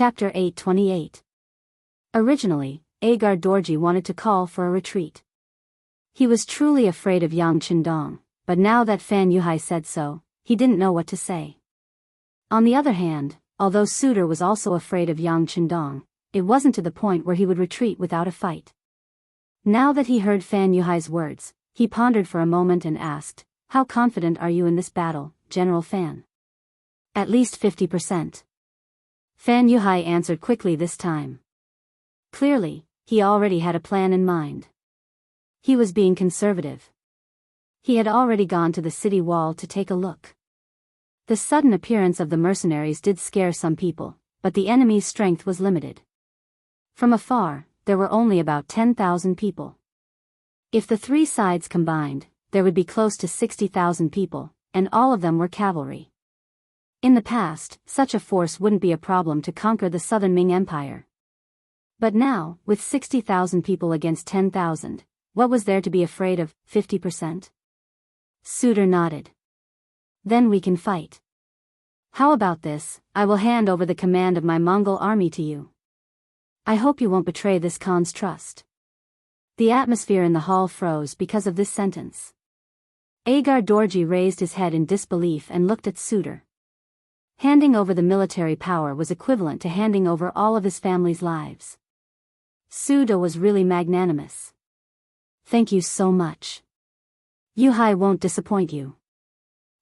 Chapter 828. Originally, Agar Dorji wanted to call for a retreat. He was truly afraid of Yang Qindong, but now that Fan Yuhai said so, he didn't know what to say. On the other hand, although Suitor was also afraid of Yang Qindong, it wasn't to the point where he would retreat without a fight. Now that he heard Fan Yuhai's words, he pondered for a moment and asked, "How confident are you in this battle, General Fan?" "At least 50%. Fan Yuhai answered quickly this time. Clearly, he already had a plan in mind. He was being conservative. He had already gone to the city wall to take a look. The sudden appearance of the mercenaries did scare some people, but the enemy's strength was limited. From afar, there were only about 10,000 people. If the three sides combined, there would be close to 60,000 people, and all of them were cavalry. In the past, such a force wouldn't be a problem to conquer the southern Ming Empire. But now, with 60,000 people against 10,000, what was there to be afraid of, 50%? Suitor nodded. "Then we can fight. How about this? I will hand over the command of my Mongol army to you. I hope you won't betray this Khan's trust." The atmosphere in the hall froze because of this sentence. Agar Dorji raised his head in disbelief and looked at Suitor. Handing over the military power was equivalent to handing over all of his family's lives. Suitor was really magnanimous. "Thank you so much. Yuhai won't disappoint you."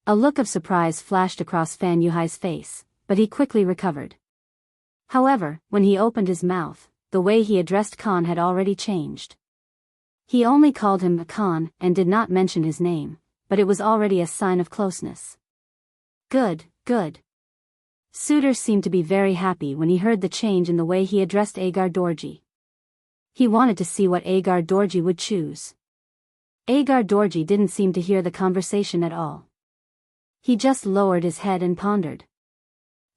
A look of surprise flashed across Fan Yuhai's face, but he quickly recovered. However, when he opened his mouth, the way he addressed Khan had already changed. He only called him Khan and did not mention his name, but it was already a sign of closeness. Good, good. Suitor seemed to be very happy when he heard the change in the way he addressed Agar Dorji. He wanted to see what Agar Dorji would choose. Agar Dorji didn't seem to hear the conversation at all. He just lowered his head and pondered.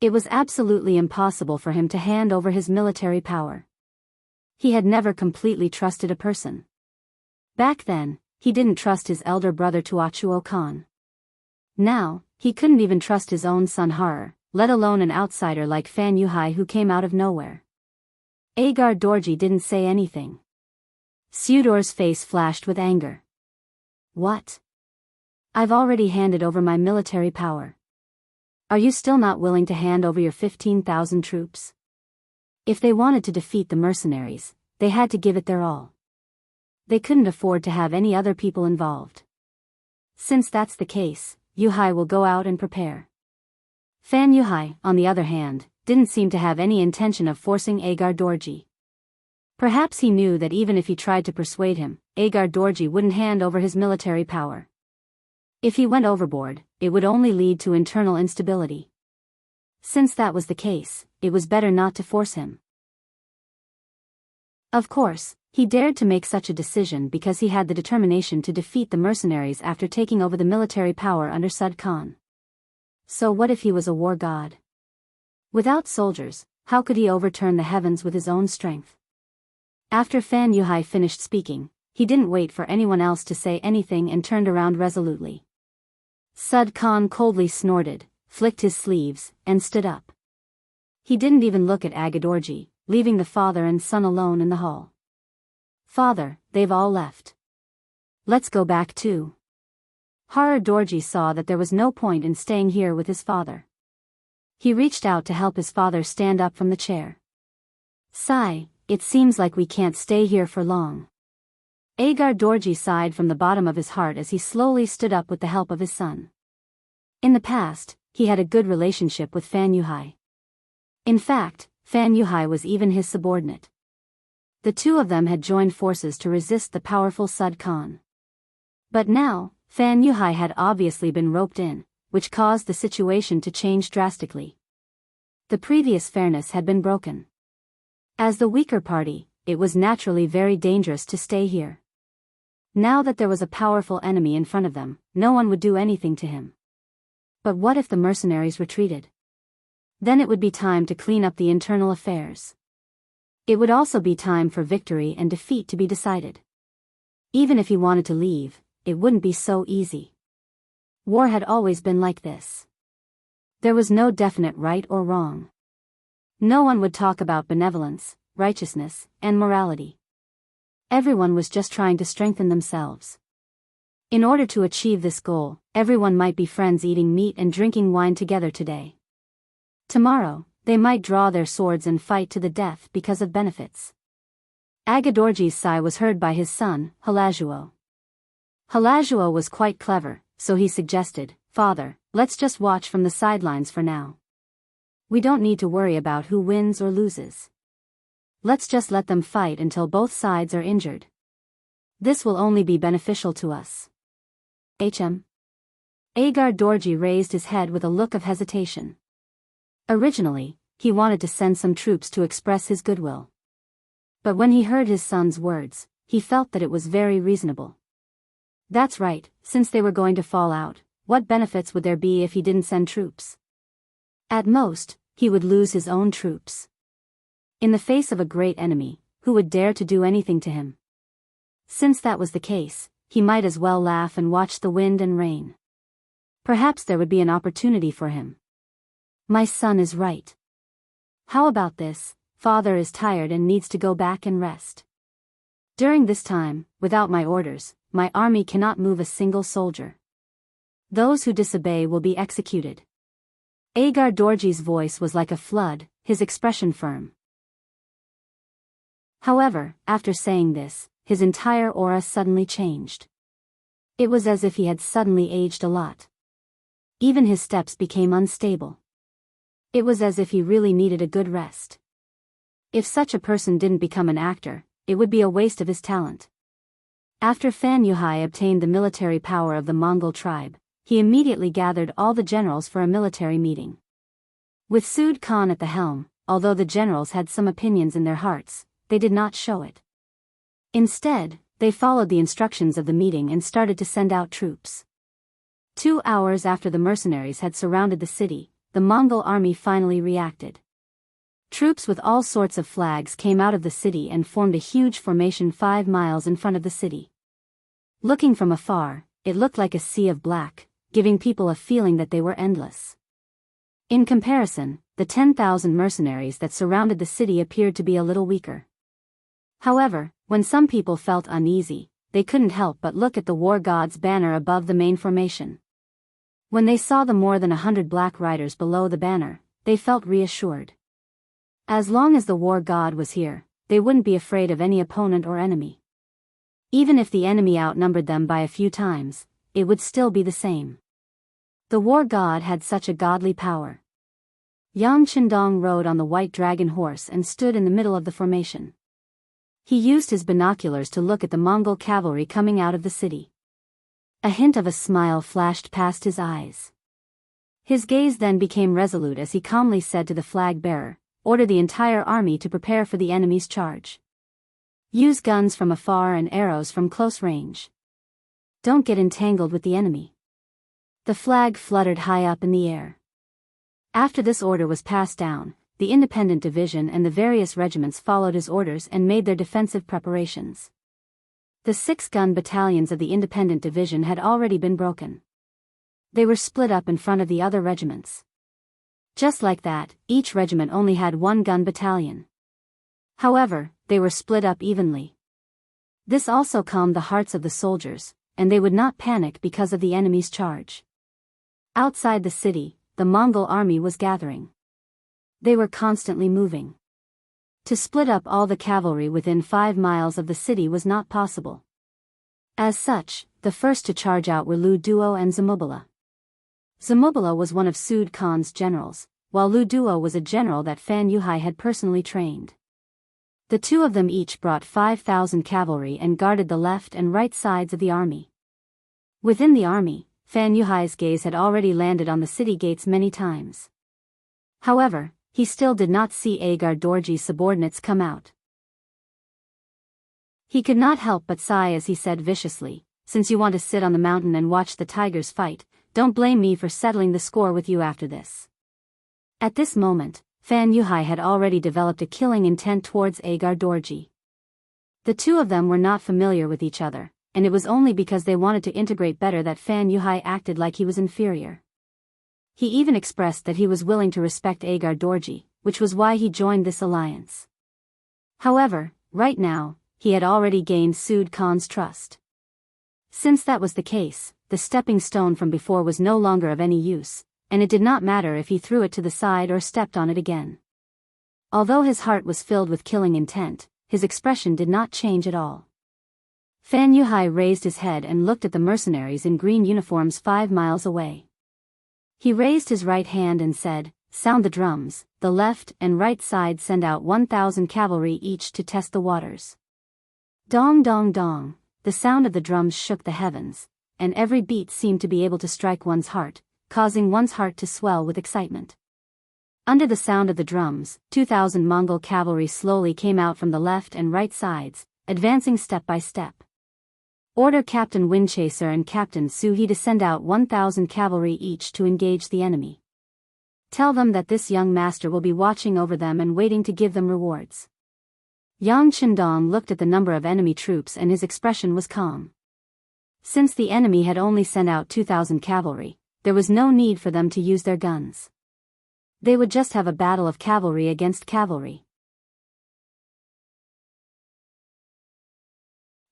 It was absolutely impossible for him to hand over his military power. He had never completely trusted a person. Back then, he didn't trust his elder brother Tuachuo Khan. Now, he couldn't even trust his own son Horror, let alone an outsider like Fan Yuhai who came out of nowhere. Agar Dorji didn't say anything. Suitor's face flashed with anger. "What? I've already handed over my military power. Are you still not willing to hand over your 15,000 troops?" If they wanted to defeat the mercenaries, they had to give it their all. They couldn't afford to have any other people involved. Since that's the case, Yuhai will go out and prepare. Fan Yuhai, on the other hand, didn't seem to have any intention of forcing Agar Dorji. Perhaps he knew that even if he tried to persuade him, Agar Dorji wouldn't hand over his military power. If he went overboard, it would only lead to internal instability. Since that was the case, it was better not to force him. Of course, he dared to make such a decision because he had the determination to defeat the mercenaries after taking over the military power under Sud Khan. So what if he was a war god? Without soldiers, how could he overturn the heavens with his own strength? After Fan Yuhai finished speaking, he didn't wait for anyone else to say anything and turned around resolutely. Sud Khan coldly snorted, flicked his sleeves, and stood up. He didn't even look at Agar Dorji, leaving the father and son alone in the hall. "Father, they've all left. Let's go back too." Horror Dorji saw that there was no point in staying here with his father. He reached out to help his father stand up from the chair. "Sigh, it seems like we can't stay here for long." Agar Dorji sighed from the bottom of his heart as he slowly stood up with the help of his son. In the past, he had a good relationship with Fan Yuhai. In fact, Fan Yuhai was even his subordinate. The two of them had joined forces to resist the powerful Sud Khan. But now, Fan Yuhai had obviously been roped in, which caused the situation to change drastically. The previous fairness had been broken. As the weaker party, it was naturally very dangerous to stay here. Now that there was a powerful enemy in front of them, no one would do anything to him. But what if the mercenaries retreated? Then it would be time to clean up the internal affairs. It would also be time for victory and defeat to be decided. Even if he wanted to leave, it wouldn't be so easy. War had always been like this. There was no definite right or wrong. No one would talk about benevolence, righteousness, and morality. Everyone was just trying to strengthen themselves. In order to achieve this goal, everyone might be friends eating meat and drinking wine together today. Tomorrow, they might draw their swords and fight to the death because of benefits. Agadorji's sigh was heard by his son, Halajuo. Halajuo was quite clever, so he suggested, "Father, let's just watch from the sidelines for now. We don't need to worry about who wins or loses. Let's just let them fight until both sides are injured. This will only be beneficial to us." Agar Dorji raised his head with a look of hesitation. Originally, he wanted to send some troops to express his goodwill. But when he heard his son's words, he felt that it was very reasonable. That's right, since they were going to fall out, what benefits would there be if he didn't send troops? At most, he would lose his own troops. In the face of a great enemy, who would dare to do anything to him? Since that was the case, he might as well laugh and watch the wind and rain. Perhaps there would be an opportunity for him. My son is right. How about this? Father is tired and needs to go back and rest. During this time, without my orders, my army cannot move a single soldier. Those who disobey will be executed. Agar Dorji's voice was like a flood, his expression firm. However, after saying this, his entire aura suddenly changed. It was as if he had suddenly aged a lot. Even his steps became unstable. It was as if he really needed a good rest. If such a person didn't become an actor, it would be a waste of his talent. After Fan Yuhai obtained the military power of the Mongol tribe, he immediately gathered all the generals for a military meeting. With Sud Khan at the helm, although the generals had some opinions in their hearts, they did not show it. Instead, they followed the instructions of the meeting and started to send out troops. 2 hours after the mercenaries had surrounded the city, the Mongol army finally reacted. Troops with all sorts of flags came out of the city and formed a huge formation 5 miles in front of the city. Looking from afar, it looked like a sea of black, giving people a feeling that they were endless. In comparison, the 10,000 mercenaries that surrounded the city appeared to be a little weaker. However, when some people felt uneasy, they couldn't help but look at the war god's banner above the main formation. When they saw the more than 100 black riders below the banner, they felt reassured. As long as the war god was here, they wouldn't be afraid of any opponent or enemy. Even if the enemy outnumbered them by a few times, it would still be the same. The war god had such a godly power. Yang Qindong rode on the white dragon horse and stood in the middle of the formation. He used his binoculars to look at the Mongol cavalry coming out of the city. A hint of a smile flashed past his eyes. His gaze then became resolute as he calmly said to the flag-bearer, "Order the entire army to prepare for the enemy's charge. Use guns from afar and arrows from close range. Don't get entangled with the enemy." The flag fluttered high up in the air. After this order was passed down, the independent division and the various regiments followed his orders and made their defensive preparations. The 6-gun battalions of the independent division had already been broken. They were split up in front of the other regiments. Just like that, each regiment only had 1-gun battalion. However, they were split up evenly. This also calmed the hearts of the soldiers, and they would not panic because of the enemy's charge. Outside the city, the Mongol army was gathering. They were constantly moving. To split up all the cavalry within 5 miles of the city was not possible. As such, the first to charge out were Lu Duo and Zamubala. Zamubala was one of Sud Khan's generals, while Lu Duo was a general that Fan Yuhai had personally trained. The two of them each brought 5,000 cavalry and guarded the left and right sides of the army. Within the army, Fan Yuhai's gaze had already landed on the city gates many times. However, he still did not see Agar Dorji's subordinates come out. He could not help but sigh as he said viciously, "Since you want to sit on the mountain and watch the tigers fight, don't blame me for settling the score with you after this." At this moment, Fan Yuhai had already developed a killing intent towards Agar Dorji. The two of them were not familiar with each other, and it was only because they wanted to integrate better that Fan Yuhai acted like he was inferior. He even expressed that he was willing to respect Agar Dorji, which was why he joined this alliance. However, right now, he had already gained Sud Khan's trust. Since that was the case, the stepping stone from before was no longer of any use, and it did not matter if he threw it to the side or stepped on it again. Although his heart was filled with killing intent, his expression did not change at all. Fan Yuhai raised his head and looked at the mercenaries in green uniforms 5 miles away. He raised his right hand and said, "Sound the drums." The left and right side send out 1,000 cavalry each to test the waters. Dong dong dong, the sound of the drums shook the heavens, and every beat seemed to be able to strike one's heart, causing one's heart to swell with excitement. Under the sound of the drums, 2,000 Mongol cavalry slowly came out from the left and right sides, advancing step by step. Order Captain Windchaser and Captain Su He to send out 1,000 cavalry each to engage the enemy. Tell them that this young master will be watching over them and waiting to give them rewards. Yang Qindong looked at the number of enemy troops and his expression was calm. Since the enemy had only sent out 2,000 cavalry, there was no need for them to use their guns. They would just have a battle of cavalry against cavalry.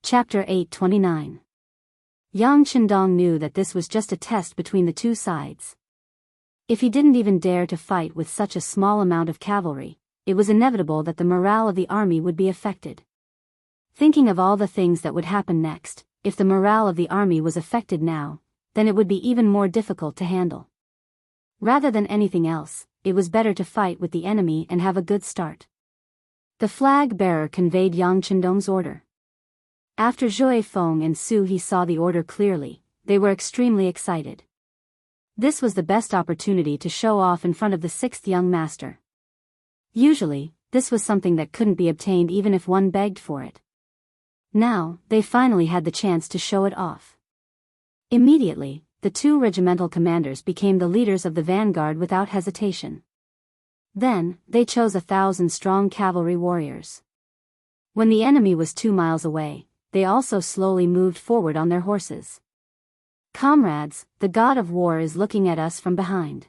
Chapter 829. Yang Qindong knew that this was just a test between the two sides. If he didn't even dare to fight with such a small amount of cavalry, it was inevitable that the morale of the army would be affected. Thinking of all the things that would happen next, if the morale of the army was affected now, then it would be even more difficult to handle. Rather than anything else, it was better to fight with the enemy and have a good start. The flag bearer conveyed Yang Qindong's order. After Zhui Feng and Su He saw the order clearly, they were extremely excited. This was the best opportunity to show off in front of the 6th young master. Usually, this was something that couldn't be obtained even if one begged for it. Now, they finally had the chance to show it off. Immediately, the 2 regimental commanders became the leaders of the vanguard without hesitation. Then, they chose 1,000-strong cavalry warriors. When the enemy was 2 miles away, they also slowly moved forward on their horses. "Comrades, the god of war is looking at us from behind.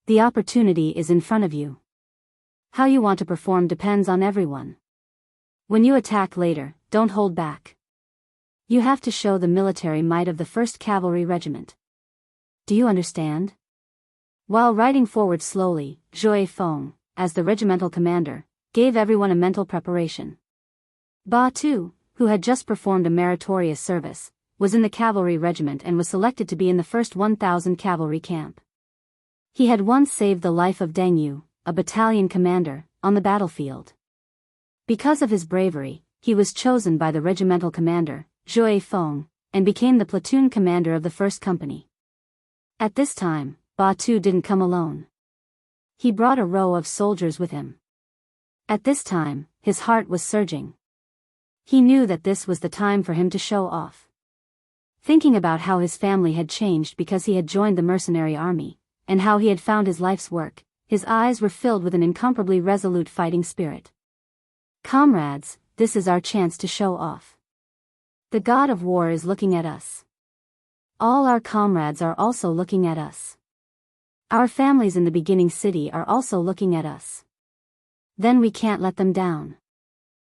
The opportunity is in front of you. How you want to perform depends on everyone. When you attack later, don't hold back. You have to show the military might of the 1st Cavalry Regiment. Do you understand?" While riding forward slowly, Zhui Feng, as the regimental commander, gave everyone a mental preparation. Ba Tu, who had just performed a meritorious service, was in the cavalry regiment and was selected to be in the first 1,000 cavalry camp. He had once saved the life of Deng Yu, a battalion commander, on the battlefield. Because of his bravery, he was chosen by the regimental commander, Zhui Feng, and became the platoon commander of the 1st Company. At this time, Ba Tu didn't come alone. He brought a row of soldiers with him. At this time, his heart was surging. He knew that this was the time for him to show off. Thinking about how his family had changed because he had joined the mercenary army, and how he had found his life's work, his eyes were filled with an incomparably resolute fighting spirit. "Comrades, this is our chance to show off. The god of war is looking at us. All our comrades are also looking at us. Our families in the beginning city are also looking at us. Then we can't let them down.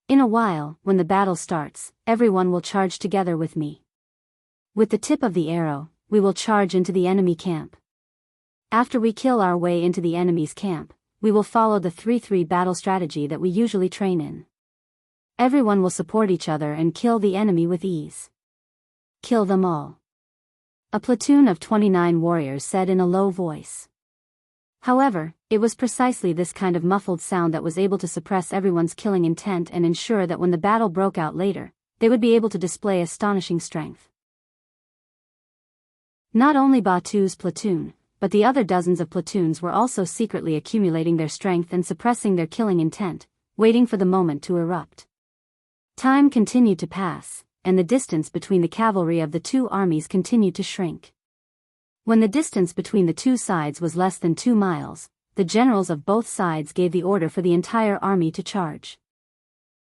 In a while, when the battle starts, everyone will charge together with me. With the tip of the arrow, we will charge into the enemy camp. After we kill our way into the enemy's camp, we will follow the 3-3 battle strategy that we usually train in. Everyone will support each other and kill the enemy with ease. Kill them all." A platoon of 29 warriors said in a low voice. However, it was precisely this kind of muffled sound that was able to suppress everyone's killing intent and ensure that when the battle broke out later, they would be able to display astonishing strength. Not only Ba Tu's platoon, but the other dozens of platoons were also secretly accumulating their strength and suppressing their killing intent, waiting for the moment to erupt. Time continued to pass, and the distance between the cavalry of the 2 armies continued to shrink. When the distance between the 2 sides was less than 2 miles, the generals of both sides gave the order for the entire army to charge.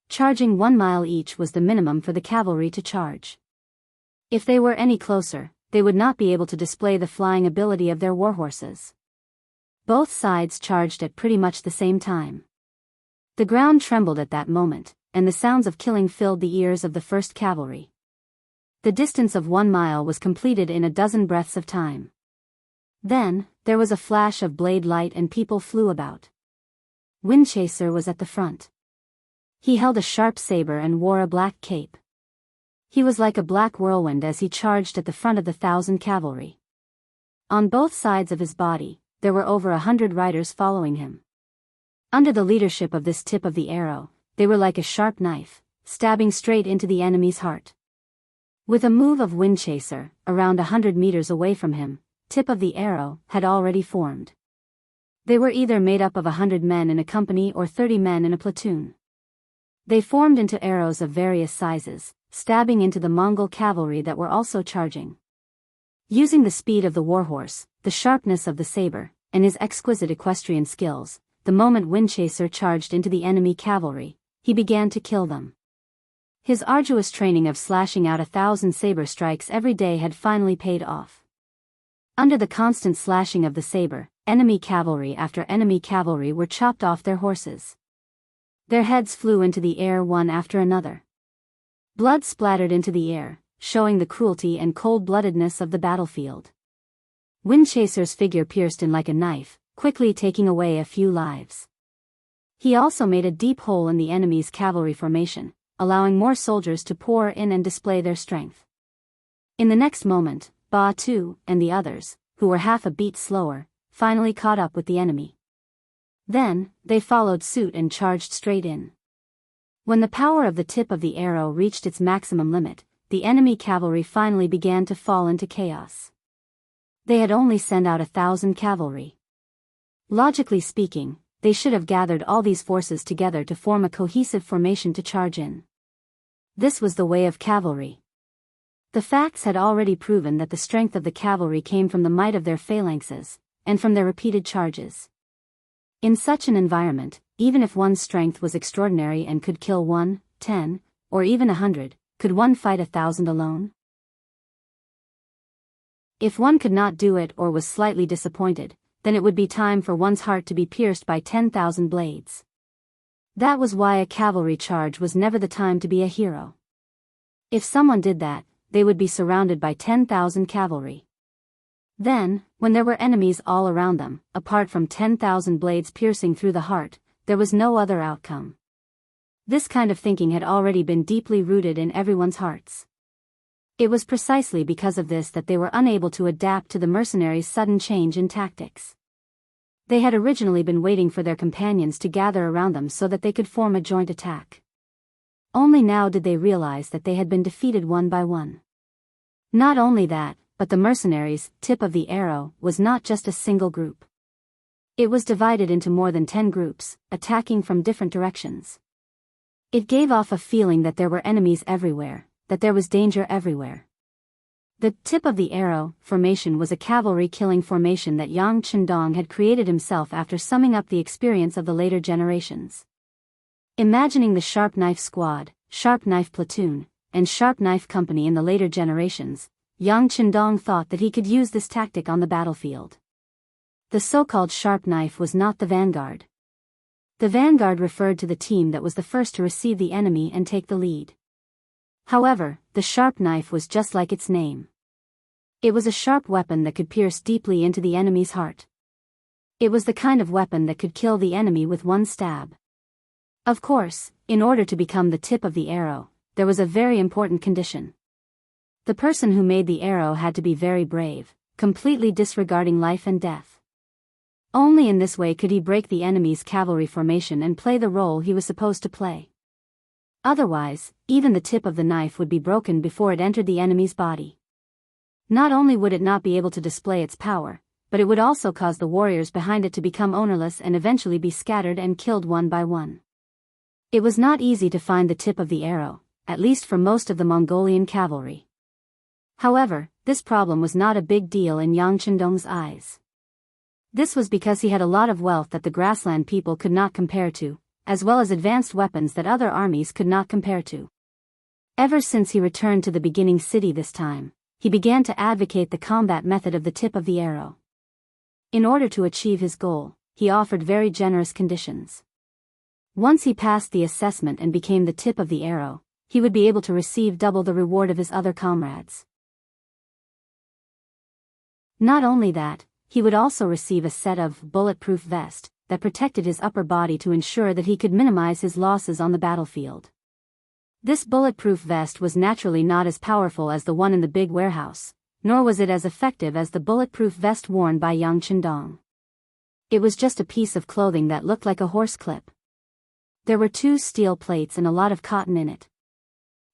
Charging 1 mile each was the minimum for the cavalry to charge. If they were any closer, they would not be able to display the flying ability of their warhorses. Both sides charged at pretty much the same time. The ground trembled at that moment, and the sounds of killing filled the ears of the first cavalry. The distance of 1 mile was completed in a dozen breaths of time. Then, there was a flash of blade light and people flew about. Windchaser was at the front. He held a sharp saber and wore a black cape. He was like a black whirlwind as he charged at the front of the 1,000 cavalry. On both sides of his body, there were over 100 riders following him. Under the leadership of this tip of the arrow, they were like a sharp knife, stabbing straight into the enemy's heart. With a move of Windchaser, around 100 meters away from him, tip of the arrow had already formed. They were either made up of 100 men in a company or 30 men in a platoon. They formed into arrows of various sizes, stabbing into the Mongol cavalry that were also charging. Using the speed of the warhorse, the sharpness of the saber, and his exquisite equestrian skills, the moment Windchaser charged into the enemy cavalry, he began to kill them. His arduous training of slashing out 1,000 saber strikes every day had finally paid off. Under the constant slashing of the saber, enemy cavalry after enemy cavalry were chopped off their horses. Their heads flew into the air one after another. Blood splattered into the air, showing the cruelty and cold-bloodedness of the battlefield. Windchaser's figure pierced in like a knife, quickly taking away a few lives. He also made a deep hole in the enemy's cavalry formation, allowing more soldiers to pour in and display their strength. In the next moment, Ba Tu and the others, who were half a beat slower, finally caught up with the enemy. Then, they followed suit and charged straight in. When the power of the tip of the arrow reached its maximum limit, the enemy cavalry finally began to fall into chaos. They had only sent out 1,000 cavalry. Logically speaking, they should have gathered all these forces together to form a cohesive formation to charge in. This was the way of cavalry. The facts had already proven that the strength of the cavalry came from the might of their phalanxes, and from their repeated charges. In such an environment, even if one's strength was extraordinary and could kill 1, 10, or even 100, could one fight 1,000 alone? If one could not do it or was slightly disappointed, then it would be time for one's heart to be pierced by 10,000 blades. That was why a cavalry charge was never the time to be a hero. If someone did that, they would be surrounded by 10,000 cavalry. Then, when there were enemies all around them, apart from 10,000 blades piercing through the heart, there was no other outcome. This kind of thinking had already been deeply rooted in everyone's hearts. It was precisely because of this that they were unable to adapt to the mercenaries' sudden change in tactics. They had originally been waiting for their companions to gather around them so that they could form a joint attack. Only now did they realize that they had been defeated one by one. Not only that, but the mercenaries' tip of the arrow was not just a single group. It was divided into more than 10 groups, attacking from different directions. It gave off a feeling that there were enemies everywhere, that there was danger everywhere. The tip of the arrow formation was a cavalry killing formation that Yang Chendong had created himself after summing up the experience of the later generations. Imagining the sharp knife squad, sharp knife platoon, and sharp knife company in the later generations, Yang Chendong thought that he could use this tactic on the battlefield. The so-called sharp knife was not the vanguard. The vanguard referred to the team that was the first to receive the enemy and take the lead. However, the sharp knife was just like its name. It was a sharp weapon that could pierce deeply into the enemy's heart. It was the kind of weapon that could kill the enemy with one stab. Of course, in order to become the tip of the arrow, there was a very important condition. The person who made the arrow had to be very brave, completely disregarding life and death. Only in this way could he break the enemy's cavalry formation and play the role he was supposed to play. Otherwise, even the tip of the knife would be broken before it entered the enemy's body. Not only would it not be able to display its power, but it would also cause the warriors behind it to become ownerless and eventually be scattered and killed one by one. It was not easy to find the tip of the arrow, at least for most of the Mongolian cavalry. However, this problem was not a big deal in Yang Chendong's eyes. This was because he had a lot of wealth that the grassland people could not compare to, as well as advanced weapons that other armies could not compare to. Ever since he returned to the beginning city this time, he began to advocate the combat method of the tip of the arrow. In order to achieve his goal, he offered very generous conditions. Once he passed the assessment and became the tip of the arrow, he would be able to receive double the reward of his other comrades. Not only that, he would also receive a set of bulletproof vest that protected his upper body to ensure that he could minimize his losses on the battlefield. This bulletproof vest was naturally not as powerful as the one in the big warehouse, nor was it as effective as the bulletproof vest worn by Yang Qindong. It was just a piece of clothing that looked like a horse clip. There were 2 steel plates and a lot of cotton in it.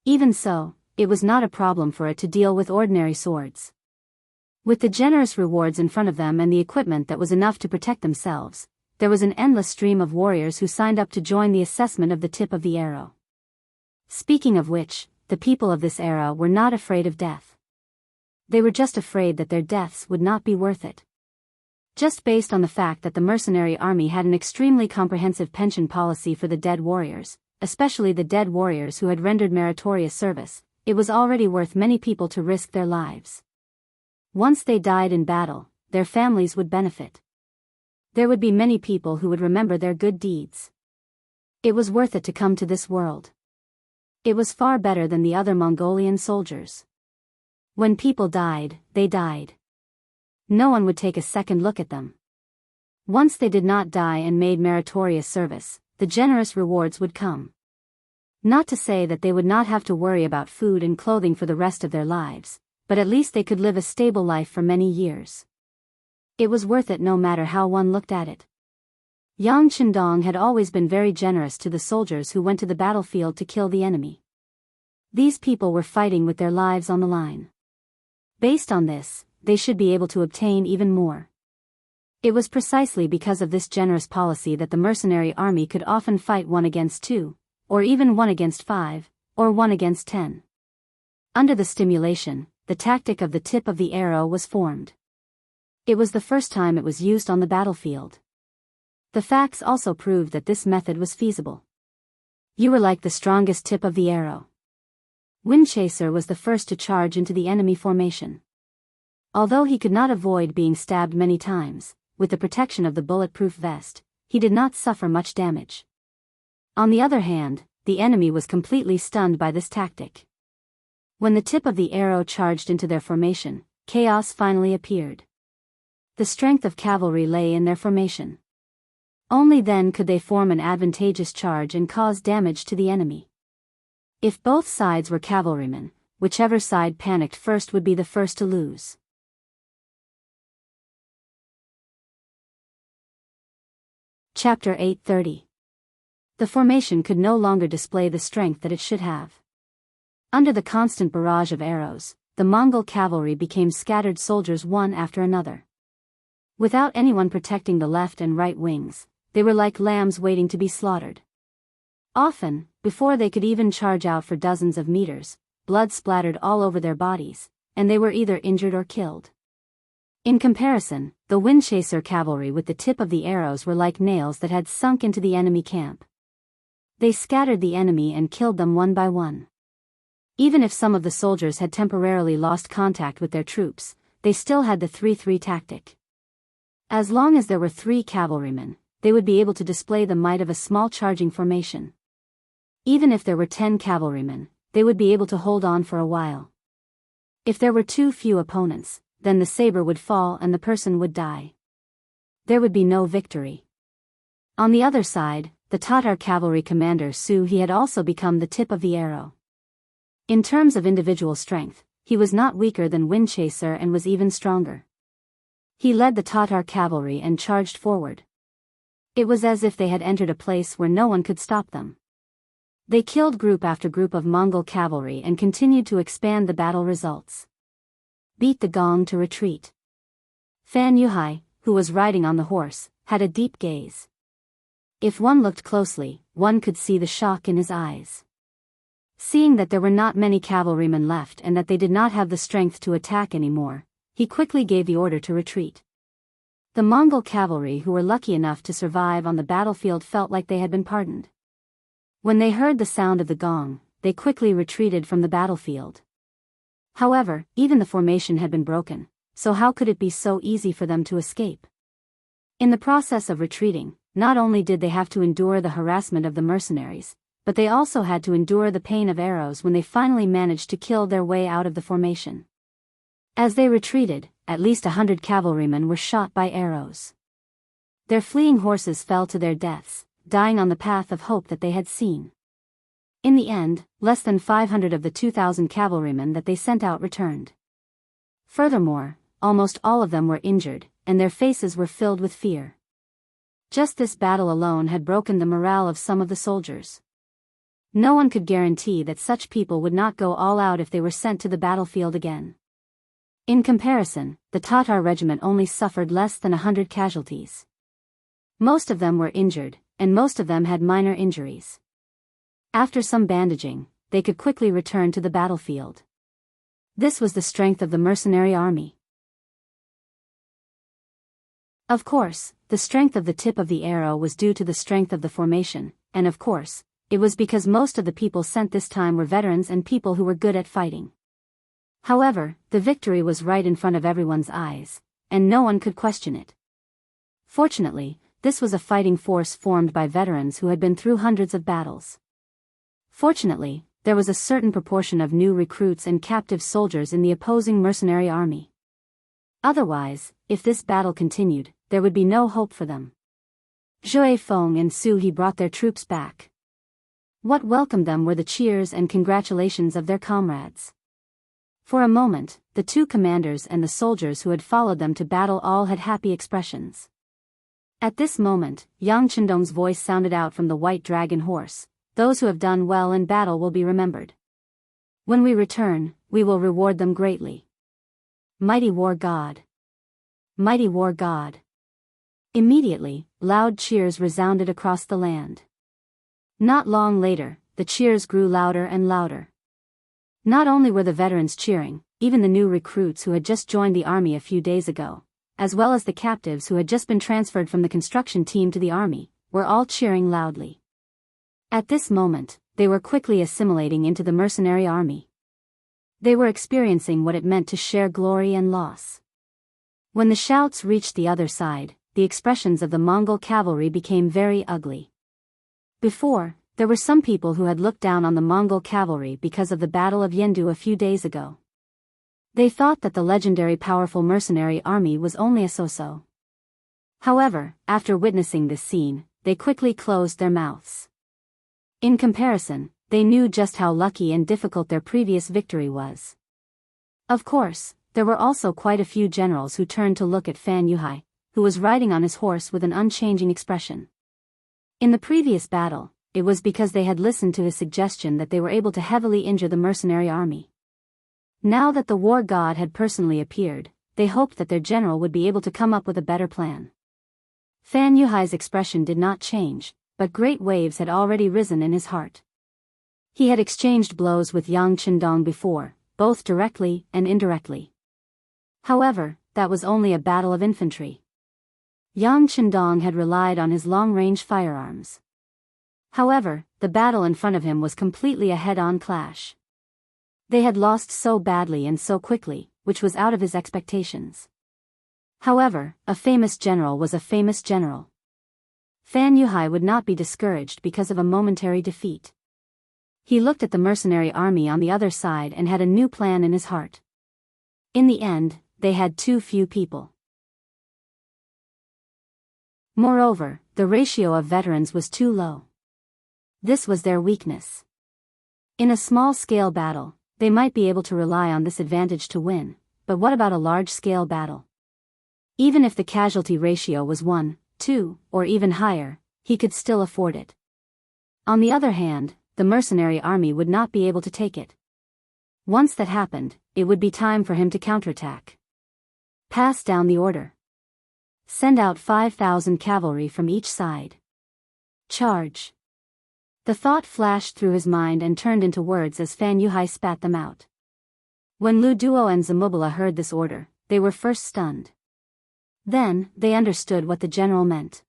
Even so, it was not a problem for it to deal with ordinary swords. With the generous rewards in front of them and the equipment that was enough to protect themselves, there was an endless stream of warriors who signed up to join the assessment of the tip of the arrow. Speaking of which, the people of this era were not afraid of death. They were just afraid that their deaths would not be worth it. Just based on the fact that the mercenary army had an extremely comprehensive pension policy for the dead warriors, especially the dead warriors who had rendered meritorious service, it was already worth many people to risk their lives. Once they died in battle, their families would benefit. There would be many people who would remember their good deeds. It was worth it to come to this world. It was far better than the other Mongolian soldiers. When people died, they died. No one would take a second look at them. Once they did not die and made meritorious service, the generous rewards would come. Not to say that they would not have to worry about food and clothing for the rest of their lives, but at least they could live a stable life for many years. It was worth it no matter how one looked at it. Yang Qindong had always been very generous to the soldiers who went to the battlefield to kill the enemy. These people were fighting with their lives on the line. Based on this, they should be able to obtain even more. It was precisely because of this generous policy that the mercenary army could often fight 1 against 2, or even 1 against 5, or 1 against 10. Under the stimulation, the tactic of the tip of the arrow was formed. It was the first time it was used on the battlefield. The facts also proved that this method was feasible. You were like the strongest tip of the arrow. Windchaser was the first to charge into the enemy formation. Although he could not avoid being stabbed many times, with the protection of the bulletproof vest, he did not suffer much damage. On the other hand, the enemy was completely stunned by this tactic. When the tip of the arrow charged into their formation, chaos finally appeared. The strength of cavalry lay in their formation. Only then could they form an advantageous charge and cause damage to the enemy. If both sides were cavalrymen, whichever side panicked first would be the first to lose. Chapter 830. The formation could no longer display the strength that it should have. Under the constant barrage of arrows, the Mongol cavalry became scattered soldiers one after another. Without anyone protecting the left and right wings, they were like lambs waiting to be slaughtered. Often, before they could even charge out for dozens of meters, blood splattered all over their bodies, and they were either injured or killed. In comparison, the Windchaser cavalry with the tip of the arrows were like nails that had sunk into the enemy camp. They scattered the enemy and killed them one by one. Even if some of the soldiers had temporarily lost contact with their troops, they still had the 3-3 tactic. As long as there were 3 cavalrymen, they would be able to display the might of a small charging formation. Even if there were 10 cavalrymen, they would be able to hold on for a while. If there were too few opponents, then the saber would fall and the person would die. There would be no victory. On the other side, the Tatar cavalry commander Su he had also become the tip of the arrow. In terms of individual strength, he was not weaker than Windchaser and was even stronger. He led the Tatar cavalry and charged forward. It was as if they had entered a place where no one could stop them. They killed group after group of Mongol cavalry and continued to expand the battle results. Beat the gong to retreat. Fan Yuhai, who was riding on the horse, had a deep gaze. If one looked closely, one could see the shock in his eyes. Seeing that there were not many cavalrymen left and that they did not have the strength to attack anymore, he quickly gave the order to retreat. The Mongol cavalry who were lucky enough to survive on the battlefield felt like they had been pardoned. When they heard the sound of the gong, they quickly retreated from the battlefield. However, even the formation had been broken, so how could it be so easy for them to escape? In the process of retreating, not only did they have to endure the harassment of the mercenaries, but they also had to endure the pain of arrows when they finally managed to kill their way out of the formation. As they retreated, at least 100 cavalrymen were shot by arrows. Their fleeing horses fell to their deaths, dying on the path of hope that they had seen. In the end, less than 500 of the 2,000 cavalrymen that they sent out returned. Furthermore, almost all of them were injured, and their faces were filled with fear. Just this battle alone had broken the morale of some of the soldiers. No one could guarantee that such people would not go all out if they were sent to the battlefield again. In comparison, the Tatar regiment only suffered less than 100 casualties. Most of them were injured, and most of them had minor injuries. After some bandaging, they could quickly return to the battlefield. This was the strength of the mercenary army. Of course, the strength of the tip of the arrow was due to the strength of the formation, and of course, it was because most of the people sent this time were veterans and people who were good at fighting. However, the victory was right in front of everyone's eyes, and no one could question it. Fortunately, this was a fighting force formed by veterans who had been through hundreds of battles. Fortunately, there was a certain proportion of new recruits and captive soldiers in the opposing mercenary army. Otherwise, if this battle continued, there would be no hope for them. Zhou Feng and Su He brought their troops back. What welcomed them were the cheers and congratulations of their comrades. For a moment, the two commanders and the soldiers who had followed them to battle all had happy expressions. At this moment, Yang Chendong's voice sounded out from the white dragon horse. Those who have done well in battle will be remembered. When we return, we will reward them greatly. Mighty war god! Mighty war god! Immediately, loud cheers resounded across the land. Not long later, the cheers grew louder and louder. Not only were the veterans cheering, even the new recruits who had just joined the army a few days ago, as well as the captives who had just been transferred from the construction team to the army, were all cheering loudly. At this moment, they were quickly assimilating into the mercenary army. They were experiencing what it meant to share glory and loss. When the shouts reached the other side, the expressions of the Mongol cavalry became very ugly. Before, there were some people who had looked down on the Mongol cavalry because of the Battle of Yendu a few days ago. They thought that the legendary powerful mercenary army was only a so-so. However, after witnessing this scene, they quickly closed their mouths. In comparison, they knew just how lucky and difficult their previous victory was. Of course, there were also quite a few generals who turned to look at Fan Yuhai, who was riding on his horse with an unchanging expression. In the previous battle, it was because they had listened to his suggestion that they were able to heavily injure the mercenary army. Now that the war god had personally appeared, they hoped that their general would be able to come up with a better plan. Fan Yuhai's expression did not change, but great waves had already risen in his heart. He had exchanged blows with Yang Chendong before, both directly and indirectly. However, that was only a battle of infantry. Yang Chendong had relied on his long-range firearms. However, the battle in front of him was completely a head-on clash. They had lost so badly and so quickly, which was out of his expectations. However, a famous general was a famous general. Fan Yuhai would not be discouraged because of a momentary defeat. He looked at the mercenary army on the other side and had a new plan in his heart. In the end, they had too few people. Moreover, the ratio of veterans was too low. This was their weakness. In a small-scale battle, they might be able to rely on this advantage to win, but what about a large-scale battle? Even if the casualty ratio was 1, 2, or even higher, he could still afford it. On the other hand, the mercenary army would not be able to take it. Once that happened, it would be time for him to counterattack. Pass down the order. Send out 5,000 cavalry from each side. Charge. The thought flashed through his mind and turned into words as Fan Yuhai spat them out. When Lu Duo and Zamubala heard this order, they were first stunned. Then, they understood what the general meant.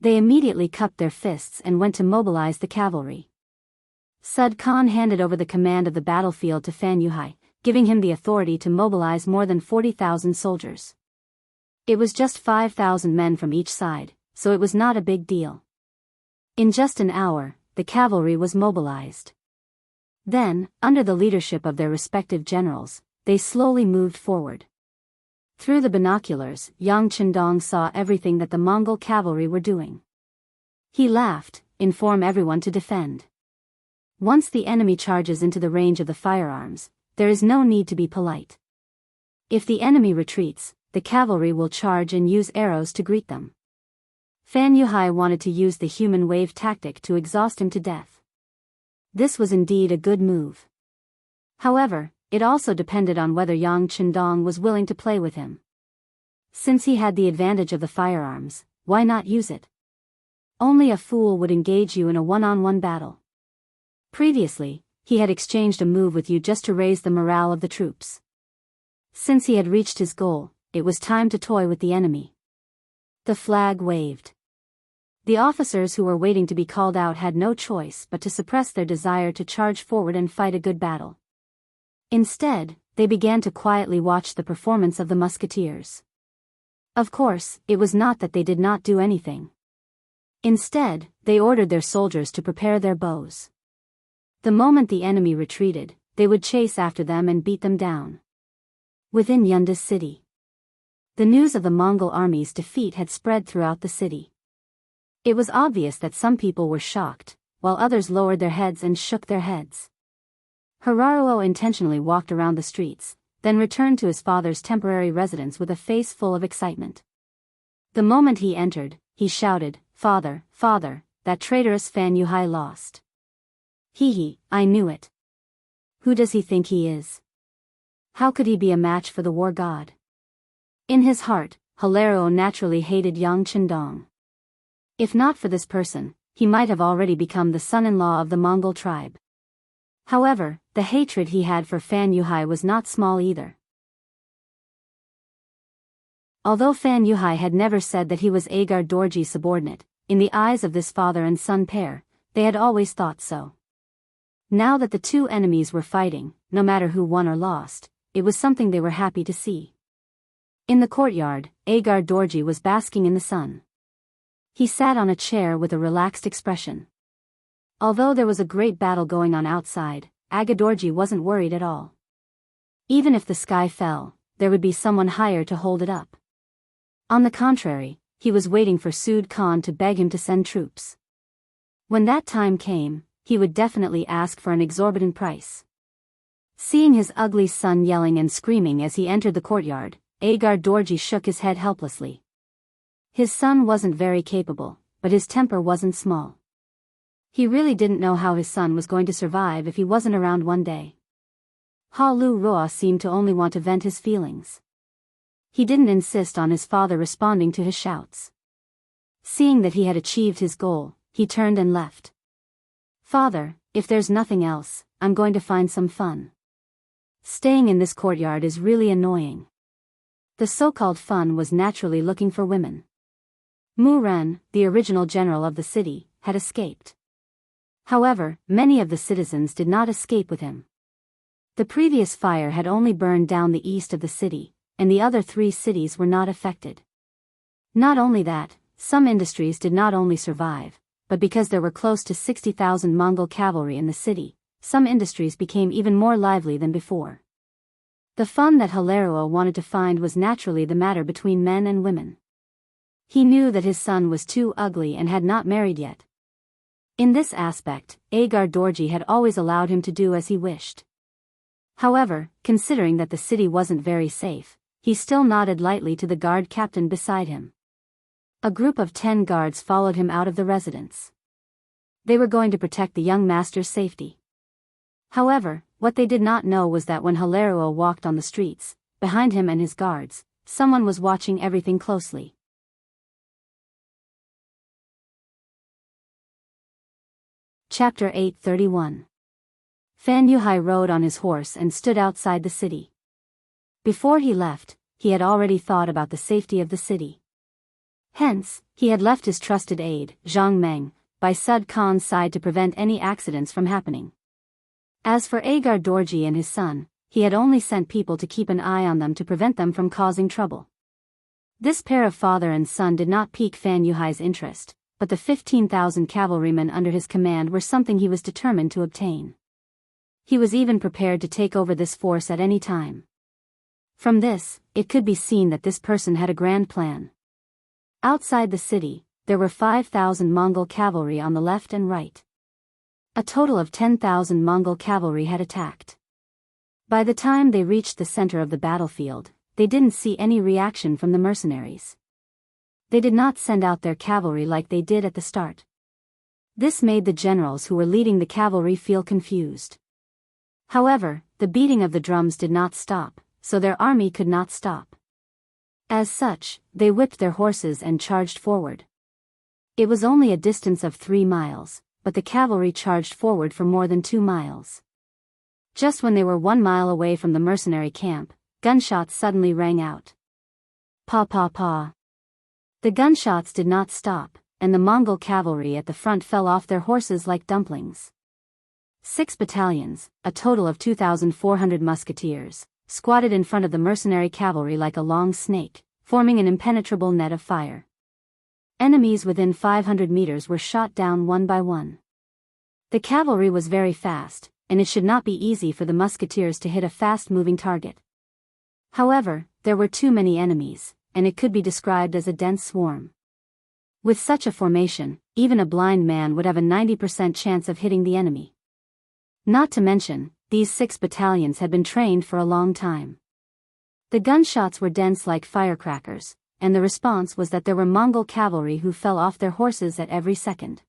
They immediately cupped their fists and went to mobilize the cavalry. Sud Khan handed over the command of the battlefield to Fan Yuhai, giving him the authority to mobilize more than 40,000 soldiers. It was just 5,000 men from each side, so it was not a big deal. In just an hour, the cavalry was mobilized. Then, under the leadership of their respective generals, they slowly moved forward. Through the binoculars, Yang Qindong saw everything that the Mongol cavalry were doing. He laughed, inform everyone to defend. Once the enemy charges into the range of the firearms, there is no need to be polite. If the enemy retreats, the cavalry will charge and use arrows to greet them. Fan Yuhai wanted to use the human wave tactic to exhaust him to death. This was indeed a good move. However, it also depended on whether Yang Qindong was willing to play with him. Since he had the advantage of the firearms, why not use it? Only a fool would engage you in a one-on-one battle. Previously, he had exchanged a move with you just to raise the morale of the troops. Since he had reached his goal, it was time to toy with the enemy. The flag waved. The officers who were waiting to be called out had no choice but to suppress their desire to charge forward and fight a good battle. Instead, they began to quietly watch the performance of the musketeers. Of course, it was not that they did not do anything. Instead, they ordered their soldiers to prepare their bows. The moment the enemy retreated, they would chase after them and beat them down. Within Yunda's city, the news of the Mongol army's defeat had spread throughout the city. It was obvious that some people were shocked, while others lowered their heads and shook their heads. Hararuo intentionally walked around the streets, then returned to his father's temporary residence with a face full of excitement. The moment he entered, he shouted, "Father, father, that traitorous Fan Yuhai lost. Hee, I knew it. Who does he think he is? How could he be a match for the war god?" In his heart, Halaruo naturally hated Yang Qindong. If not for this person, he might have already become the son-in-law of the Mongol tribe. However, the hatred he had for Fan Yuhai was not small either. Although Fan Yuhai had never said that he was Agar Dorji's subordinate, in the eyes of this father and son pair, they had always thought so. Now that the two enemies were fighting, no matter who won or lost, it was something they were happy to see. In the courtyard, Agar Dorji was basking in the sun. He sat on a chair with a relaxed expression. Although there was a great battle going on outside, Agar Dorji wasn't worried at all. Even if the sky fell, there would be someone higher to hold it up. On the contrary, he was waiting for Sud Khan to beg him to send troops. When that time came, he would definitely ask for an exorbitant price. Seeing his ugly son yelling and screaming as he entered the courtyard, Agar Dorji shook his head helplessly. His son wasn't very capable, but his temper wasn't small. He really didn't know how his son was going to survive if he wasn't around one day. Ha Lu Roa seemed to only want to vent his feelings. He didn't insist on his father responding to his shouts. Seeing that he had achieved his goal, he turned and left. "Father, if there's nothing else, I'm going to find some fun. Staying in this courtyard is really annoying." The so-called fun was naturally looking for women. Mu Ren, the original general of the city, had escaped. However, many of the citizens did not escape with him. The previous fire had only burned down the east of the city, and the other 3 cities were not affected. Not only that, some industries did not only survive, but because there were close to 60,000 Mongol cavalry in the city, some industries became even more lively than before. The fun that Halaruo wanted to find was naturally the matter between men and women. He knew that his son was too ugly and had not married yet. In this aspect, Agar Dorji had always allowed him to do as he wished. However, considering that the city wasn't very safe, he still nodded lightly to the guard captain beside him. A group of 10 guards followed him out of the residence. They were going to protect the young master's safety. However, what they did not know was that when Halaruo walked on the streets, behind him and his guards, someone was watching everything closely. Chapter 831. Fan Yuhai rode on his horse and stood outside the city. Before he left, he had already thought about the safety of the city. Hence, he had left his trusted aide, Zhang Meng, by Sud Khan's side to prevent any accidents from happening. As for Agar Dorji and his son, he had only sent people to keep an eye on them to prevent them from causing trouble. This pair of father and son did not pique Fan Yuhai's interest, but the 15,000 cavalrymen under his command were something he was determined to obtain. He was even prepared to take over this force at any time. From this, it could be seen that this person had a grand plan. Outside the city, there were 5,000 Mongol cavalry on the left and right. A total of 10,000 Mongol cavalry had attacked. By the time they reached the center of the battlefield, they didn't see any reaction from the mercenaries. They did not send out their cavalry like they did at the start. This made the generals who were leading the cavalry feel confused. However, the beating of the drums did not stop, so their army could not stop. As such, they whipped their horses and charged forward. It was only a distance of 3 miles, but the cavalry charged forward for more than 2 miles. Just when they were 1 mile away from the mercenary camp, gunshots suddenly rang out. Pa pa pa. The gunshots did not stop, and the Mongol cavalry at the front fell off their horses like dumplings. 6 battalions, a total of 2,400 musketeers, squatted in front of the mercenary cavalry like a long snake, forming an impenetrable net of fire. Enemies within 500 meters were shot down one by one. The cavalry was very fast, and it should not be easy for the musketeers to hit a fast-moving target. However, there were too many enemies, and it could be described as a dense swarm. With such a formation, even a blind man would have a 90% chance of hitting the enemy. Not to mention, these 6 battalions had been trained for a long time. The gunshots were dense like firecrackers, and the response was that there were Mongol cavalry who fell off their horses at every second.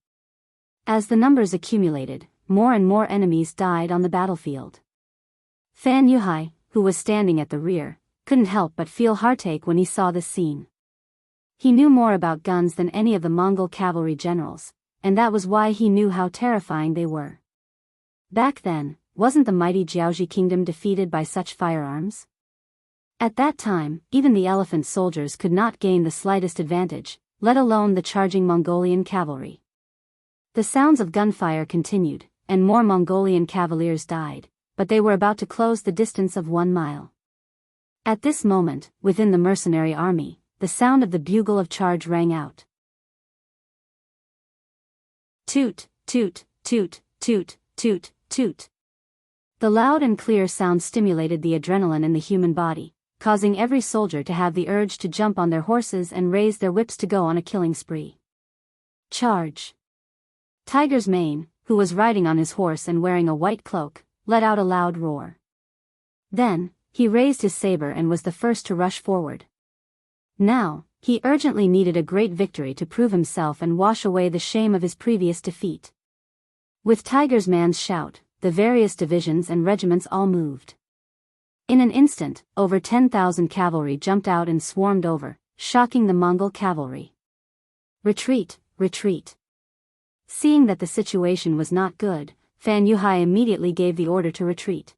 As the numbers accumulated, more and more enemies died on the battlefield. Fan Yuhai, who was standing at the rear, couldn't help but feel heartache when he saw this scene. He knew more about guns than any of the Mongol cavalry generals, and that was why he knew how terrifying they were. Back then, wasn't the mighty Jianghu kingdom defeated by such firearms? At that time, even the elephant soldiers could not gain the slightest advantage, let alone the charging Mongolian cavalry. The sounds of gunfire continued, and more Mongolian cavaliers died, but they were about to close the distance of 1 mile. At this moment, within the mercenary army, the sound of the bugle of charge rang out. Toot, toot, toot, toot, toot, toot. The loud and clear sound stimulated the adrenaline in the human body, causing every soldier to have the urge to jump on their horses and raise their whips to go on a killing spree. Charge! Tiger's Mane, who was riding on his horse and wearing a white cloak, let out a loud roar. Then, he raised his saber and was the first to rush forward. Now, he urgently needed a great victory to prove himself and wash away the shame of his previous defeat. With Tiger's Man's shout, the various divisions and regiments all moved. In an instant, over 10,000 cavalry jumped out and swarmed over, shocking the Mongol cavalry. Retreat, retreat. Seeing that the situation was not good, Fan Yuhai immediately gave the order to retreat.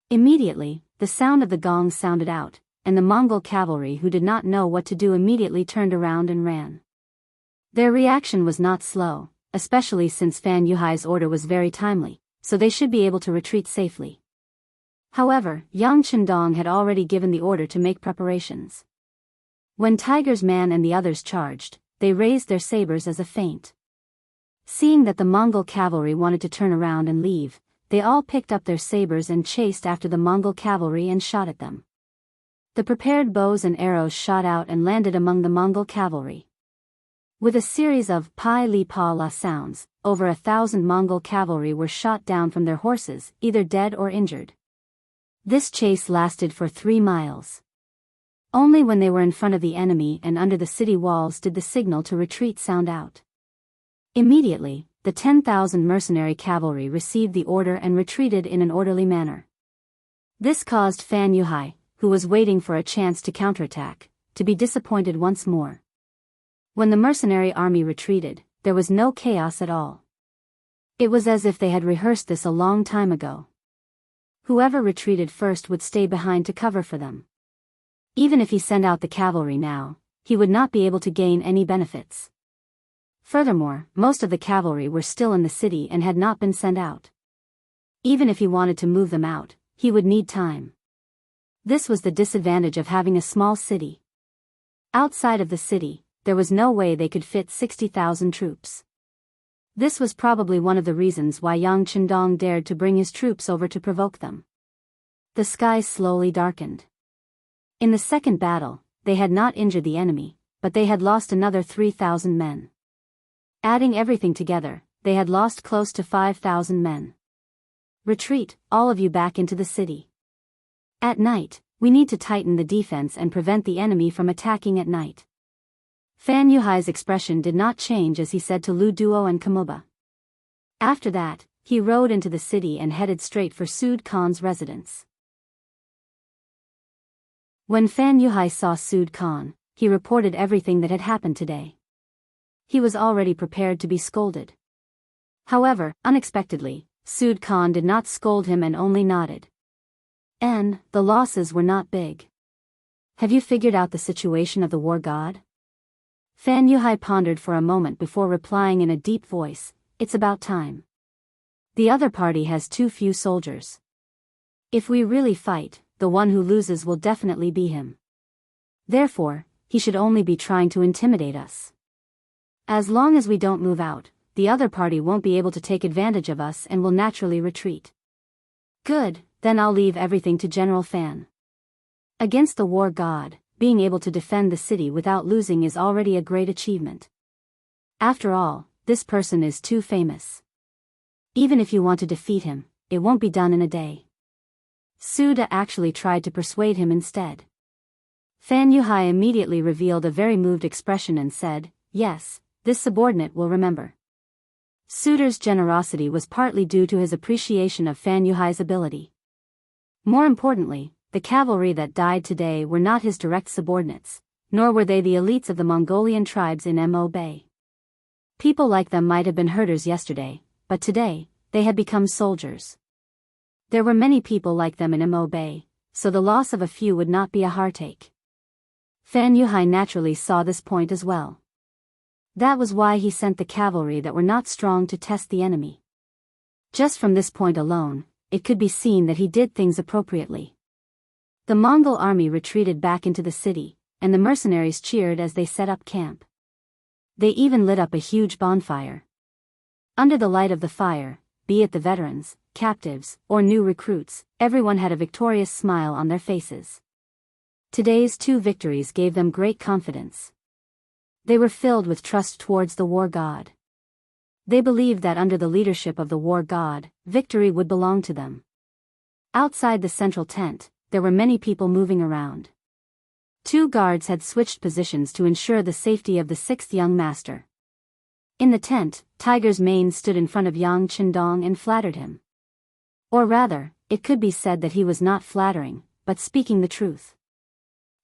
Immediately, the sound of the gong sounded out, and the Mongol cavalry who did not know what to do immediately turned around and ran. Their reaction was not slow, especially since Fan Yuhai's order was very timely, so they should be able to retreat safely. However, Yang Chendong had already given the order to make preparations. When Tiger's Man and the others charged, they raised their sabers as a feint. Seeing that the Mongol cavalry wanted to turn around and leave, they all picked up their sabers and chased after the Mongol cavalry and shot at them. The prepared bows and arrows shot out and landed among the Mongol cavalry. With a series of pai li pa la sounds, over 1,000 Mongol cavalry were shot down from their horses, either dead or injured. This chase lasted for 3 miles. Only when they were in front of the enemy and under the city walls did the signal to retreat sound out. Immediately, the 10,000 mercenary cavalry received the order and retreated in an orderly manner. This caused Fan Yuhai, who was waiting for a chance to counterattack, to be disappointed once more. When the mercenary army retreated, there was no chaos at all. It was as if they had rehearsed this a long time ago. Whoever retreated first would stay behind to cover for them. Even if he sent out the cavalry now, he would not be able to gain any benefits. Furthermore, most of the cavalry were still in the city and had not been sent out. Even if he wanted to move them out, he would need time. This was the disadvantage of having a small city. Outside of the city, there was no way they could fit 60,000 troops. This was probably one of the reasons why Yang Chendong dared to bring his troops over to provoke them. The sky slowly darkened. In the second battle, they had not injured the enemy, but they had lost another 3,000 men. Adding everything together, they had lost close to 5,000 men. Retreat, all of you, back into the city. At night, we need to tighten the defense and prevent the enemy from attacking at night. Fan Yuhai's expression did not change as he said to Lu Duo and Kamuba. After that, he rode into the city and headed straight for Sud Khan's residence. When Fan Yuhai saw Sud Khan, he reported everything that had happened today. He was already prepared to be scolded. However, unexpectedly, Sud Khan did not scold him and only nodded. "And the losses were not big. Have you figured out the situation of the war god?" Fan Yuhai pondered for a moment before replying in a deep voice, "It's about time. The other party has too few soldiers. If we really fight, the one who loses will definitely be him. Therefore, he should only be trying to intimidate us. As long as we don't move out, the other party won't be able to take advantage of us and will naturally retreat." "Good, then I'll leave everything to General Fan. Against the war god, being able to defend the city without losing is already a great achievement. After all, this person is too famous. Even if you want to defeat him, it won't be done in a day." Suda actually tried to persuade him instead. Fan Yuhai immediately revealed a very moved expression and said, "Yes, this subordinate will remember." Suda's generosity was partly due to his appreciation of Fan Yuhai's ability. More importantly, the cavalry that died today were not his direct subordinates, nor were they the elites of the Mongolian tribes in Mo Bay. People like them might have been herders yesterday, but today, they had become soldiers. There were many people like them in Mo Bay, so the loss of a few would not be a heartache. Fan Yuhai naturally saw this point as well. That was why he sent the cavalry that were not strong to test the enemy. Just from this point alone, it could be seen that he did things appropriately. The Mongol army retreated back into the city, and the mercenaries cheered as they set up camp. They even lit up a huge bonfire. Under the light of the fire, be it the veterans, captives, or new recruits, everyone had a victorious smile on their faces. Today's 2 victories gave them great confidence. They were filled with trust towards the war god. They believed that under the leadership of the war god, victory would belong to them. Outside the central tent, there were many people moving around. 2 guards had switched positions to ensure the safety of the 6th young master. In the tent, Tiger's Mane stood in front of Yang Chendong and flattered him. Or rather, it could be said that he was not flattering, but speaking the truth.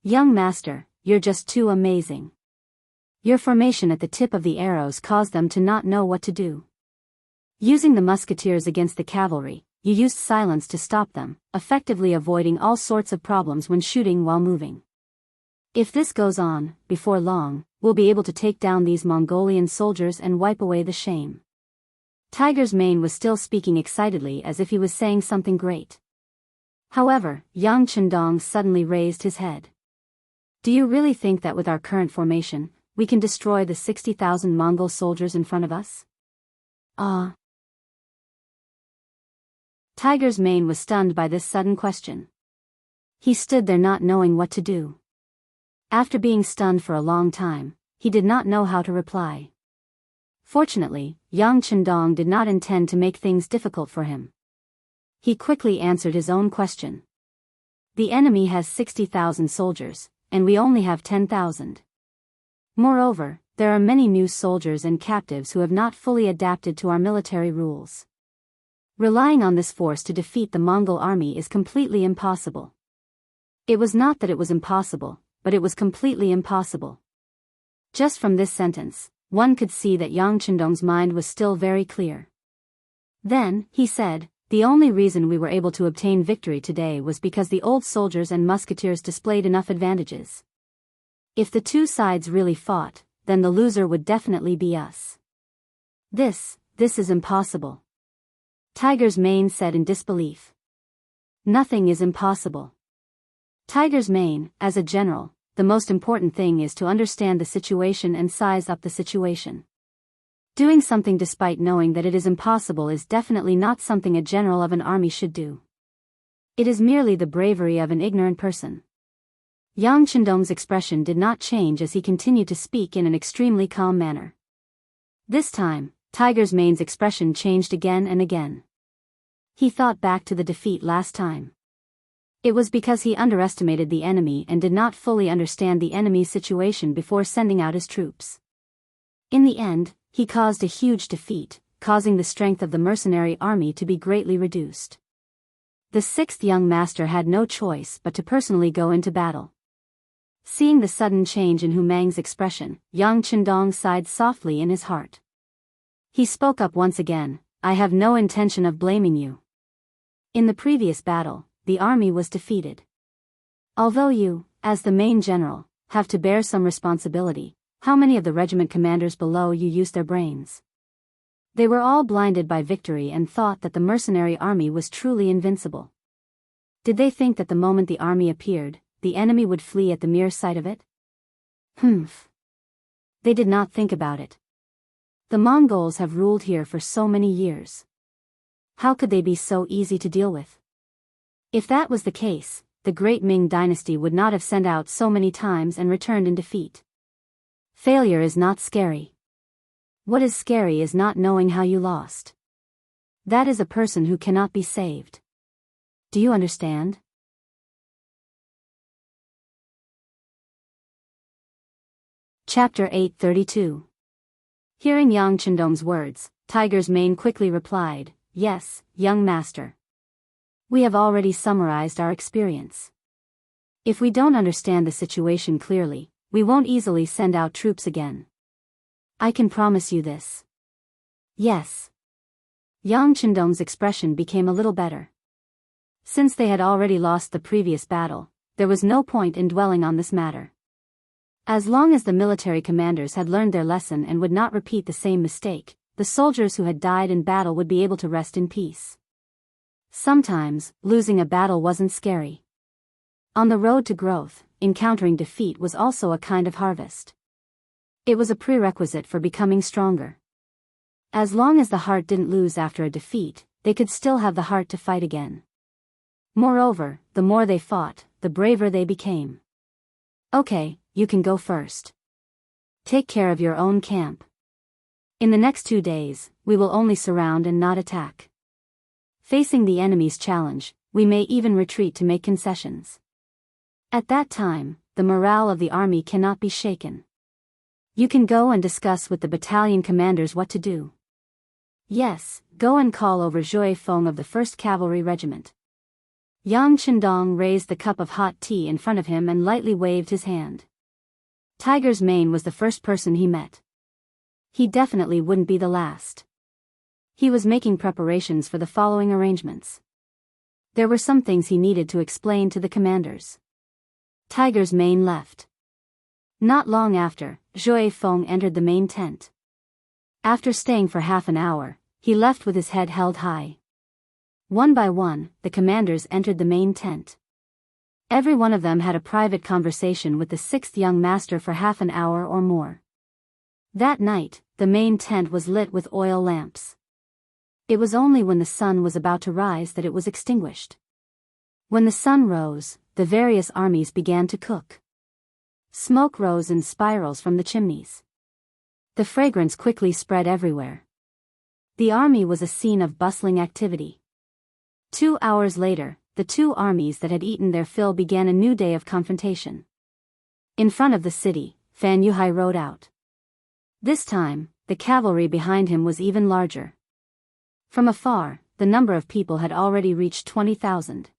"Young master, you're just too amazing. Your formation at the tip of the arrows caused them to not know what to do. Using the musketeers against the cavalry, you used silence to stop them, effectively avoiding all sorts of problems when shooting while moving. If this goes on, before long, we'll be able to take down these Mongolian soldiers and wipe away the shame." Tiger's Mane was still speaking excitedly as if he was saying something great. However, Yang Chendong suddenly raised his head. "Do you really think that with our current formation, we can destroy the 60,000 Mongol soldiers in front of us?" Tiger's Mane was stunned by this sudden question. He stood there not knowing what to do. After being stunned for a long time, he did not know how to reply. Fortunately, Yang Chendong did not intend to make things difficult for him. He quickly answered his own question. "The enemy has 60,000 soldiers, and we only have 10,000. Moreover, there are many new soldiers and captives who have not fully adapted to our military rules. Relying on this force to defeat the Mongol army is completely impossible." It was not that it was impossible, but it was completely impossible. Just from this sentence, one could see that Yang Chendong's mind was still very clear. Then, he said, "The only reason we were able to obtain victory today was because the old soldiers and musketeers displayed enough advantages. If the 2 sides really fought, then the loser would definitely be us. This is impossible." Tiger's Mane said in disbelief. "Nothing is impossible." Tiger's Mane, as a general, the most important thing is to understand the situation and size up the situation. Doing something despite knowing that it is impossible is definitely not something a general of an army should do. It is merely the bravery of an ignorant person. Yang Chendong's expression did not change as he continued to speak in an extremely calm manner. This time, Tiger's Mane's expression changed again and again. He thought back to the defeat last time. It was because he underestimated the enemy and did not fully understand the enemy's situation before sending out his troops. In the end, he caused a huge defeat, causing the strength of the mercenary army to be greatly reduced. The sixth young master had no choice but to personally go into battle. Seeing the sudden change in Hu Mang's expression, Yang Chendong sighed softly in his heart. He spoke up once again, "I have no intention of blaming you. In the previous battle, the army was defeated. Although you, as the main general, have to bear some responsibility, how many of the regiment commanders below you used their brains? They were all blinded by victory and thought that the mercenary army was truly invincible. Did they think that the moment the army appeared, the enemy would flee at the mere sight of it? Humph. They did not think about it. The Mongols have ruled here for so many years. How could they be so easy to deal with? If that was the case, the great Ming dynasty would not have sent out so many times and returned in defeat. Failure is not scary. What is scary is not knowing how you lost. That is a person who cannot be saved. Do you understand?" Chapter 832. Hearing Yang Chendong's words, Tiger's Mane quickly replied, "Yes, young master. We have already summarized our experience. If we don't understand the situation clearly, we won't easily send out troops again. I can promise you this." "Yes." Yang Chendong's expression became a little better. Since they had already lost the previous battle, there was no point in dwelling on this matter. As long as the military commanders had learned their lesson and would not repeat the same mistake, the soldiers who had died in battle would be able to rest in peace. Sometimes, losing a battle wasn't scary. On the road to growth, encountering defeat was also a kind of harvest. It was a prerequisite for becoming stronger. As long as the heart didn't lose after a defeat, they could still have the heart to fight again. Moreover, the more they fought, the braver they became. "Okay, you can go first. Take care of your own camp. In the next 2 days, we will only surround and not attack. Facing the enemy's challenge, we may even retreat to make concessions. At that time, the morale of the army cannot be shaken. You can go and discuss with the battalion commanders what to do. Yes, go and call over Zhui Feng of the 1st Cavalry Regiment." Yang Chendong raised the cup of hot tea in front of him and lightly waved his hand. Tiger's Mane was the first person he met. He definitely wouldn't be the last. He was making preparations for the following arrangements. There were some things he needed to explain to the commanders. Tiger's Mane left. Not long after, Zhui Feng entered the main tent. After staying for half an hour, he left with his head held high. One by one, the commanders entered the main tent. Every one of them had a private conversation with the 6th young master for half an hour or more. That night, the main tent was lit with oil lamps. It was only when the sun was about to rise that it was extinguished. When the sun rose, the various armies began to cook. Smoke rose in spirals from the chimneys. The fragrance quickly spread everywhere. The army was a scene of bustling activity. 2 hours later, the two armies that had eaten their fill began a new day of confrontation. In front of the city, Fan Yuhai rode out. This time, the cavalry behind him was even larger. From afar, the number of people had already reached 20,000.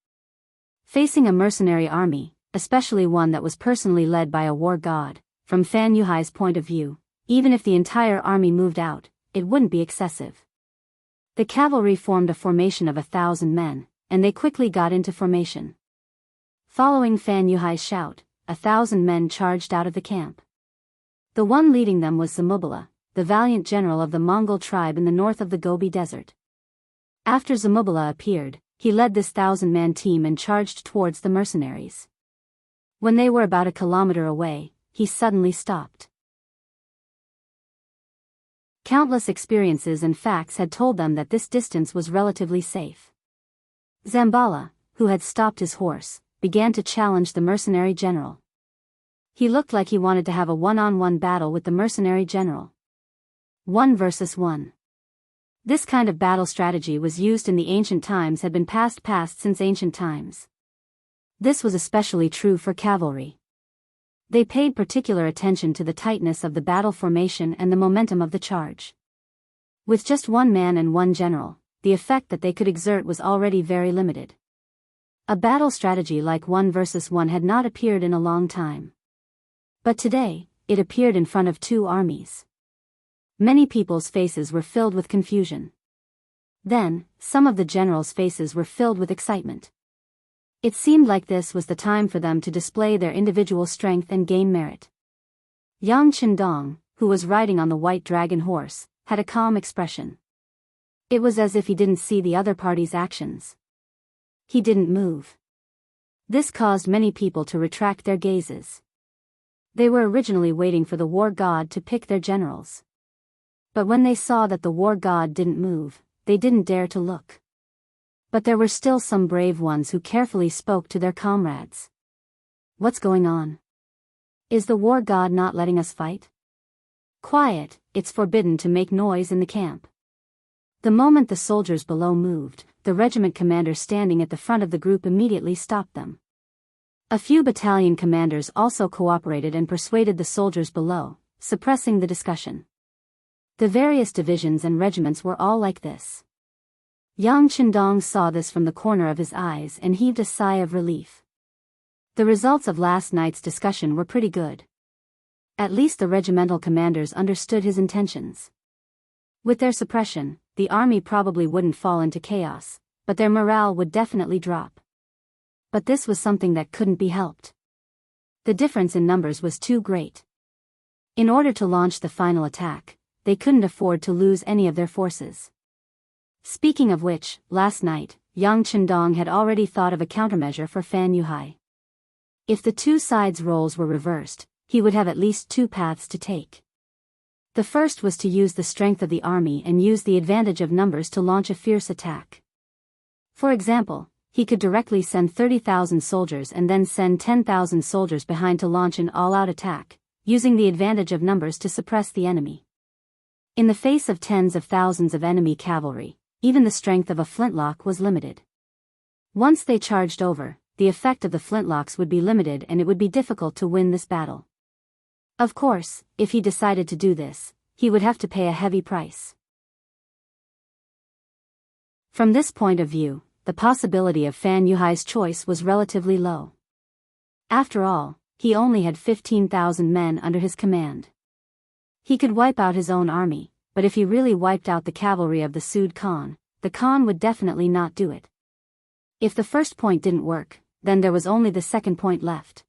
Facing a mercenary army, especially one that was personally led by a war god, from Fan Yuhai's point of view, even if the entire army moved out, it wouldn't be excessive. The cavalry formed a formation of 1,000 men, and they quickly got into formation. Following Fan Yuhai's shout, 1,000 men charged out of the camp. The one leading them was Zamubala, the valiant general of the Mongol tribe in the north of the Gobi Desert. After Zamubala appeared, he led this 1,000-man team and charged towards the mercenaries. When they were about a kilometer away, he suddenly stopped. Countless experiences and facts had told them that this distance was relatively safe. Zambala, who had stopped his horse, began to challenge the mercenary general. He looked like he wanted to have a one-on-one battle with the mercenary general. 1 versus 1. This kind of battle strategy was used in the ancient times, had been passed since ancient times. This was especially true for cavalry. They paid particular attention to the tightness of the battle formation and the momentum of the charge. With just one man and one general, the effect that they could exert was already very limited. A battle strategy like 1 versus 1 had not appeared in a long time. But today, it appeared in front of two armies. Many people's faces were filled with confusion. Then, some of the generals' faces were filled with excitement. It seemed like this was the time for them to display their individual strength and gain merit. Yang Qindong, who was riding on the white dragon horse, had a calm expression. It was as if he didn't see the other party's actions. He didn't move. This caused many people to retract their gazes. They were originally waiting for the war god to pick their generals. But when they saw that the war god didn't move, they didn't dare to look. But there were still some brave ones who carefully spoke to their comrades. What's going on? Is the war god not letting us fight? Quiet, it's forbidden to make noise in the camp. The moment the soldiers below moved, the regiment commander standing at the front of the group immediately stopped them. A few battalion commanders also cooperated and persuaded the soldiers below, suppressing the discussion. The various divisions and regiments were all like this. Yang Qindong saw this from the corner of his eyes and heaved a sigh of relief. The results of last night's discussion were pretty good. At least the regimental commanders understood his intentions. With their suppression, the army probably wouldn't fall into chaos, but their morale would definitely drop. But this was something that couldn't be helped. The difference in numbers was too great. In order to launch the final attack, they couldn't afford to lose any of their forces. Speaking of which, last night, Yang Qindong had already thought of a countermeasure for Fan Yuhai. If the two sides' roles were reversed, he would have at least two paths to take. The first was to use the strength of the army and use the advantage of numbers to launch a fierce attack. For example, he could directly send 30,000 soldiers and then send 10,000 soldiers behind to launch an all-out attack, using the advantage of numbers to suppress the enemy. In the face of tens of thousands of enemy cavalry, even the strength of a flintlock was limited. Once they charged over, the effect of the flintlocks would be limited and it would be difficult to win this battle. Of course, if he decided to do this, he would have to pay a heavy price. From this point of view, the possibility of Fan Yuhai's choice was relatively low. After all, he only had 15,000 men under his command. He could wipe out his own army, but if he really wiped out the cavalry of the Sud Khan, the Khan would definitely not do it. If the first point didn't work, then there was only the second point left.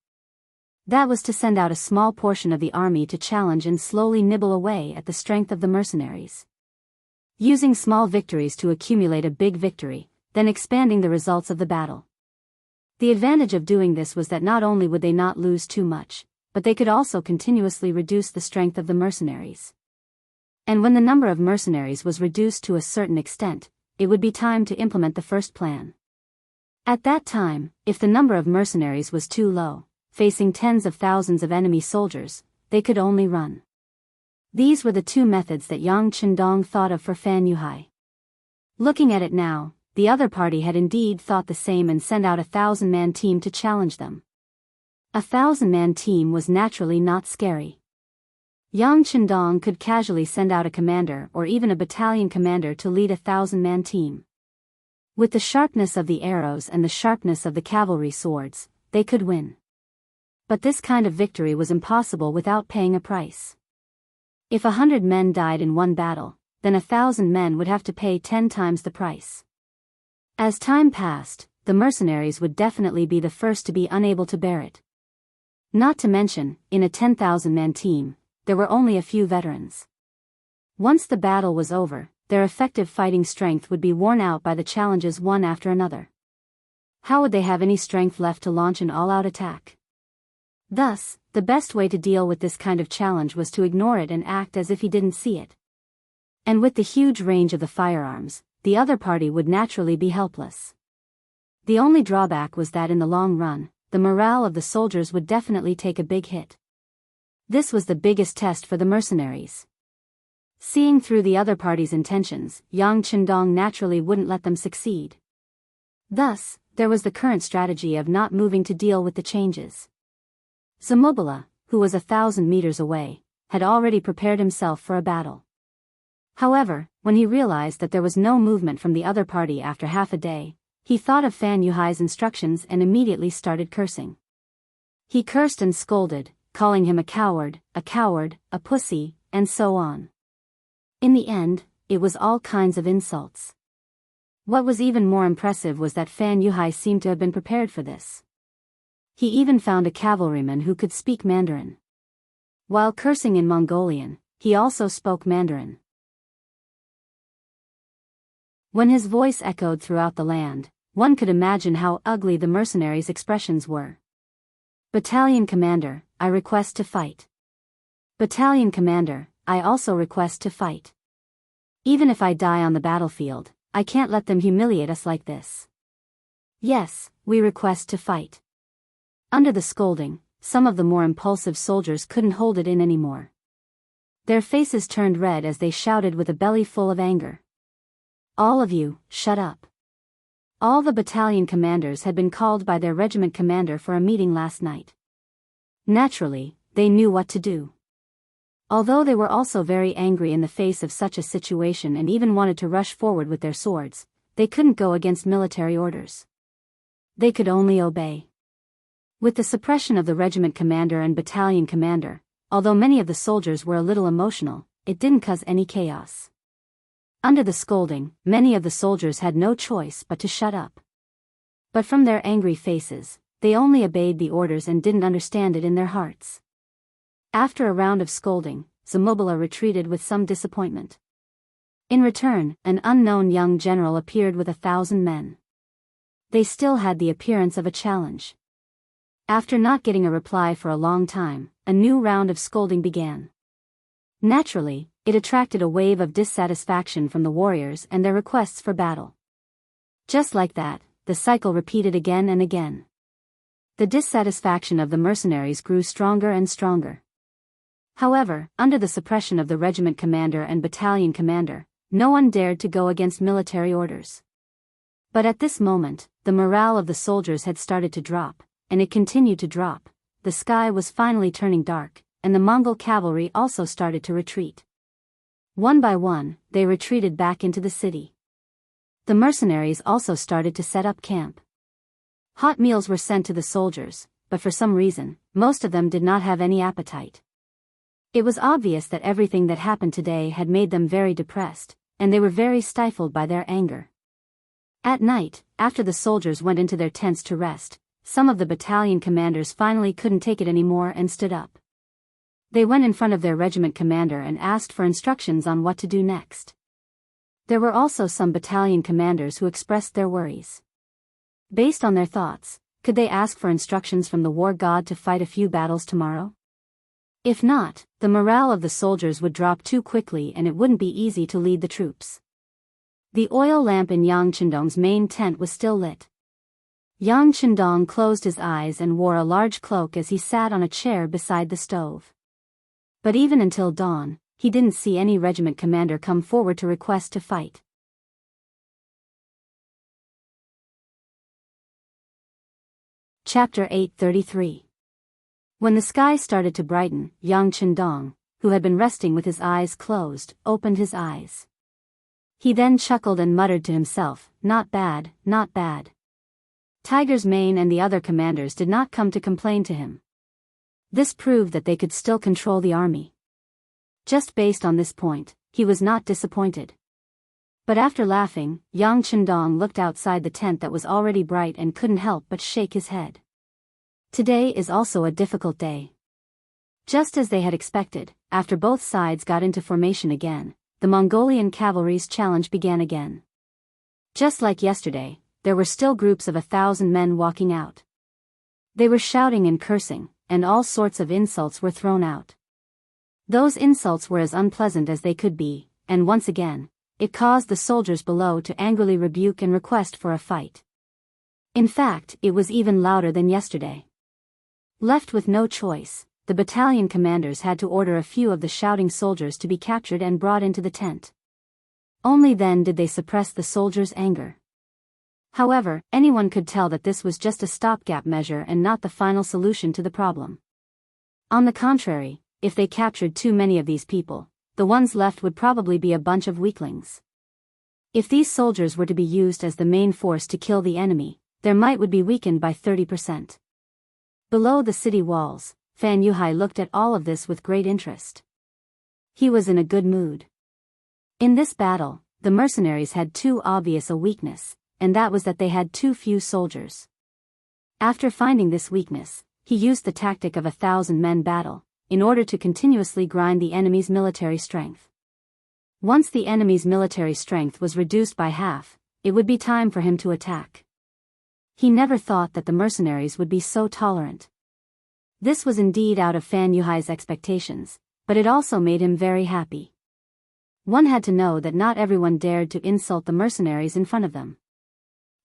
That was to send out a small portion of the army to challenge and slowly nibble away at the strength of the mercenaries. Using small victories to accumulate a big victory, then expanding the results of the battle. The advantage of doing this was that not only would they not lose too much, but they could also continuously reduce the strength of the mercenaries. And when the number of mercenaries was reduced to a certain extent, it would be time to implement the first plan. At that time, if the number of mercenaries was too low, facing tens of thousands of enemy soldiers, they could only run. These were the two methods that Yang Qindong thought of for Fan Yuhai. Looking at it now, the other party had indeed thought the same and sent out a 1,000-man team to challenge them. A 1,000-man team was naturally not scary. Yang Qindong could casually send out a commander or even a battalion commander to lead a 1,000-man team. With the sharpness of the arrows and the sharpness of the cavalry swords, they could win. But this kind of victory was impossible without paying a price. If 100 men died in one battle, then 1,000 men would have to pay 10 times the price. As time passed, the mercenaries would definitely be the first to be unable to bear it. Not to mention, in a 10,000-man team, there were only a few veterans. Once the battle was over, their effective fighting strength would be worn out by the challenges one after another. How would they have any strength left to launch an all-out attack? Thus, the best way to deal with this kind of challenge was to ignore it and act as if he didn't see it. And with the huge range of the firearms, the other party would naturally be helpless. The only drawback was that in the long run, the morale of the soldiers would definitely take a big hit. This was the biggest test for the mercenaries. Seeing through the other party's intentions, Yang Qindong naturally wouldn't let them succeed. Thus, there was the current strategy of not moving to deal with the changes. Zamobila, who was 1,000 meters away, had already prepared himself for a battle. However, when he realized that there was no movement from the other party after half a day, he thought of Fan Yuhai's instructions and immediately started cursing. He cursed and scolded, calling him a coward, a pussy, and so on. In the end, it was all kinds of insults. What was even more impressive was that Fan Yuhai seemed to have been prepared for this. He even found a cavalryman who could speak Mandarin. While cursing in Mongolian, he also spoke Mandarin. When his voice echoed throughout the land, one could imagine how ugly the mercenaries' expressions were. Battalion Commander, I request to fight. Battalion Commander, I also request to fight. Even if I die on the battlefield, I can't let them humiliate us like this. Yes, we request to fight. Under the scolding, some of the more impulsive soldiers couldn't hold it in anymore. Their faces turned red as they shouted with a belly full of anger. All of you, shut up. All the battalion commanders had been called by their regiment commander for a meeting last night. Naturally, they knew what to do. Although they were also very angry in the face of such a situation and even wanted to rush forward with their swords, they couldn't go against military orders. They could only obey. With the suppression of the regiment commander and battalion commander, although many of the soldiers were a little emotional, it didn't cause any chaos. Under the scolding, many of the soldiers had no choice but to shut up. But from their angry faces, they only obeyed the orders and didn't understand it in their hearts. After a round of scolding, Zamobila retreated with some disappointment. In return, an unknown young general appeared with 1,000 men. They still had the appearance of a challenge. After not getting a reply for a long time, a new round of scolding began. Naturally, it attracted a wave of dissatisfaction from the warriors and their requests for battle. Just like that, the cycle repeated again and again. The dissatisfaction of the mercenaries grew stronger and stronger. However, under the suppression of the regiment commander and battalion commander, no one dared to go against military orders. But at this moment, the morale of the soldiers had started to drop, and it continued to drop. The sky was finally turning dark, and the Mongol cavalry also started to retreat. One by one, they retreated back into the city. The mercenaries also started to set up camp. Hot meals were sent to the soldiers, but for some reason, most of them did not have any appetite. It was obvious that everything that happened today had made them very depressed, and they were very stifled by their anger. At night, after the soldiers went into their tents to rest, some of the battalion commanders finally couldn't take it anymore and stood up. They went in front of their regiment commander and asked for instructions on what to do next. There were also some battalion commanders who expressed their worries. Based on their thoughts, could they ask for instructions from the war god to fight a few battles tomorrow? If not, the morale of the soldiers would drop too quickly and it wouldn't be easy to lead the troops. The oil lamp in Yang Qindong's main tent was still lit. Yang Qindong closed his eyes and wore a large cloak as he sat on a chair beside the stove. But even until dawn, he didn't see any regiment commander come forward to request to fight. Chapter 833. When the sky started to brighten, Yang Qindong, who had been resting with his eyes closed, opened his eyes. He then chuckled and muttered to himself, "Not bad, not bad." Tiger's Mane and the other commanders did not come to complain to him. This proved that they could still control the army. Just based on this point, he was not disappointed. But after laughing, Yang Qindong looked outside the tent that was already bright and couldn't help but shake his head. Today is also a difficult day. Just as they had expected, after both sides got into formation again, the Mongolian cavalry's challenge began again. Just like yesterday, there were still groups of 1,000 men walking out. They were shouting and cursing, and all sorts of insults were thrown out. Those insults were as unpleasant as they could be, and once again, it caused the soldiers below to angrily rebuke and request for a fight. In fact, it was even louder than yesterday. Left with no choice, the battalion commanders had to order a few of the shouting soldiers to be captured and brought into the tent. Only then did they suppress the soldiers' anger. However, anyone could tell that this was just a stopgap measure and not the final solution to the problem. On the contrary, if they captured too many of these people, the ones left would probably be a bunch of weaklings. If these soldiers were to be used as the main force to kill the enemy, their might would be weakened by 30%. Below the city walls, Fan Yuhai looked at all of this with great interest. He was in a good mood. In this battle, the mercenaries had too obvious a weakness, and that was that they had too few soldiers. After finding this weakness, he used the tactic of 1,000-men battle, in order to continuously grind the enemy's military strength. Once the enemy's military strength was reduced by half, it would be time for him to attack. He never thought that the mercenaries would be so tolerant. This was indeed out of Fan Yuhai's expectations, but it also made him very happy. One had to know that not everyone dared to insult the mercenaries in front of them.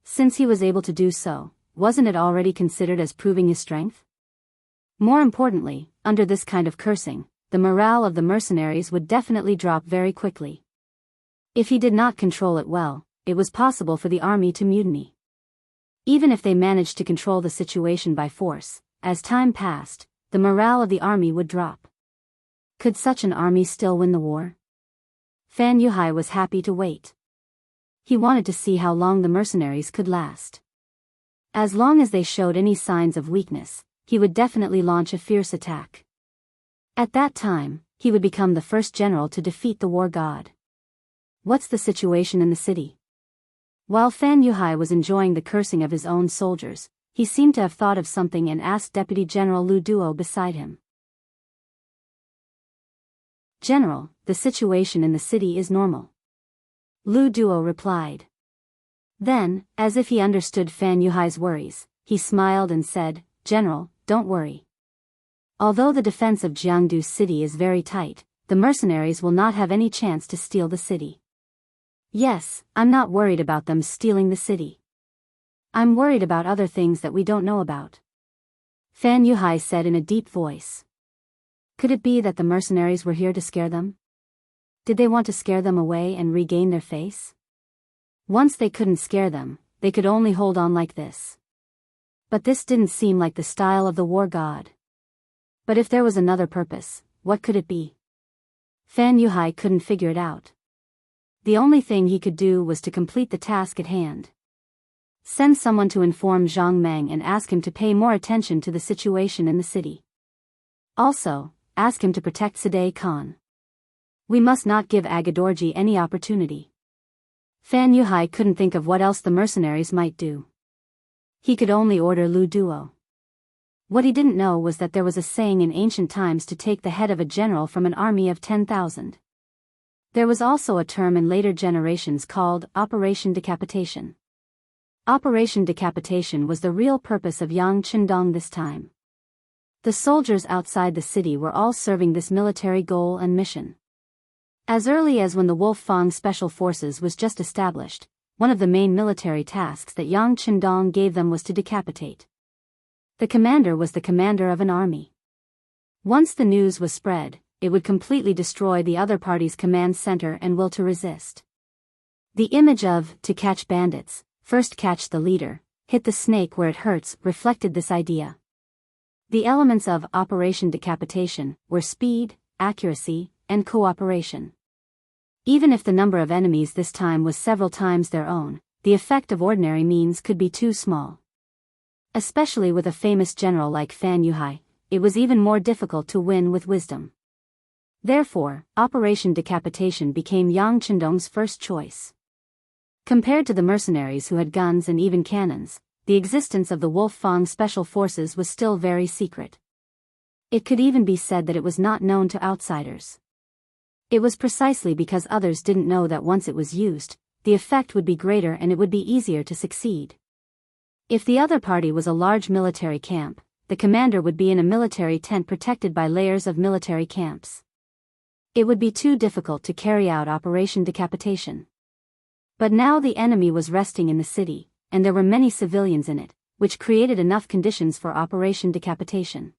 Since he was able to do so, wasn't it already considered as proving his strength? More importantly, under this kind of cursing, the morale of the mercenaries would definitely drop very quickly. If he did not control it well, it was possible for the army to mutiny. Even if they managed to control the situation by force, as time passed, the morale of the army would drop. Could such an army still win the war? Fan Yuhai was happy to wait. He wanted to see how long the mercenaries could last. As long as they showed any signs of weakness, he would definitely launch a fierce attack. At that time, he would become the first general to defeat the war god. What's the situation in the city? While Fan Yuhai was enjoying the cursing of his own soldiers, he seemed to have thought of something and asked Deputy General Lu Duo beside him. "General, the situation in the city is normal," Lu Duo replied. Then, as if he understood Fan Yuhai's worries, he smiled and said, "General, don't worry. Although the defense of Jianghu city is very tight, the mercenaries will not have any chance to steal the city. Yes, I'm not worried about them stealing the city. I'm worried about other things that we don't know about," Fan Yuhai said in a deep voice. Could it be that the mercenaries were here to scare them? Did they want to scare them away and regain their face? Once they couldn't scare them, they could only hold on like this. But this didn't seem like the style of the war god. But if there was another purpose, what could it be? Fan Yuhai couldn't figure it out. The only thing he could do was to complete the task at hand. Send someone to inform Zhang Meng and ask him to pay more attention to the situation in the city. Also, ask him to protect Sadeh Khan. We must not give Agadorji any opportunity. Fan Yuhai couldn't think of what else the mercenaries might do. He could only order Lu Duo. What he didn't know was that there was a saying in ancient times to take the head of a general from an army of 10,000. There was also a term in later generations called Operation Decapitation. Operation Decapitation was the real purpose of Yang Qindong this time. The soldiers outside the city were all serving this military goal and mission. As early as when the Wolf-Fang Special Forces was just established, one of the main military tasks that Yang Qindong gave them was to decapitate. The commander was the commander of an army. Once the news was spread, it would completely destroy the other party's command center and will to resist. The image of, to catch bandits, first catch the leader, hit the snake where it hurts, reflected this idea. The elements of Operation Decapitation were speed, accuracy, and cooperation. Even if the number of enemies this time was several times their own, the effect of ordinary means could be too small. Especially with a famous general like Fan Yuhai, it was even more difficult to win with wisdom. Therefore, Operation Decapitation became Yang Qindong's first choice. Compared to the mercenaries who had guns and even cannons, the existence of the Wolf-Fang Special Forces was still very secret. It could even be said that it was not known to outsiders. It was precisely because others didn't know that once it was used, the effect would be greater and it would be easier to succeed. If the other party was a large military camp, the commander would be in a military tent protected by layers of military camps. It would be too difficult to carry out Operation Decapitation. But now the enemy was resting in the city, and there were many civilians in it, which created enough conditions for Operation Decapitation.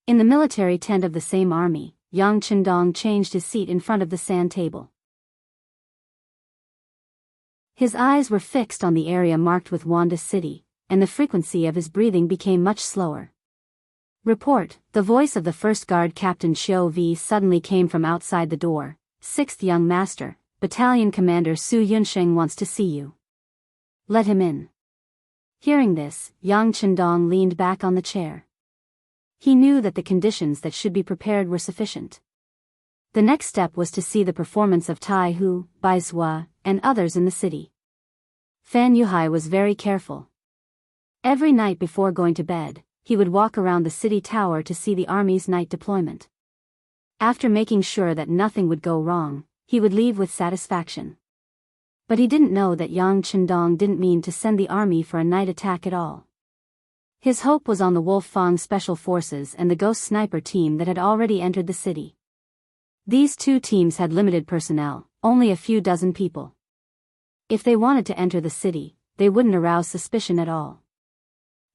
In the military tent of the same army, Yang Qindong changed his seat in front of the sand table. His eyes were fixed on the area marked with Wanda City, and the frequency of his breathing became much slower. Report, the voice of the first guard Captain Xiao V suddenly came from outside the door. 6th Young Master, Battalion Commander Su Yunsheng wants to see you. Let him in. Hearing this, Yang Qindong leaned back on the chair. He knew that the conditions that should be prepared were sufficient. The next step was to see the performance of Tai Hu, Bai Zhua, and others in the city. Fan Yuhai was very careful. Every night before going to bed, he would walk around the city tower to see the army's night deployment. After making sure that nothing would go wrong, he would leave with satisfaction. But he didn't know that Yang Qindong didn't mean to send the army for a night attack at all. His hope was on the Wolf Fang Special Forces and the Ghost Sniper team that had already entered the city. These two teams had limited personnel, only a few dozen people. If they wanted to enter the city, they wouldn't arouse suspicion at all.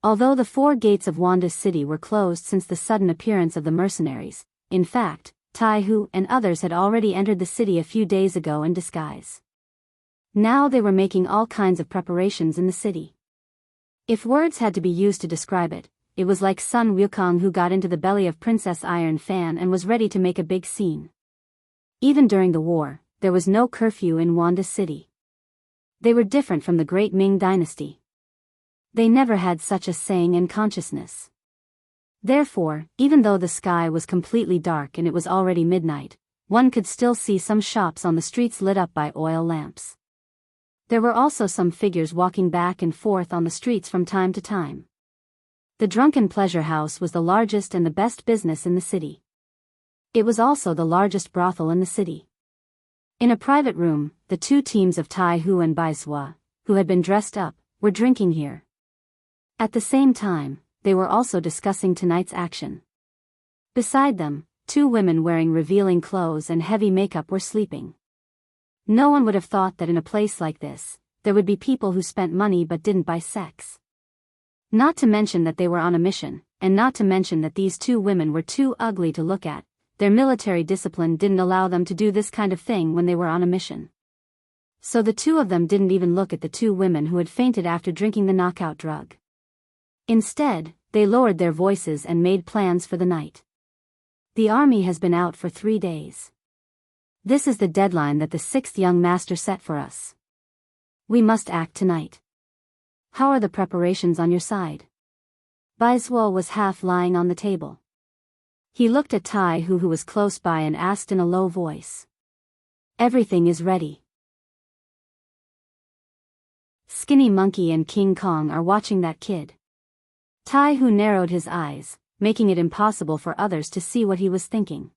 Although the 4 gates of Wanda's city were closed since the sudden appearance of the mercenaries, in fact, Tai Hu and others had already entered the city a few days ago in disguise. Now they were making all kinds of preparations in the city. If words had to be used to describe it, it was like Sun Wukong who got into the belly of Princess Iron Fan and was ready to make a big scene. Even during the war, there was no curfew in Wanda City. They were different from the Great Ming Dynasty. They never had such a saying in consciousness. Therefore, even though the sky was completely dark and it was already midnight, one could still see some shops on the streets lit up by oil lamps. There were also some figures walking back and forth on the streets from time to time. The Drunken Pleasure House was the largest and the best business in the city. It was also the largest brothel in the city. In a private room, the 2 teams of Tai Hu and Bai Zhua, who had been dressed up, were drinking here. At the same time, they were also discussing tonight's action. Beside them, 2 women wearing revealing clothes and heavy makeup were sleeping. No one would have thought that in a place like this, there would be people who spent money but didn't buy sex. Not to mention that they were on a mission, and not to mention that these 2 women were too ugly to look at. Their military discipline didn't allow them to do this kind of thing when they were on a mission. So the 2 of them didn't even look at the 2 women who had fainted after drinking the knockout drug. Instead, they lowered their voices and made plans for the night. The army has been out for 3 days. This is the deadline that the 6th Young Master set for us. We must act tonight. How are the preparations on your side? Bai Zhua was half lying on the table. He looked at Tai Hu who was close by and asked in a low voice. Everything is ready. Skinny Monkey and King Kong are watching that kid. Tai Hu narrowed his eyes, making it impossible for others to see what he was thinking.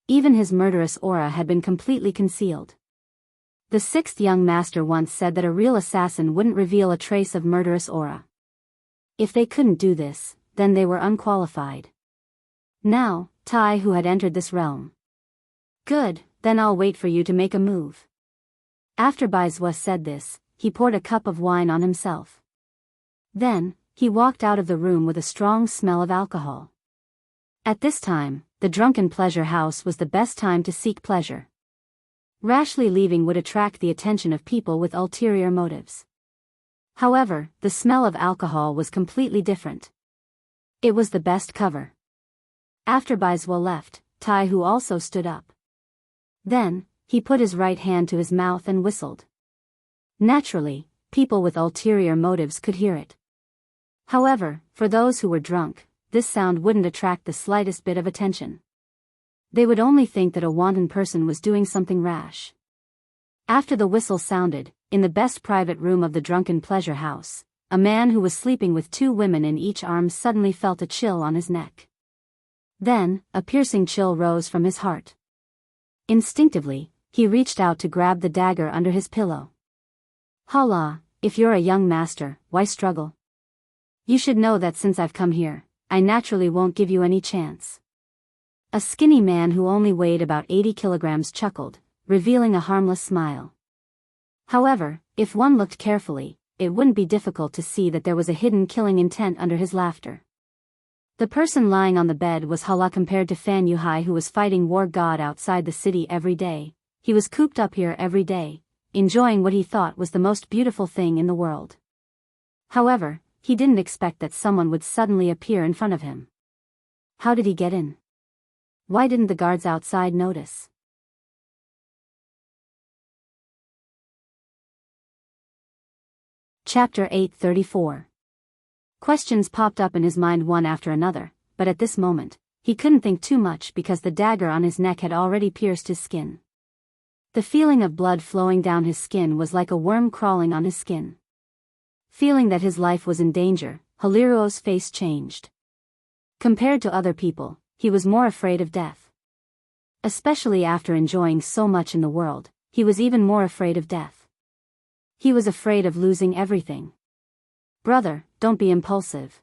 Even his murderous aura had been completely concealed. The 6th Young Master once said that a real assassin wouldn't reveal a trace of murderous aura. If they couldn't do this, then they were unqualified. Now, Tai Hu had entered this realm. Good, then I'll wait for you to make a move. After Bai Zhua said this, he poured a cup of wine on himself. Then, he walked out of the room with a strong smell of alcohol. At this time, the Drunken Pleasure House was the best time to seek pleasure. Rashly leaving would attract the attention of people with ulterior motives. However, the smell of alcohol was completely different. It was the best cover. After Bai Zhua left, Tai Hu also stood up. Then, he put his right hand to his mouth and whistled. Naturally, people with ulterior motives could hear it. However, for those who were drunk, this sound wouldn't attract the slightest bit of attention. They would only think that a wanton person was doing something rash. After the whistle sounded, in the best private room of the Drunken Pleasure House, a man who was sleeping with 2 women in each arm suddenly felt a chill on his neck. Then, a piercing chill rose from his heart. Instinctively, he reached out to grab the dagger under his pillow. Hala, if you're a young master, why struggle? You should know that since I've come here, I naturally won't give you any chance. A skinny man who only weighed about 80 kilograms chuckled, revealing a harmless smile. However, if one looked carefully, it wouldn't be difficult to see that there was a hidden killing intent under his laughter. The person lying on the bed was Hala compared to Fan Yuhai, who was fighting war god outside the city every day. He was cooped up here every day, enjoying what he thought was the most beautiful thing in the world. However, he didn't expect that someone would suddenly appear in front of him. How did he get in? Why didn't the guards outside notice? Chapter 834. Questions popped up in his mind one after another, but at this moment, he couldn't think too much because the dagger on his neck had already pierced his skin. The feeling of blood flowing down his skin was like a worm crawling on his skin. Feeling that his life was in danger, Haliruo's face changed. Compared to other people, he was more afraid of death. Especially after enjoying so much in the world, he was even more afraid of death. He was afraid of losing everything. Brother, don't be impulsive.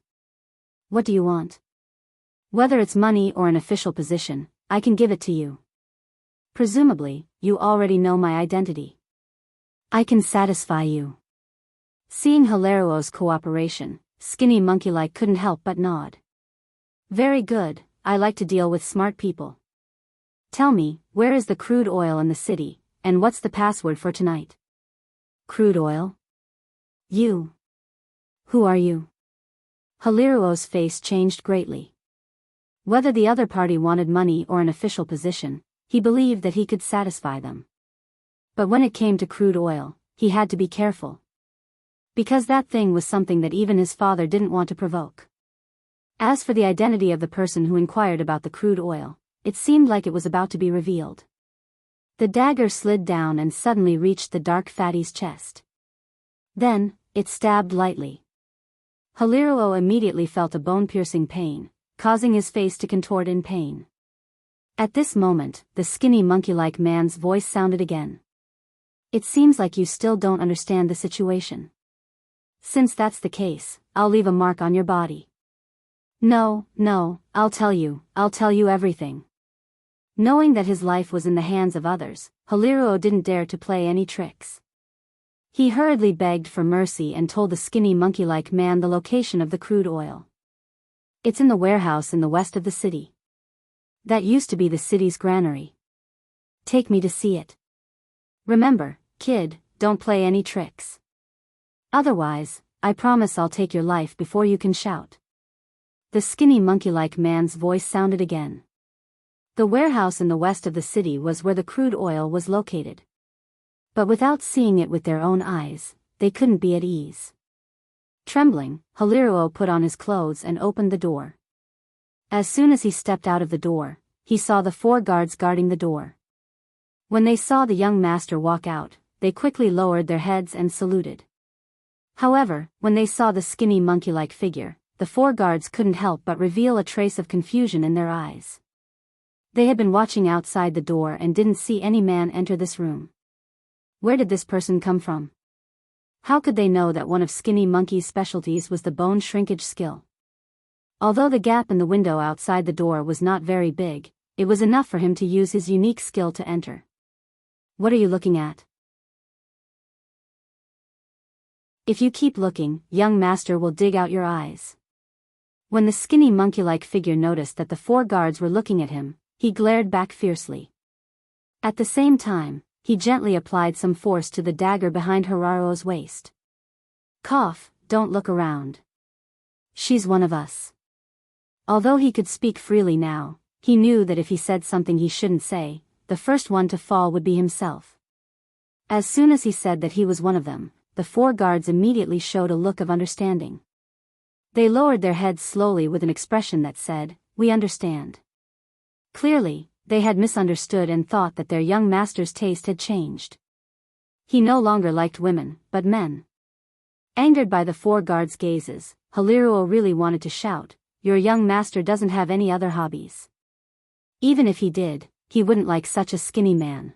What do you want? Whether it's money or an official position, I can give it to you. Presumably, you already know my identity. I can satisfy you. Seeing Haliruo's cooperation, Skinny Monkey-like couldn't help but nod. Very good, I like to deal with smart people. Tell me, where is the crude oil in the city, and what's the password for tonight? Crude oil? You. Who are you? Haliruo's face changed greatly. Whether the other party wanted money or an official position, he believed that he could satisfy them. But when it came to crude oil, he had to be careful. Because that thing was something that even his father didn't want to provoke. As for the identity of the person who inquired about the crude oil, it seemed like it was about to be revealed. The dagger slid down and suddenly reached the dark fatty's chest. Then, it stabbed lightly. Haliruo immediately felt a bone-piercing pain, causing his face to contort in pain. At this moment, the skinny monkey-like man's voice sounded again. It seems like you still don't understand the situation. Since that's the case, I'll leave a mark on your body. No, I'll tell you everything. Knowing that his life was in the hands of others, Haliruo didn't dare to play any tricks. He hurriedly begged for mercy and told the skinny monkey-like man the location of the crude oil. It's in the warehouse in the west of the city. That used to be the city's granary. Take me to see it. Remember, kid, don't play any tricks. Otherwise, I promise I'll take your life before you can shout. The skinny monkey-like man's voice sounded again. The warehouse in the west of the city was where the crude oil was located. But without seeing it with their own eyes, they couldn't be at ease. Trembling, Haliruo put on his clothes and opened the door. As soon as he stepped out of the door, he saw the 4 guards guarding the door. When they saw the young master walk out, they quickly lowered their heads and saluted. However, when they saw the skinny monkey-like figure, the 4 guards couldn't help but reveal a trace of confusion in their eyes. They had been watching outside the door and didn't see any man enter this room. Where did this person come from? How could they know that one of Skinny Monkey's specialties was the bone shrinkage skill? Although the gap in the window outside the door was not very big, it was enough for him to use his unique skill to enter. What are you looking at? If you keep looking, young master will dig out your eyes. When the skinny monkey-like figure noticed that the 4 guards were looking at him, he glared back fiercely. At the same time, he gently applied some force to the dagger behind Haliruo's waist. Cough, don't look around. She's one of us. Although he could speak freely now, he knew that if he said something he shouldn't say, the first one to fall would be himself. As soon as he said that he was one of them, the 4 guards immediately showed a look of understanding. They lowered their heads slowly with an expression that said, "We understand." Clearly, they had misunderstood and thought that their young master's taste had changed. He no longer liked women, but men. Angered by the 4 guards' gazes, Haliruo really wanted to shout, "Your young master doesn't have any other hobbies." Even if he did, he wouldn't like such a skinny man.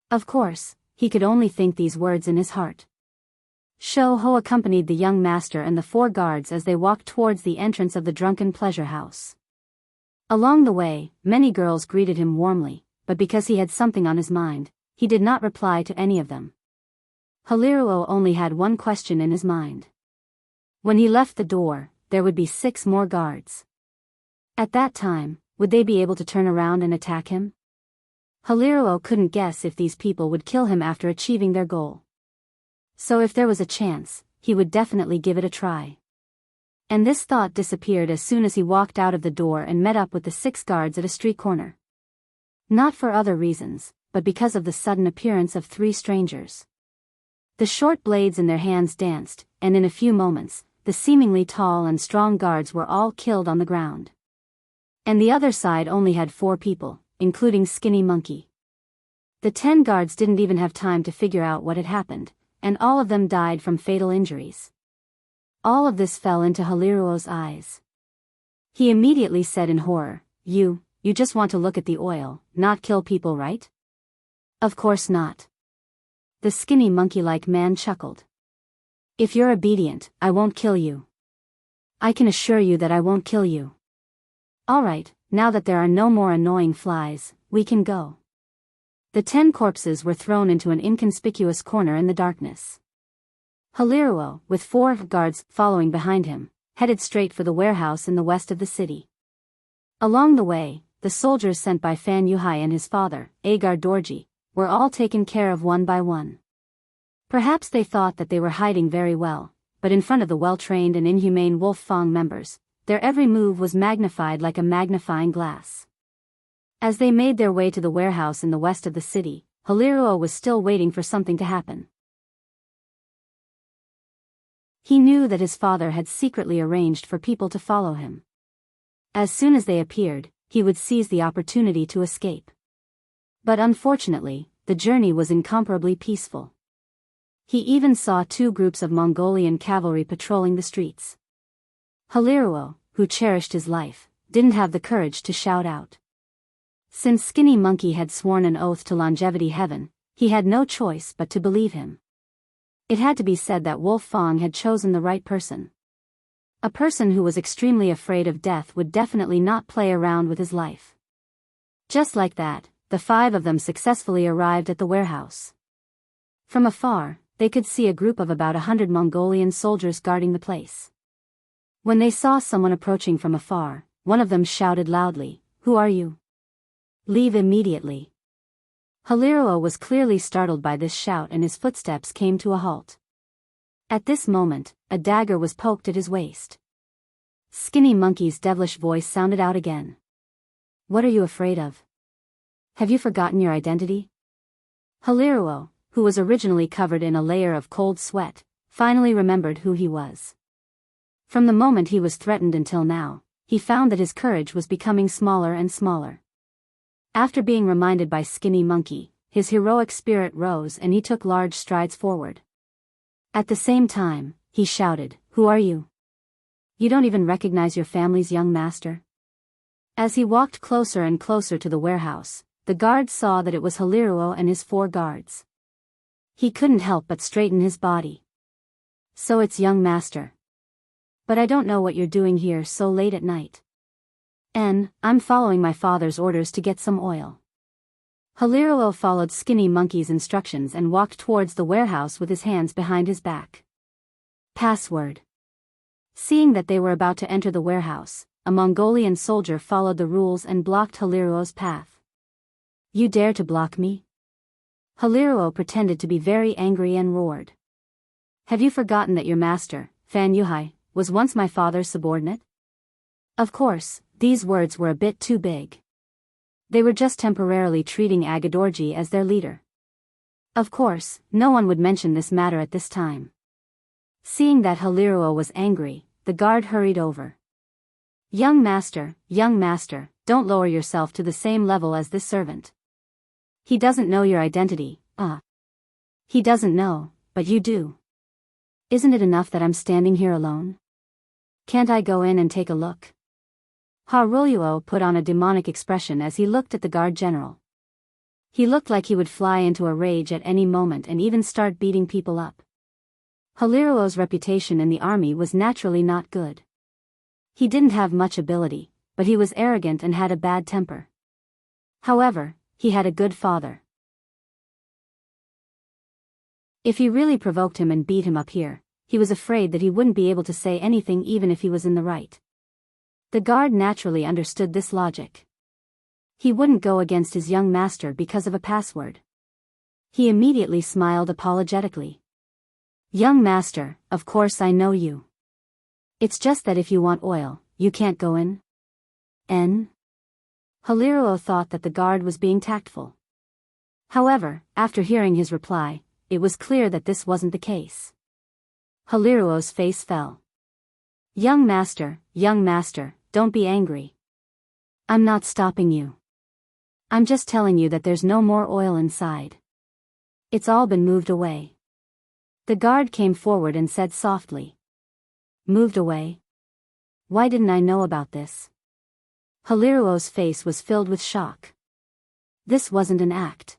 Of course, he could only think these words in his heart. Shou Ho accompanied the young master and the 4 guards as they walked towards the entrance of the drunken pleasure house. Along the way, many girls greeted him warmly, but because he had something on his mind, he did not reply to any of them. Haliruo only had one question in his mind. When he left the door, there would be 6 more guards. At that time, would they be able to turn around and attack him? Haliruo couldn't guess if these people would kill him after achieving their goal. So if there was a chance, he would definitely give it a try. And this thought disappeared as soon as he walked out of the door and met up with the 6 guards at a street corner. Not for other reasons, but because of the sudden appearance of 3 strangers. The short blades in their hands danced, and in a few moments, the seemingly tall and strong guards were all killed on the ground. And the other side only had 4 people, including Skinny Monkey. The 10 guards didn't even have time to figure out what had happened, and all of them died from fatal injuries. All of this fell into Haliruo's eyes. He immediately said in horror, You just want to look at the oil, not kill people, right? Of course not. The skinny monkey-like man chuckled. If you're obedient, I won't kill you. I can assure you that I won't kill you. Alright, now that there are no more annoying flies, we can go. The 10 corpses were thrown into an inconspicuous corner in the darkness. Haliruo, with 4 guards following behind him, headed straight for the warehouse in the west of the city. Along the way, the soldiers sent by Fan Yuhai and his father, Agar Dorji, were all taken care of one by one. Perhaps they thought that they were hiding very well, but in front of the well-trained and inhumane Wolf Fang members, their every move was magnified like a magnifying glass. As they made their way to the warehouse in the west of the city, Haliruo was still waiting for something to happen. He knew that his father had secretly arranged for people to follow him. As soon as they appeared, he would seize the opportunity to escape. But unfortunately, the journey was incomparably peaceful. He even saw 2 groups of Mongolian cavalry patrolling the streets. Haliruo, who cherished his life, didn't have the courage to shout out. Since Skinny Monkey had sworn an oath to longevity heaven, he had no choice but to believe him. It had to be said that Wolf Fang had chosen the right person. A person who was extremely afraid of death would definitely not play around with his life. Just like that, the 5 of them successfully arrived at the warehouse. From afar, they could see a group of about 100 Mongolian soldiers guarding the place. When they saw someone approaching from afar, one of them shouted loudly, "Who are you? Leave immediately." Haliruo was clearly startled by this shout and his footsteps came to a halt. At this moment, a dagger was poked at his waist. Skinny Monkey's devilish voice sounded out again. "What are you afraid of? Have you forgotten your identity?" Haliruo, who was originally covered in a layer of cold sweat, finally remembered who he was. From the moment he was threatened until now, he found that his courage was becoming smaller and smaller. After being reminded by Skinny Monkey, his heroic spirit rose and he took large strides forward. At the same time, he shouted, "Who are you? You don't even recognize your family's young master?" As he walked closer and closer to the warehouse, the guards saw that it was Haliruo and his 4 guards. He couldn't help but straighten his body. "So it's young master. But I don't know what you're doing here so late at night." I'm following my father's orders to get some oil." Haliruo followed Skinny Monkey's instructions and walked towards the warehouse with his hands behind his back. Password. Seeing that they were about to enter the warehouse, a Mongolian soldier followed the rules and blocked Haliruo's path. "You dare to block me?" Haliruo pretended to be very angry and roared. "Have you forgotten that your master, Fan Yuhai, was once my father's subordinate?" Of course, these words were a bit too big. They were just temporarily treating Agadorji as their leader. Of course, no one would mention this matter at this time. Seeing that Haliruo was angry, the guard hurried over. Young master, don't lower yourself to the same level as this servant. He doesn't know your identity, He doesn't know, but you do. Isn't it enough that I'm standing here alone? Can't I go in and take a look?" Haliruo put on a demonic expression as he looked at the guard general. He looked like he would fly into a rage at any moment and even start beating people up. Haliruo's reputation in the army was naturally not good. He didn't have much ability, but he was arrogant and had a bad temper. However, he had a good father. If he really provoked him and beat him up here, he was afraid that he wouldn't be able to say anything even if he was in the right. The guard naturally understood this logic. He wouldn't go against his young master because of a password. He immediately smiled apologetically. "Young master, of course I know you. It's just that if you want oil, you can't go in." Haliruo thought that the guard was being tactful. However, after hearing his reply, it was clear that this wasn't the case. Haliruo's face fell. young master, don't be angry. I'm not stopping you. I'm just telling you that there's no more oil inside. It's all been moved away." The guard came forward and said softly. "Moved away? Why didn't I know about this?" Haliruo's face was filled with shock. This wasn't an act.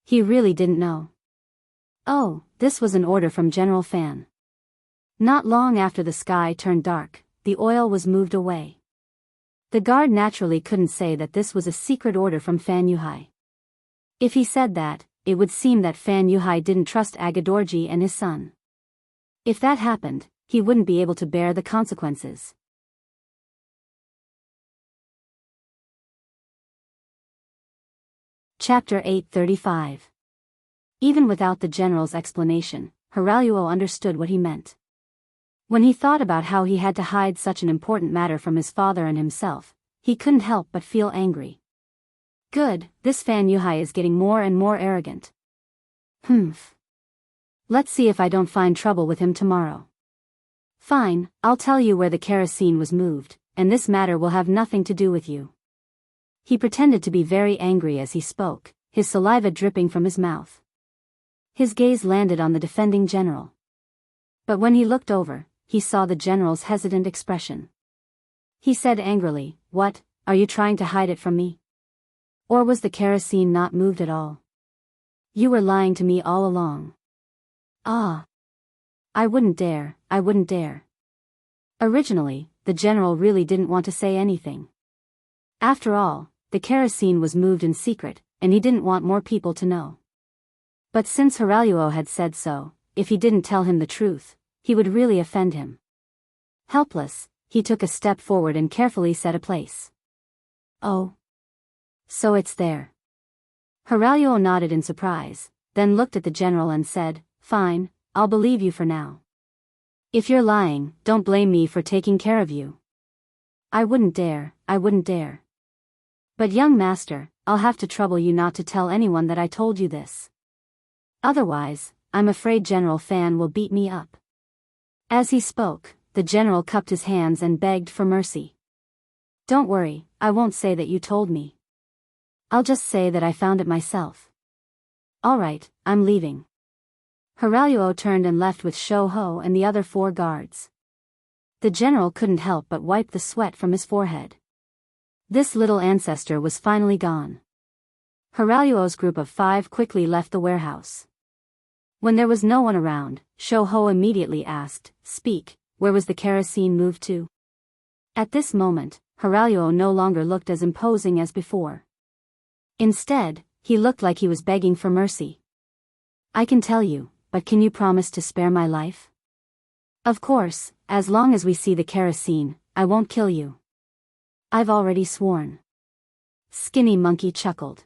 He really didn't know. Oh, this was an order from General Fan. Not long after the sky turned dark, the oil was moved away. The guard naturally couldn't say that this was a secret order from Fan Yuhai. If he said that, it would seem that Fan Yuhai didn't trust Agadorji and his son. If that happened, he wouldn't be able to bear the consequences. Chapter 835. Even without the general's explanation, Haraluo understood what he meant. When he thought about how he had to hide such an important matter from his father and himself, he couldn't help but feel angry. Good, this Fan Yuhai is getting more and more arrogant. Let's see if I don't find trouble with him tomorrow. Fine, I'll tell you where the kerosene was moved, and this matter will have nothing to do with you. He pretended to be very angry as he spoke, his saliva dripping from his mouth. His gaze landed on the defending general. But when he looked over, he saw the general's hesitant expression. He said angrily, "What, are you trying to hide it from me? Or was the kerosene not moved at all? You were lying to me all along." "Ah. I wouldn't dare. Originally, the general really didn't want to say anything. After all, the kerosene was moved in secret, and he didn't want more people to know. But since Haraluo had said so, if he didn't tell him the truth, he would really offend him. Helpless, he took a step forward and carefully set a place. "Oh. So it's there." Haraluo nodded in surprise, then looked at the general and said, "Fine, I'll believe you for now. If you're lying, don't blame me for taking care of you." I wouldn't dare. "But young master, I'll have to trouble you not to tell anyone that I told you this. Otherwise, I'm afraid General Fan will beat me up." As he spoke, the general cupped his hands and begged for mercy. "Don't worry, I won't say that you told me. I'll just say that I found it myself." "All right, I'm leaving." Haraluo turned and left with Shou-ho and the other 4 guards. The general couldn't help but wipe the sweat from his forehead. This little ancestor was finally gone. Haraluo's group of 5 quickly left the warehouse. When there was no one around, Shou-ho immediately asked, "Speak, where was the kerosene moved to?" At this moment, Haraluo no longer looked as imposing as before. Instead, he looked like he was begging for mercy. "I can tell you, but can you promise to spare my life?" "Of course, as long as we see the kerosene, I won't kill you." "I've already sworn." Skinny Monkey chuckled.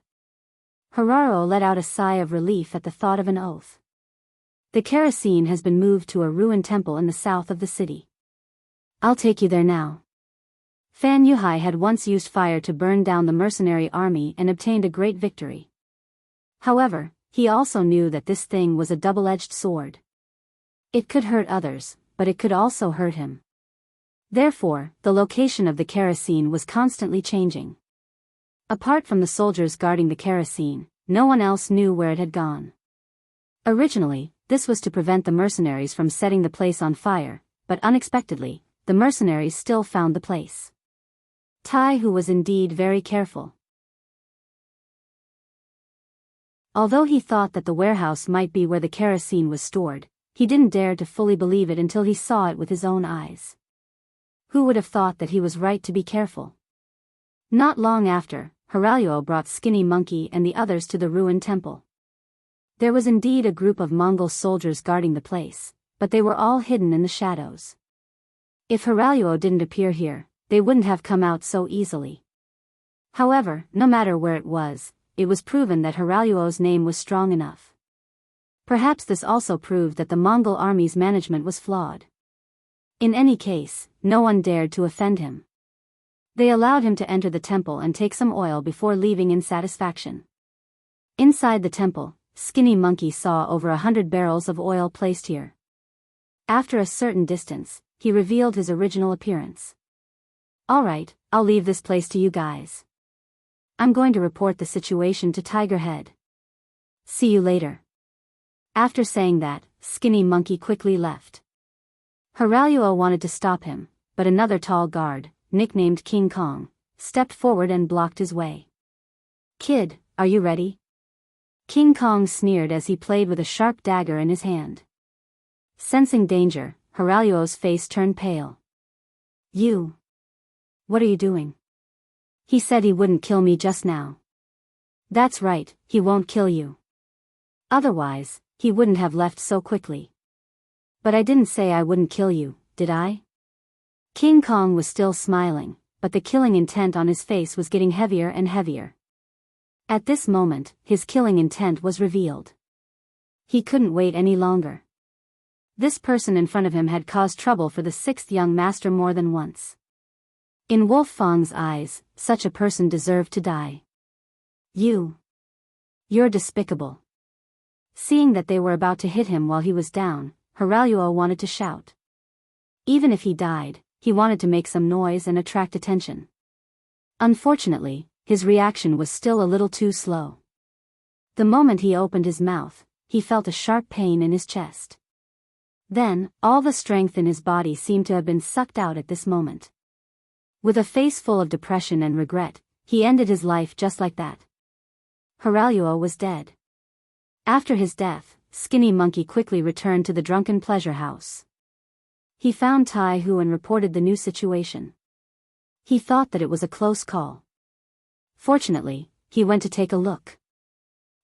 Hararuo let out a sigh of relief at the thought of an oath. The kerosene has been moved to a ruined temple in the south of the city. I'll take you there now. Fan Yuhai had once used fire to burn down the mercenary army and obtained a great victory. However, he also knew that this thing was a double-edged sword. It could hurt others, but it could also hurt him. Therefore, the location of the kerosene was constantly changing. Apart from the soldiers guarding the kerosene, no one else knew where it had gone. Originally, this was to prevent the mercenaries from setting the place on fire, but unexpectedly, the mercenaries still found the place. Tai Hu was indeed very careful. Although he thought that the warehouse might be where the kerosene was stored, He didn't dare to fully believe it until he saw it with his own eyes. Who would have thought that he was right to be careful? Not long after, Haraluo brought Skinny Monkey and the others to the ruined temple. There was indeed a group of Mongol soldiers guarding the place, but they were all hidden in the shadows. If Haraluo didn't appear here, they wouldn't have come out so easily. However, no matter where it was proven that Haraluo's name was strong enough. Perhaps this also proved that the Mongol army's management was flawed. In any case, no one dared to offend him. They allowed him to enter the temple and take some oil before leaving in satisfaction. Inside the temple, Skinny Monkey saw over 100 barrels of oil placed here. After a certain distance, he revealed his original appearance. "Alright, I'll leave this place to you guys. I'm going to report the situation to Tiger Head. See you later." After saying that, Skinny Monkey quickly left. Haraluo wanted to stop him, but another tall guard, nicknamed King Kong, stepped forward and blocked his way. "Kid, are you ready?" King Kong sneered as he played with a sharp dagger in his hand. Sensing danger, Haraluo's face turned pale. "You? What are you doing?" "He said he wouldn't kill me just now." "That's right, he won't kill you. Otherwise, he wouldn't have left so quickly." "But I didn't say I wouldn't kill you, did I?" King Kong was still smiling, but the killing intent on his face was getting heavier and heavier. At this moment, his killing intent was revealed. He couldn't wait any longer. This person in front of him had caused trouble for the sixth young master more than once. In Wolf Fang's eyes, such a person deserved to die. You're despicable." Seeing that they were about to hit him while he was down, Haraluo wanted to shout. Even if he died, he wanted to make some noise and attract attention. Unfortunately, his reaction was still a little too slow. The moment he opened his mouth, he felt a sharp pain in his chest. Then, all the strength in his body seemed to have been sucked out at this moment. With a face full of depression and regret, he ended his life just like that. Haraluo was dead. After his death, Skinny Monkey quickly returned to the drunken pleasure house. He found Tai Hu and reported the new situation. He thought that it was a close call. Fortunately, he went to take a look.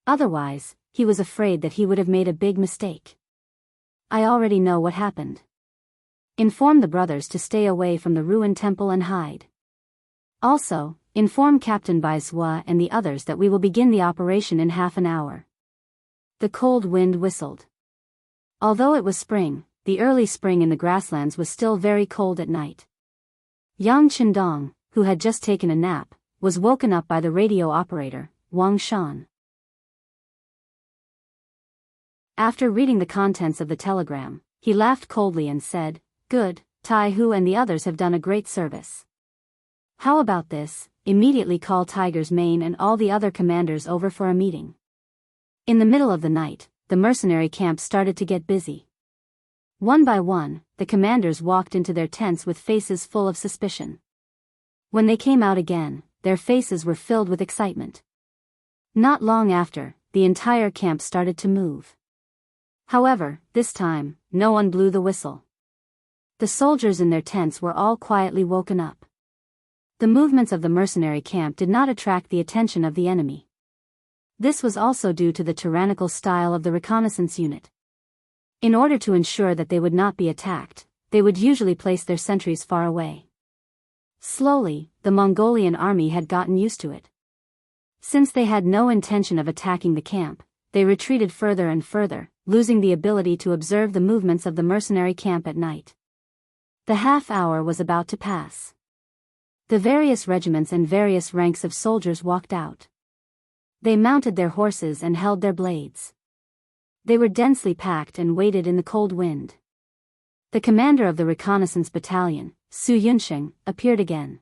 Otherwise, he was afraid that he would have made a big mistake. "I already know what happened. Inform the brothers to stay away from the ruined temple and hide. Also, inform Captain Baizhua and the others that we will begin the operation in half an hour." The cold wind whistled. Although it was spring, the early spring in the grasslands was still very cold at night. Yang Qindong, who had just taken a nap, was woken up by the radio operator, Wang Shan. After reading the contents of the telegram, he laughed coldly and said, "Good, Tai Hu and the others have done a great service. How about this, immediately call Tiger's Mane and all the other commanders over for a meeting." In the middle of the night, the mercenary camp started to get busy. One by one, the commanders walked into their tents with faces full of suspicion. When they came out again, their faces were filled with excitement. Not long after, the entire camp started to move. However, this time, no one blew the whistle. The soldiers in their tents were all quietly woken up. The movements of the mercenary camp did not attract the attention of the enemy. This was also due to the tyrannical style of the reconnaissance unit. In order to ensure that they would not be attacked, they would usually place their sentries far away. Slowly, the Mongolian army had gotten used to it. Since they had no intention of attacking the camp, they retreated further and further, losing the ability to observe the movements of the mercenary camp at night. The half hour was about to pass. The various regiments and various ranks of soldiers walked out. They mounted their horses and held their blades. They were densely packed and waited in the cold wind. The commander of the reconnaissance battalion, Su Yunsheng, appeared again.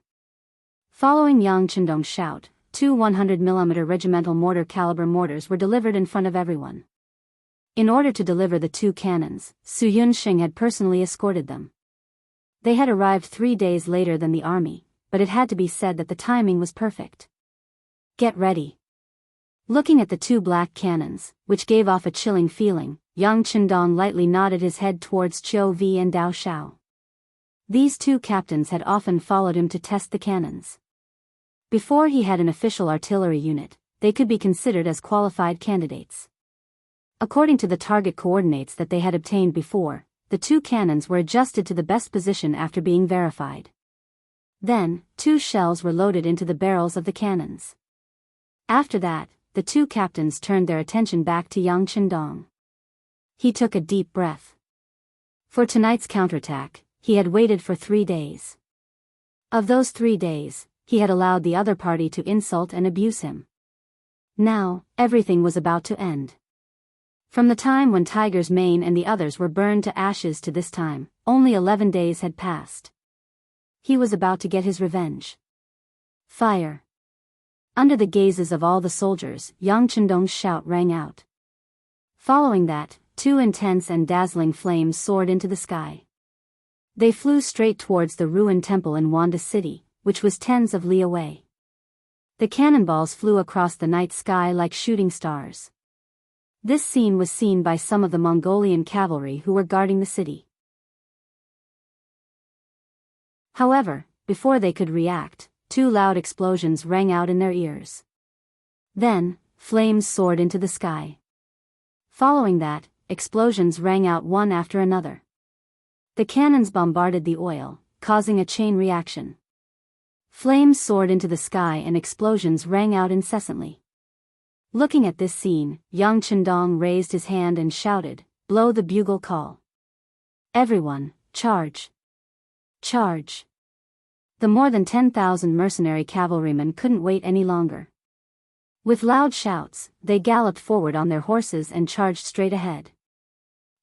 Following Yang Qindong's shout, 2 100mm regimental mortar caliber mortars were delivered in front of everyone. In order to deliver the 2 cannons, Su Yunsheng had personally escorted them. They had arrived 3 days later than the army, but it had to be said that the timing was perfect. "Get ready." Looking at the 2 black cannons, which gave off a chilling feeling, Yang Qindong lightly nodded his head towards Qiu Vi and Dao Shao. These two captains had often followed him to test the cannons. Before he had an official artillery unit, they could be considered as qualified candidates. According to the target coordinates that they had obtained before, the two cannons were adjusted to the best position after being verified. Then, 2 shells were loaded into the barrels of the cannons. After that, the two captains turned their attention back to Yang Qindong. He took a deep breath. For tonight's counterattack, he had waited for 3 days. Of those 3 days, he had allowed the other party to insult and abuse him. Now, everything was about to end. From the time when Tiger's Mane and the others were burned to ashes to this time, only 11 days had passed. He was about to get his revenge. Fire! Under the gazes of all the soldiers, Yang Qindong's shout rang out. Following that, 2 intense and dazzling flames soared into the sky. They flew straight towards the ruined temple in Wanda City, which was tens of li away. The cannonballs flew across the night sky like shooting stars. This scene was seen by some of the Mongolian cavalry who were guarding the city. However, before they could react, 2 loud explosions rang out in their ears. Then, flames soared into the sky. Following that, explosions rang out one after another. The cannons bombarded the oil, causing a chain reaction. Flames soared into the sky and explosions rang out incessantly. Looking at this scene, Yang Qindong raised his hand and shouted, "Blow the bugle call. Everyone, charge! Charge!" The more than 10,000 mercenary cavalrymen couldn't wait any longer. With loud shouts, they galloped forward on their horses and charged straight ahead.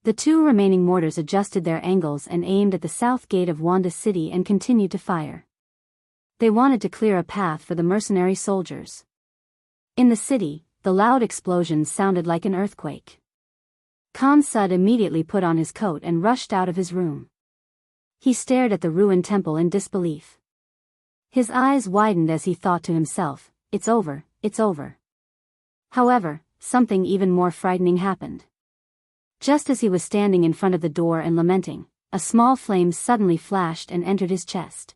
The 2 remaining mortars adjusted their angles and aimed at the south gate of Wanda City and continued to fire. They wanted to clear a path for the mercenary soldiers. In the city, the loud explosions sounded like an earthquake. Khan Sud immediately put on his coat and rushed out of his room. He stared at the ruined temple in disbelief. His eyes widened as he thought to himself, "It's over, it's over." However, something even more frightening happened. Just as he was standing in front of the door and lamenting, a small flame suddenly flashed and entered his chest.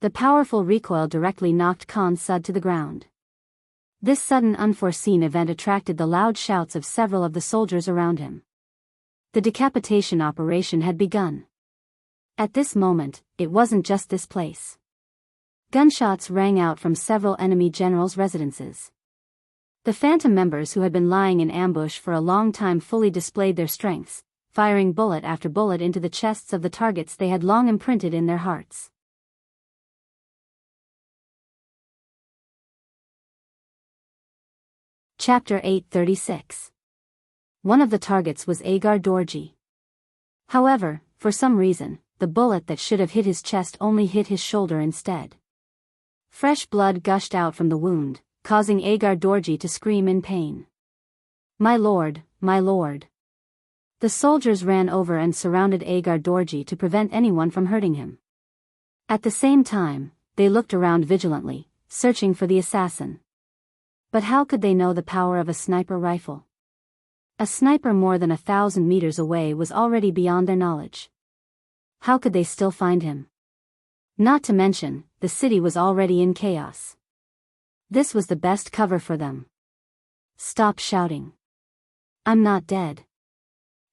The powerful recoil directly knocked Khan Sud to the ground. This sudden unforeseen event attracted the loud shouts of several of the soldiers around him. The decapitation operation had begun. At this moment, it wasn't just this place. Gunshots rang out from several enemy generals' residences. The phantom members who had been lying in ambush for a long time fully displayed their strengths, firing bullet after bullet into the chests of the targets they had long imprinted in their hearts. Chapter 836. One of the targets was Agar Dorji. However, for some reason, the bullet that should have hit his chest only hit his shoulder instead. Fresh blood gushed out from the wound, causing Agar Dorji to scream in pain. My lord, my lord." The soldiers ran over and surrounded Agar Dorji to prevent anyone from hurting him. At the same time, they looked around vigilantly, searching for the assassin. But how could they know the power of a sniper rifle? A sniper more than 1,000 meters away was already beyond their knowledge. How could they still find him? Not to mention, the city was already in chaos. This was the best cover for them. Stop shouting. I'm not dead.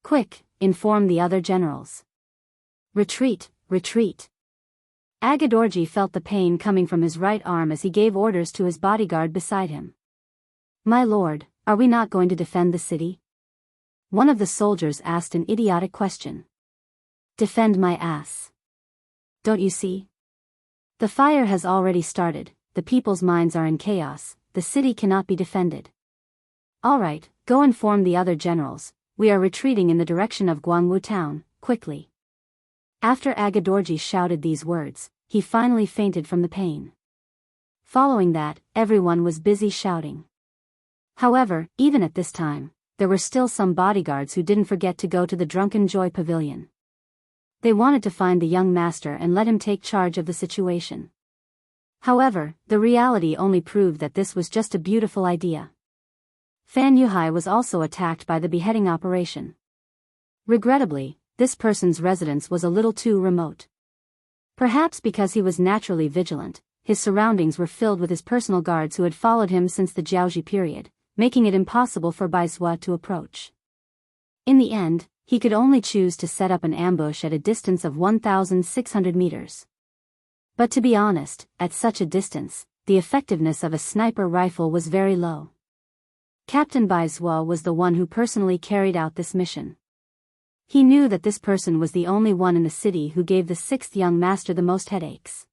Quick, inform the other generals. Retreat, retreat. Agadorji felt the pain coming from his right arm as he gave orders to his bodyguard beside him. My lord, are we not going to defend the city? One of the soldiers asked an idiotic question. Defend my ass. Don't you see? The fire has already started, the people's minds are in chaos, the city cannot be defended. All right, go inform the other generals, we are retreating in the direction of Jianghu town, quickly. After Agadorji shouted these words, he finally fainted from the pain. Following that, everyone was busy shouting. However, even at this time, there were still some bodyguards who didn't forget to go to the Drunken Joy Pavilion. They wanted to find the young master and let him take charge of the situation. However, the reality only proved that this was just a beautiful idea. Fan Yuhai was also attacked by the beheading operation. Regrettably, this person's residence was a little too remote. Perhaps because he was naturally vigilant, his surroundings were filled with his personal guards who had followed him since the Jiaoji period, making it impossible for Bai Zhua to approach. In the end, he could only choose to set up an ambush at a distance of 1,600 meters. But to be honest, at such a distance, the effectiveness of a sniper rifle was very low. Captain Bai Zhua was the one who personally carried out this mission. He knew that this person was the only one in the city who gave the sixth young master the most headaches.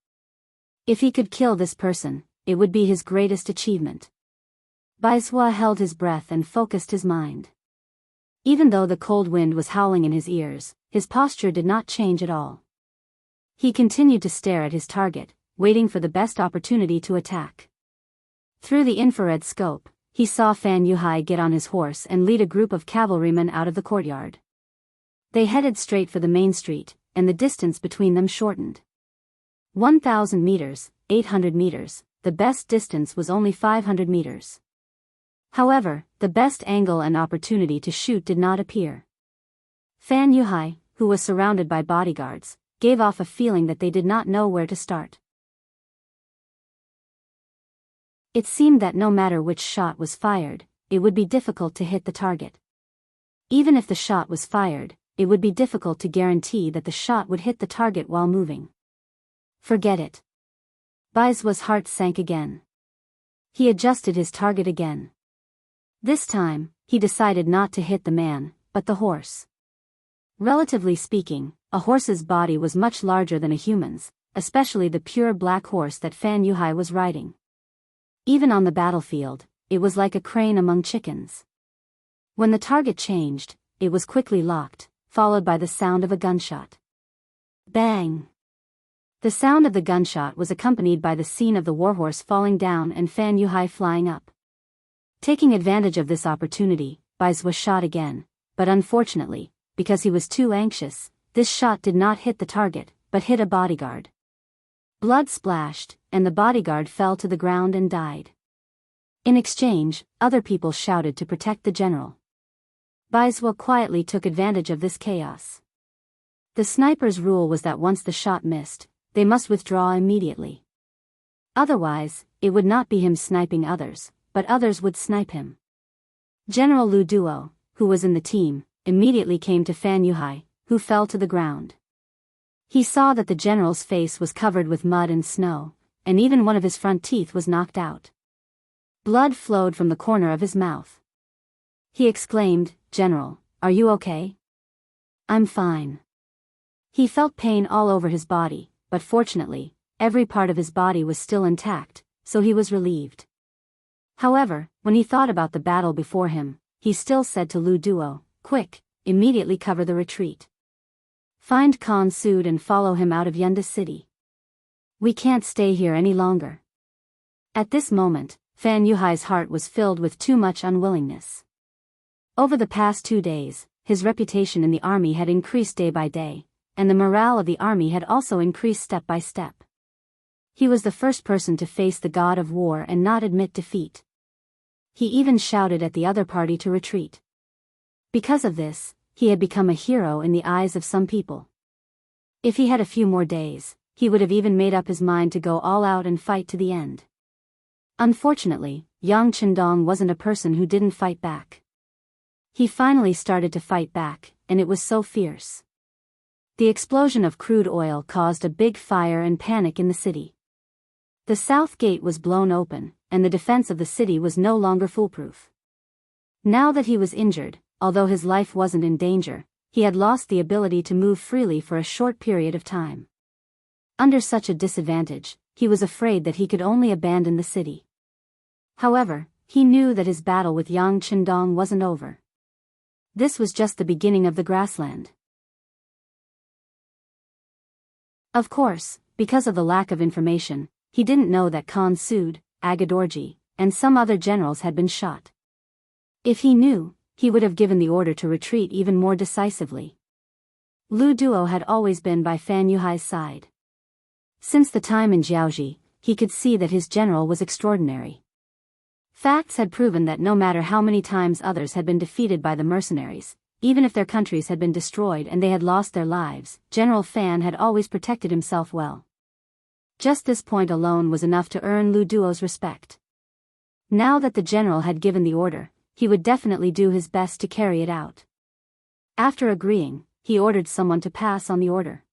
If he could kill this person, it would be his greatest achievement. Bai Zhua held his breath and focused his mind. Even though the cold wind was howling in his ears, his posture did not change at all. He continued to stare at his target, waiting for the best opportunity to attack. Through the infrared scope, he saw Fan Yuhai get on his horse and lead a group of cavalrymen out of the courtyard. They headed straight for the main street, and the distance between them shortened. 1,000 meters, 800 meters, the best distance was only 500 meters. However, the best angle and opportunity to shoot did not appear. Fan Yuhai, who was surrounded by bodyguards, gave off a feeling that they did not know where to start. It seemed that no matter which shot was fired, it would be difficult to hit the target. Even if the shot was fired, it would be difficult to guarantee that the shot would hit the target while moving. Forget it. Bai Zhua's heart sank again. He adjusted his target again. This time, he decided not to hit the man, but the horse. Relatively speaking, a horse's body was much larger than a human's, especially the pure black horse that Fan Yuhai was riding. Even on the battlefield, it was like a crane among chickens. When the target changed, it was quickly locked, followed by the sound of a gunshot. Bang! The sound of the gunshot was accompanied by the scene of the warhorse falling down and Fan Yuhai flying up. Taking advantage of this opportunity, Bai Zhua shot again, but unfortunately, because he was too anxious, this shot did not hit the target, but hit a bodyguard. Blood splashed, and the bodyguard fell to the ground and died. In exchange, other people shouted to protect the general. Bai Zhua quietly took advantage of this chaos. The sniper's rule was that once the shot missed, they must withdraw immediately. Otherwise, it would not be him sniping others, but others would snipe him. General Lu Duo, who was in the team, immediately came to Fan Yuhai, who fell to the ground. He saw that the general's face was covered with mud and snow, and even one of his front teeth was knocked out. Blood flowed from the corner of his mouth. He exclaimed, "General, are you okay?" "I'm fine." He felt pain all over his body, but fortunately, every part of his body was still intact, so he was relieved. However, when he thought about the battle before him, he still said to Lu Duo, "Quick, immediately cover the retreat. Find Khan Sood and follow him out of Yunda City. We can't stay here any longer." At this moment, Fan Yuhai's heart was filled with too much unwillingness. Over the past 2 days, his reputation in the army had increased day by day, and the morale of the army had also increased step by step. He was the first person to face the god of war and not admit defeat. He even shouted at the other party to retreat. Because of this, he had become a hero in the eyes of some people. If he had a few more days, he would have even made up his mind to go all out and fight to the end. Unfortunately, Yang Qindong wasn't a person who didn't fight back. He finally started to fight back, and it was so fierce. The explosion of crude oil caused a big fire and panic in the city. The south gate was blown open, and the defense of the city was no longer foolproof. Now that he was injured, although his life wasn't in danger, he had lost the ability to move freely for a short period of time. Under such a disadvantage, he was afraid that he could only abandon the city. However, he knew that his battle with Yang Qindong wasn't over. This was just the beginning of the grassland. Of course, because of the lack of information, he didn't know that Khan Sood, Agadorji, and some other generals had been shot. If he knew, he would have given the order to retreat even more decisively. Lu Duo had always been by Fan Yuhai's side. Since the time in Jiaoji, he could see that his general was extraordinary. Facts had proven that no matter how many times others had been defeated by the mercenaries, even if their countries had been destroyed and they had lost their lives, General Fan had always protected himself well. Just this point alone was enough to earn Lu Duo's respect. Now that the general had given the order, he would definitely do his best to carry it out. After agreeing, he ordered someone to pass on the order.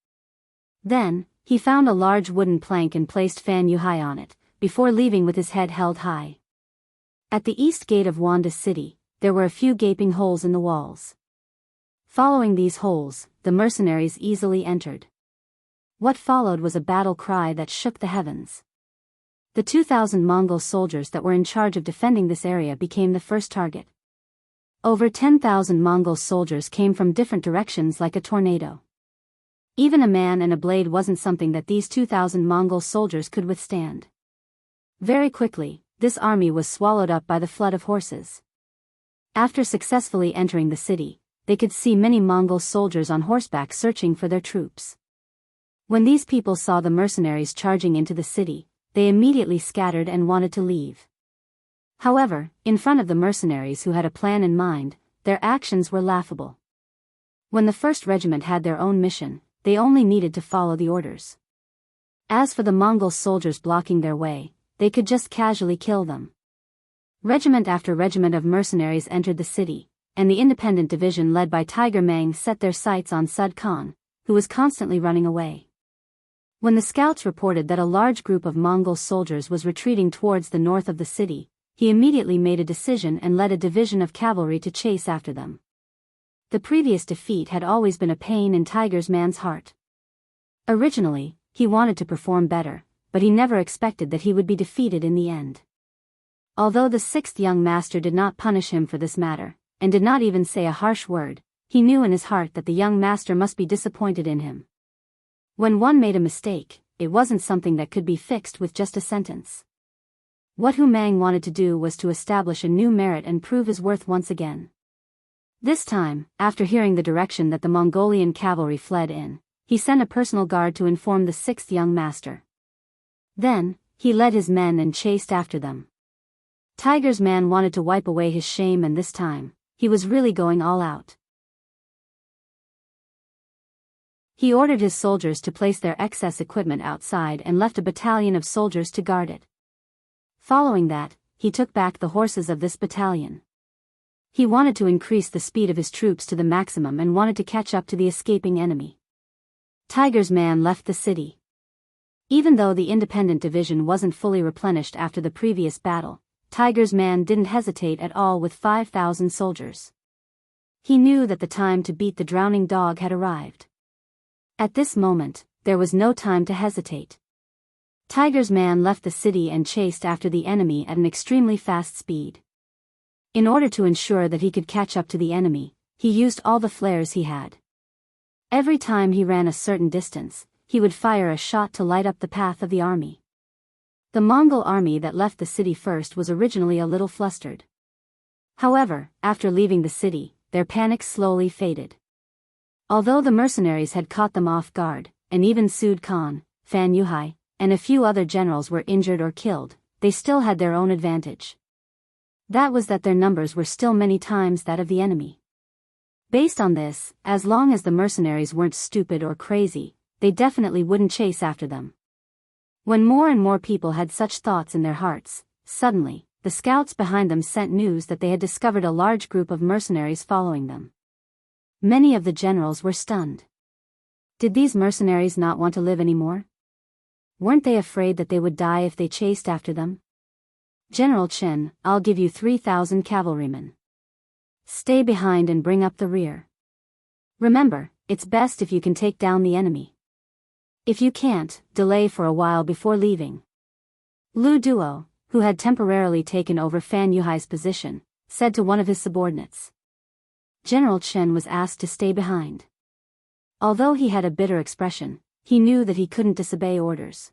Then, he found a large wooden plank and placed Fan Yuhai on it, before leaving with his head held high. At the east gate of Wanda City, there were a few gaping holes in the walls. Following these holes, the mercenaries easily entered. What followed was a battle cry that shook the heavens. The 2,000 Mongol soldiers that were in charge of defending this area became the first target. Over 10,000 Mongol soldiers came from different directions like a tornado. Even a man and a blade wasn't something that these 2,000 Mongol soldiers could withstand. Very quickly, this army was swallowed up by the flood of horses. After successfully entering the city, they could see many Mongol soldiers on horseback searching for their troops. When these people saw the mercenaries charging into the city, they immediately scattered and wanted to leave. However, in front of the mercenaries who had a plan in mind, their actions were laughable. When the first regiment had their own mission, they only needed to follow the orders. As for the Mongol soldiers blocking their way, they could just casually kill them. Regiment after regiment of mercenaries entered the city, and the independent division led by Tiger Mang set their sights on Sud Khan, who was constantly running away. When the scouts reported that a large group of Mongol soldiers was retreating towards the north of the city, he immediately made a decision and led a division of cavalry to chase after them. The previous defeat had always been a pain in Tiger Man's heart. Originally, he wanted to perform better, but he never expected that he would be defeated in the end. Although the sixth young master did not punish him for this matter, and did not even say a harsh word, he knew in his heart that the young master must be disappointed in him. When one made a mistake, it wasn't something that could be fixed with just a sentence. What Hu Mang wanted to do was to establish a new merit and prove his worth once again. This time, after hearing the direction that the Mongolian cavalry fled in, he sent a personal guard to inform the sixth young master. Then, he led his men and chased after them. Tiger's man wanted to wipe away his shame, and this time, he was really going all out. He ordered his soldiers to place their excess equipment outside and left a battalion of soldiers to guard it. Following that, he took back the horses of this battalion. He wanted to increase the speed of his troops to the maximum and wanted to catch up to the escaping enemy. Tiger's man left the city. Even though the independent division wasn't fully replenished after the previous battle, Tiger's man didn't hesitate at all with 5,000 soldiers. He knew that the time to beat the drowning dog had arrived. At this moment, there was no time to hesitate. Tiger's man left the city and chased after the enemy at an extremely fast speed. In order to ensure that he could catch up to the enemy, he used all the flares he had. Every time he ran a certain distance, he would fire a shot to light up the path of the army. The Mongol army that left the city first was originally a little flustered. However, after leaving the city, their panic slowly faded. Although the mercenaries had caught them off guard, and even Sud Khan, Fan Yuhai, and a few other generals were injured or killed, they still had their own advantage. That was that their numbers were still many times that of the enemy. Based on this, as long as the mercenaries weren't stupid or crazy, they definitely wouldn't chase after them. When more and more people had such thoughts in their hearts, suddenly, the scouts behind them sent news that they had discovered a large group of mercenaries following them. Many of the generals were stunned. Did these mercenaries not want to live anymore? Weren't they afraid that they would die if they chased after them? General Chen, I'll give you 3,000 cavalrymen. Stay behind and bring up the rear. Remember, it's best if you can take down the enemy. If you can't, delay for a while before leaving. Lu Duo, who had temporarily taken over Fan Yuhai's position, said to one of his subordinates. General Chen was asked to stay behind. Although he had a bitter expression, he knew that he couldn't disobey orders.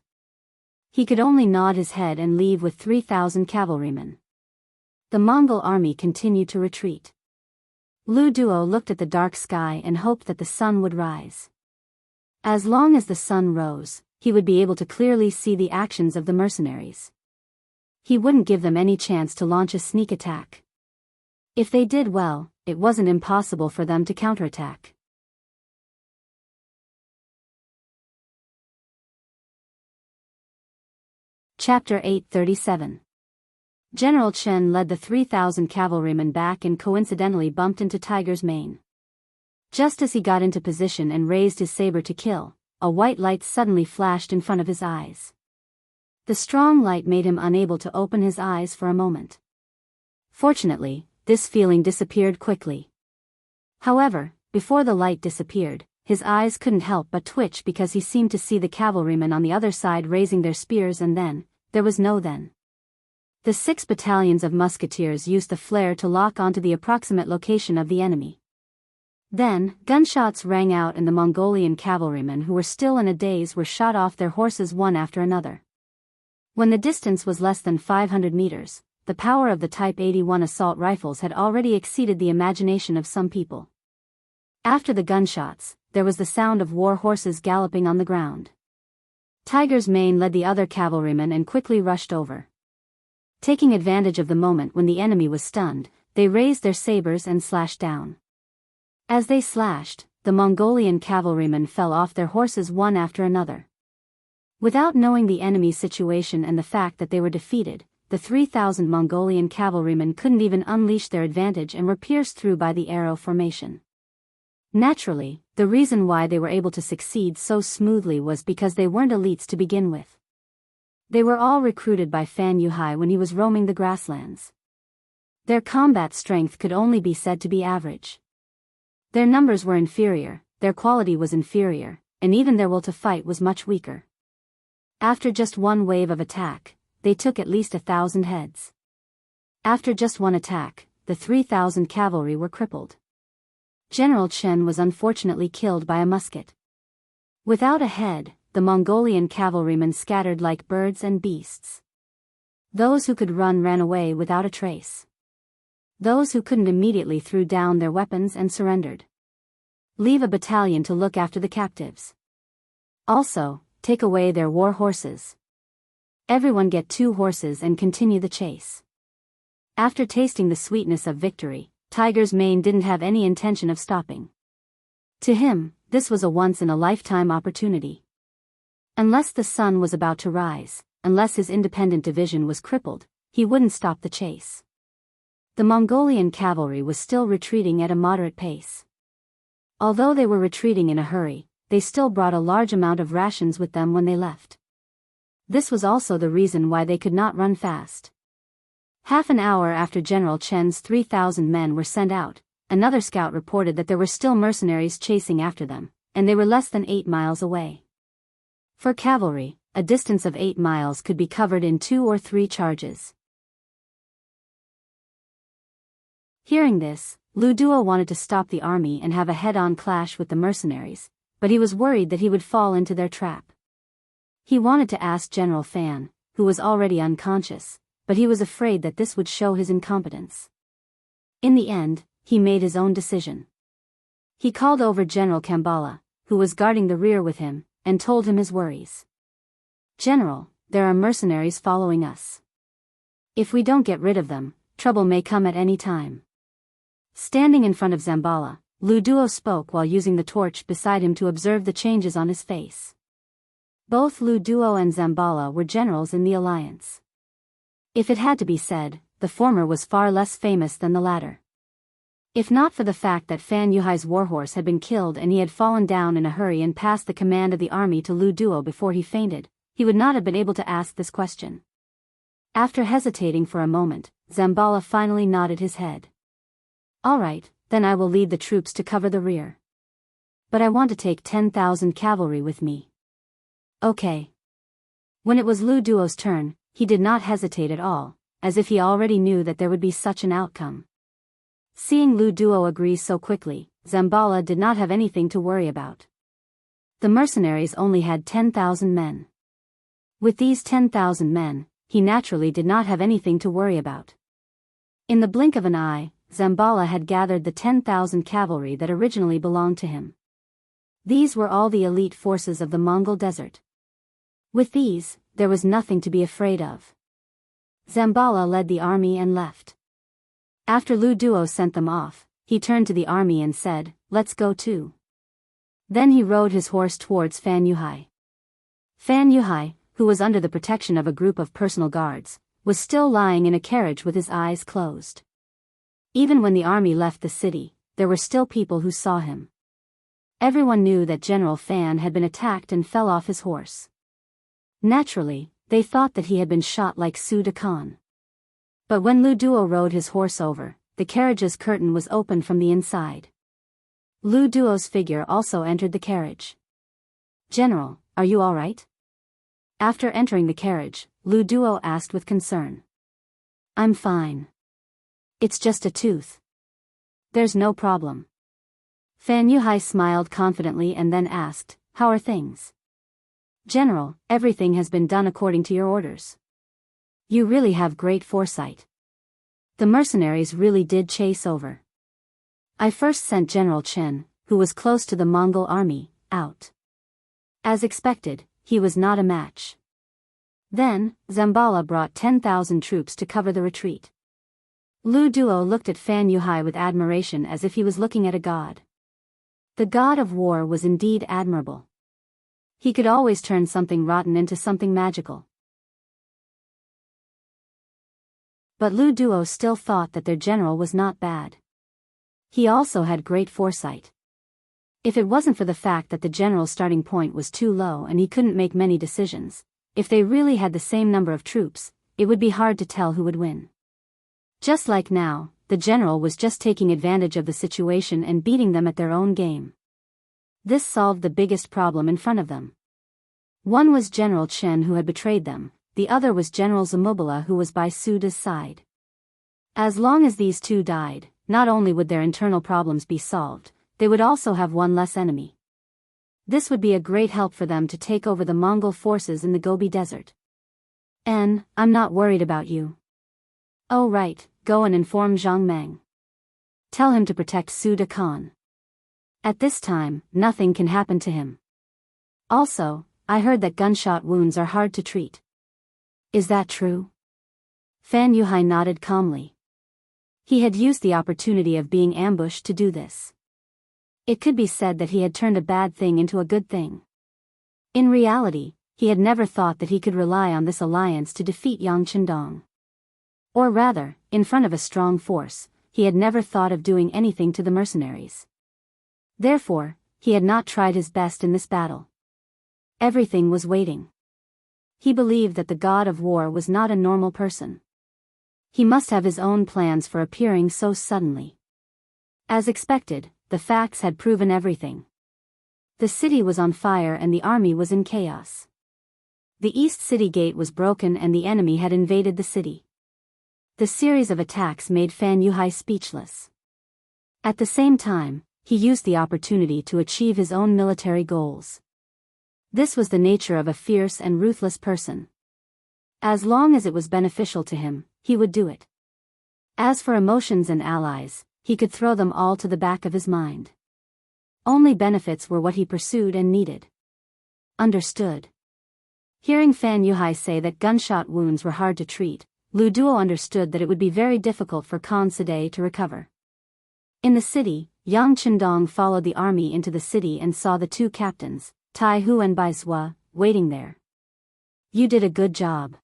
He could only nod his head and leave with 3,000 cavalrymen. The Mongol army continued to retreat. Lu Duo looked at the dark sky and hoped that the sun would rise. As long as the sun rose, he would be able to clearly see the actions of the mercenaries. He wouldn't give them any chance to launch a sneak attack. If they did well, it wasn't impossible for them to counterattack. Chapter 837. General Chen led the 3,000 cavalrymen back and coincidentally bumped into Tiger's mane. Just as he got into position and raised his saber to kill, a white light suddenly flashed in front of his eyes. The strong light made him unable to open his eyes for a moment. Fortunately, this feeling disappeared quickly. However, before the light disappeared, his eyes couldn't help but twitch because he seemed to see the cavalrymen on the other side raising their spears, and then, there was no then. The 6 battalions of musketeers used the flare to lock onto the approximate location of the enemy. Then, gunshots rang out and the Mongolian cavalrymen who were still in a daze were shot off their horses one after another. When the distance was less than 500 meters, the power of the Type 81 assault rifles had already exceeded the imagination of some people. After the gunshots, there was the sound of war horses galloping on the ground. Tiger's mane led the other cavalrymen and quickly rushed over. Taking advantage of the moment when the enemy was stunned, they raised their sabers and slashed down. As they slashed, the Mongolian cavalrymen fell off their horses one after another. Without knowing the enemy's situation and the fact that they were defeated, the 3,000 Mongolian cavalrymen couldn't even unleash their advantage and were pierced through by the arrow formation. Naturally, the reason why they were able to succeed so smoothly was because they weren't elites to begin with. They were all recruited by Fan Yuhai when he was roaming the grasslands. Their combat strength could only be said to be average. Their numbers were inferior, their quality was inferior, and even their will to fight was much weaker. After just one wave of attack, they took at least 1,000 heads. After just one attack, the 3,000 cavalry were crippled. General Chen was unfortunately killed by a musket. Without a head, the Mongolian cavalrymen scattered like birds and beasts. Those who could run ran away without a trace. Those who couldn't immediately threw down their weapons and surrendered. Leave a battalion to look after the captives. Also, take away their war horses. Everyone get 2 horses and continue the chase. After tasting the sweetness of victory, Tiger's mane didn't have any intention of stopping. To him, this was a once-in-a-lifetime opportunity. Unless the sun was about to rise, unless his independent division was crippled, he wouldn't stop the chase. The Mongolian cavalry was still retreating at a moderate pace. Although they were retreating in a hurry, they still brought a large amount of rations with them when they left. This was also the reason why they could not run fast. Half an hour after General Chen's 3,000 men were sent out, another scout reported that there were still mercenaries chasing after them, and they were less than 8 miles away. For cavalry, a distance of 8 miles could be covered in 2 or 3 charges. Hearing this, Lu Duo wanted to stop the army and have a head-on clash with the mercenaries, but he was worried that he would fall into their trap. He wanted to ask General Fan, who was already unconscious, but he was afraid that this would show his incompetence. In the end, he made his own decision. He called over General Kambala, who was guarding the rear with him, and told him his worries. "General, there are mercenaries following us. If we don't get rid of them, trouble may come at any time." Standing in front of Zambala, Lu Duo spoke while using the torch beside him to observe the changes on his face. Both Lu Duo and Zambala were generals in the alliance. If it had to be said, the former was far less famous than the latter. If not for the fact that Fan Yuhai's warhorse had been killed and he had fallen down in a hurry and passed the command of the army to Lu Duo before he fainted, he would not have been able to ask this question. After hesitating for a moment, Zambala finally nodded his head. "All right, then I will lead the troops to cover the rear. But I want to take 10,000 cavalry with me." "Okay." When it was Lu Duo's turn, he did not hesitate at all, as if he already knew that there would be such an outcome. Seeing Lu Duo agree so quickly, Zambala did not have anything to worry about. The mercenaries only had 10,000 men. With these 10,000 men, he naturally did not have anything to worry about. In the blink of an eye, Zambala had gathered the 10,000 cavalry that originally belonged to him. These were all the elite forces of the Mongol desert. With these, there was nothing to be afraid of. Zambala led the army and left. After Lu Duo sent them off, he turned to the army and said, "Let's go too." Then he rode his horse towards Fan Yuhai. Fan Yuhai, who was under the protection of a group of personal guards, was still lying in a carriage with his eyes closed. Even when the army left the city, there were still people who saw him. Everyone knew that General Fan had been attacked and fell off his horse. Naturally, they thought that he had been shot like Su De Khan. But when Lu Duo rode his horse over, the carriage's curtain was opened from the inside. Lu Duo's figure also entered the carriage. "General, are you all right?" After entering the carriage, Lu Duo asked with concern. "I'm fine. It's just a tooth. There's no problem." Fan Yuhai smiled confidently and then asked, "How are things?" "General, everything has been done according to your orders. You really have great foresight. The mercenaries really did chase over. I first sent General Chen, who was close to the Mongol army, out. As expected, he was not a match. Then, Zambala brought 10,000 troops to cover the retreat." Lu Duo looked at Fan Yuhai with admiration as if he was looking at a god. The god of war was indeed admirable. He could always turn something rotten into something magical. But Lu Duo still thought that their general was not bad. He also had great foresight. If it wasn't for the fact that the general's starting point was too low and he couldn't make many decisions, if they really had the same number of troops, it would be hard to tell who would win. Just like now, the general was just taking advantage of the situation and beating them at their own game. This solved the biggest problem in front of them. One was General Chen who had betrayed them, the other was General Zamubala who was by Su De's side. As long as these two died, not only would their internal problems be solved, they would also have one less enemy. This would be a great help for them to take over the Mongol forces in the Gobi Desert. "I'm not worried about you." "Oh right, go and inform Zhang Meng. Tell him to protect Su De Khan. At this time, nothing can happen to him. Also, I heard that gunshot wounds are hard to treat." "Is that true?" Fan Yuhai nodded calmly. He had used the opportunity of being ambushed to do this. It could be said that he had turned a bad thing into a good thing. In reality, he had never thought that he could rely on this alliance to defeat Yang Qindong. Or rather, in front of a strong force, he had never thought of doing anything to the mercenaries. Therefore, he had not tried his best in this battle. Everything was waiting. He believed that the god of war was not a normal person. He must have his own plans for appearing so suddenly. As expected, the facts had proven everything. The city was on fire and the army was in chaos. The east city gate was broken and the enemy had invaded the city. The series of attacks made Fan Yuhai speechless. At the same time, he used the opportunity to achieve his own military goals. This was the nature of a fierce and ruthless person. As long as it was beneficial to him, he would do it. As for emotions and allies, he could throw them all to the back of his mind. Only benefits were what he pursued and needed. Understood. Hearing Fan Yuhai say that gunshot wounds were hard to treat, Lu Duo understood that it would be very difficult for Khan Sade to recover. In the city, Yang Qindong followed the army into the city and saw the two captains, Tai Hu and Bai Zhua, waiting there. "You did a good job.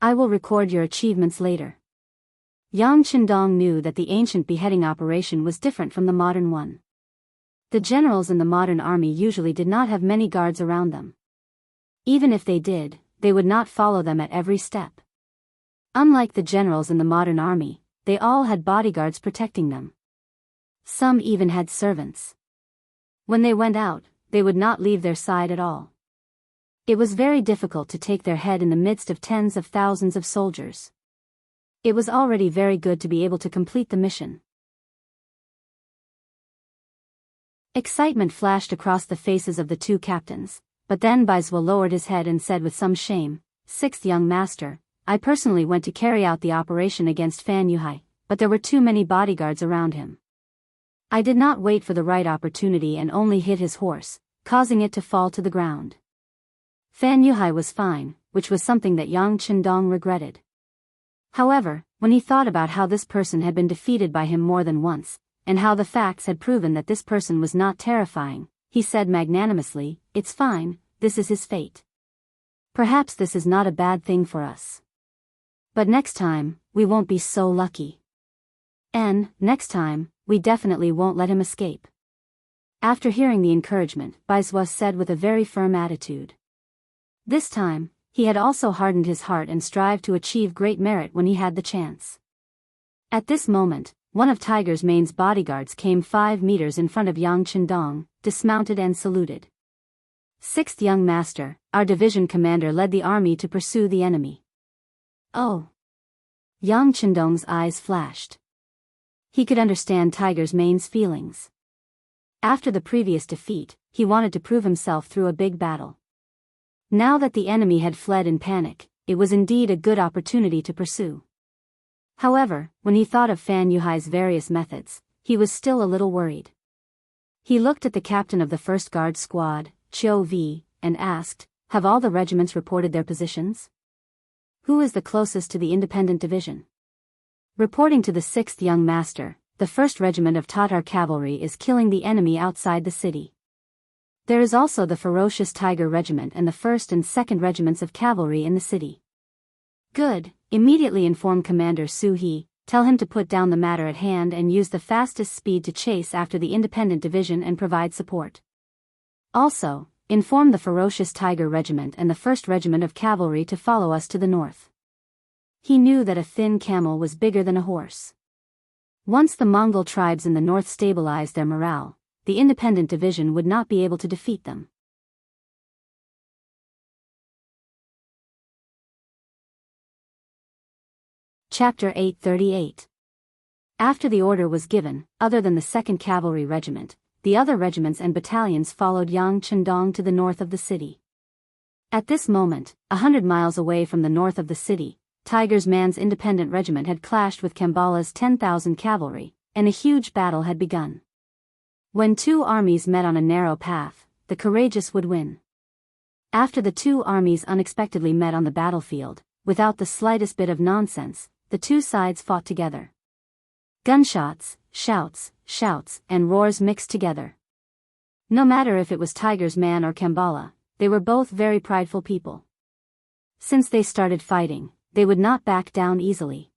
I will record your achievements later." Yang Qindong knew that the ancient beheading operation was different from the modern one. The generals in the modern army usually did not have many guards around them. Even if they did, they would not follow them at every step. Unlike the generals in the modern army, they all had bodyguards protecting them. Some even had servants. When they went out, they would not leave their side at all. It was very difficult to take their head in the midst of tens of thousands of soldiers. It was already very good to be able to complete the mission. Excitement flashed across the faces of the two captains, but then Bai Zhua lowered his head and said with some shame, "Sixth young master, I personally went to carry out the operation against Fan Yuhai, but there were too many bodyguards around him. I did not wait for the right opportunity and only hit his horse, causing it to fall to the ground." Fan Yuhai was fine, which was something that Yang Qindong regretted. However, when he thought about how this person had been defeated by him more than once, and how the facts had proven that this person was not terrifying, he said magnanimously, "It's fine, this is his fate. Perhaps this is not a bad thing for us. But next time, we won't be so lucky. And, next time, we definitely won't let him escape." After hearing the encouragement, Baizhua said with a very firm attitude. This time, he had also hardened his heart and strived to achieve great merit when he had the chance. At this moment, one of Tiger's Mane's bodyguards came 5 meters in front of Yang Qindong, dismounted and saluted. "Sixth young master, our division commander led the army to pursue the enemy." "Oh." Yang Qindong's eyes flashed. He could understand Tiger's Mane's feelings. After the previous defeat, he wanted to prove himself through a big battle. Now that the enemy had fled in panic, it was indeed a good opportunity to pursue. However, when he thought of Fan Yuhai's various methods, he was still a little worried. He looked at the captain of the 1st Guard Squad, Chiu V, and asked, "Have all the regiments reported their positions? Who is the closest to the independent division?" Reporting to the 6th young master, "The 1st Regiment of Tatar Cavalry is killing the enemy outside the city. There is also the ferocious Tiger Regiment and the 1st and 2nd Regiments of Cavalry in the city." "Good, immediately inform Commander Su He, tell him to put down the matter at hand and use the fastest speed to chase after the independent division and provide support. Also, inform the ferocious Tiger Regiment and the 1st Regiment of Cavalry to follow us to the north." He knew that a thin camel was bigger than a horse. Once the Mongol tribes in the north stabilized their morale, the independent division would not be able to defeat them. Chapter 838. After the order was given, other than the 2nd Cavalry Regiment, the other regiments and battalions followed Yang Qindong to the north of the city. At this moment, 100 miles away from the north of the city, Tiger's Man's independent regiment had clashed with Kambala's 10,000 cavalry, and a huge battle had begun. When two armies met on a narrow path, the courageous would win. After the two armies unexpectedly met on the battlefield, without the slightest bit of nonsense, the two sides fought together. Gunshots, shouts, and roars mixed together. No matter if it was Tiger's Man or Kambala, they were both very prideful people. Since they started fighting, they would not back down easily.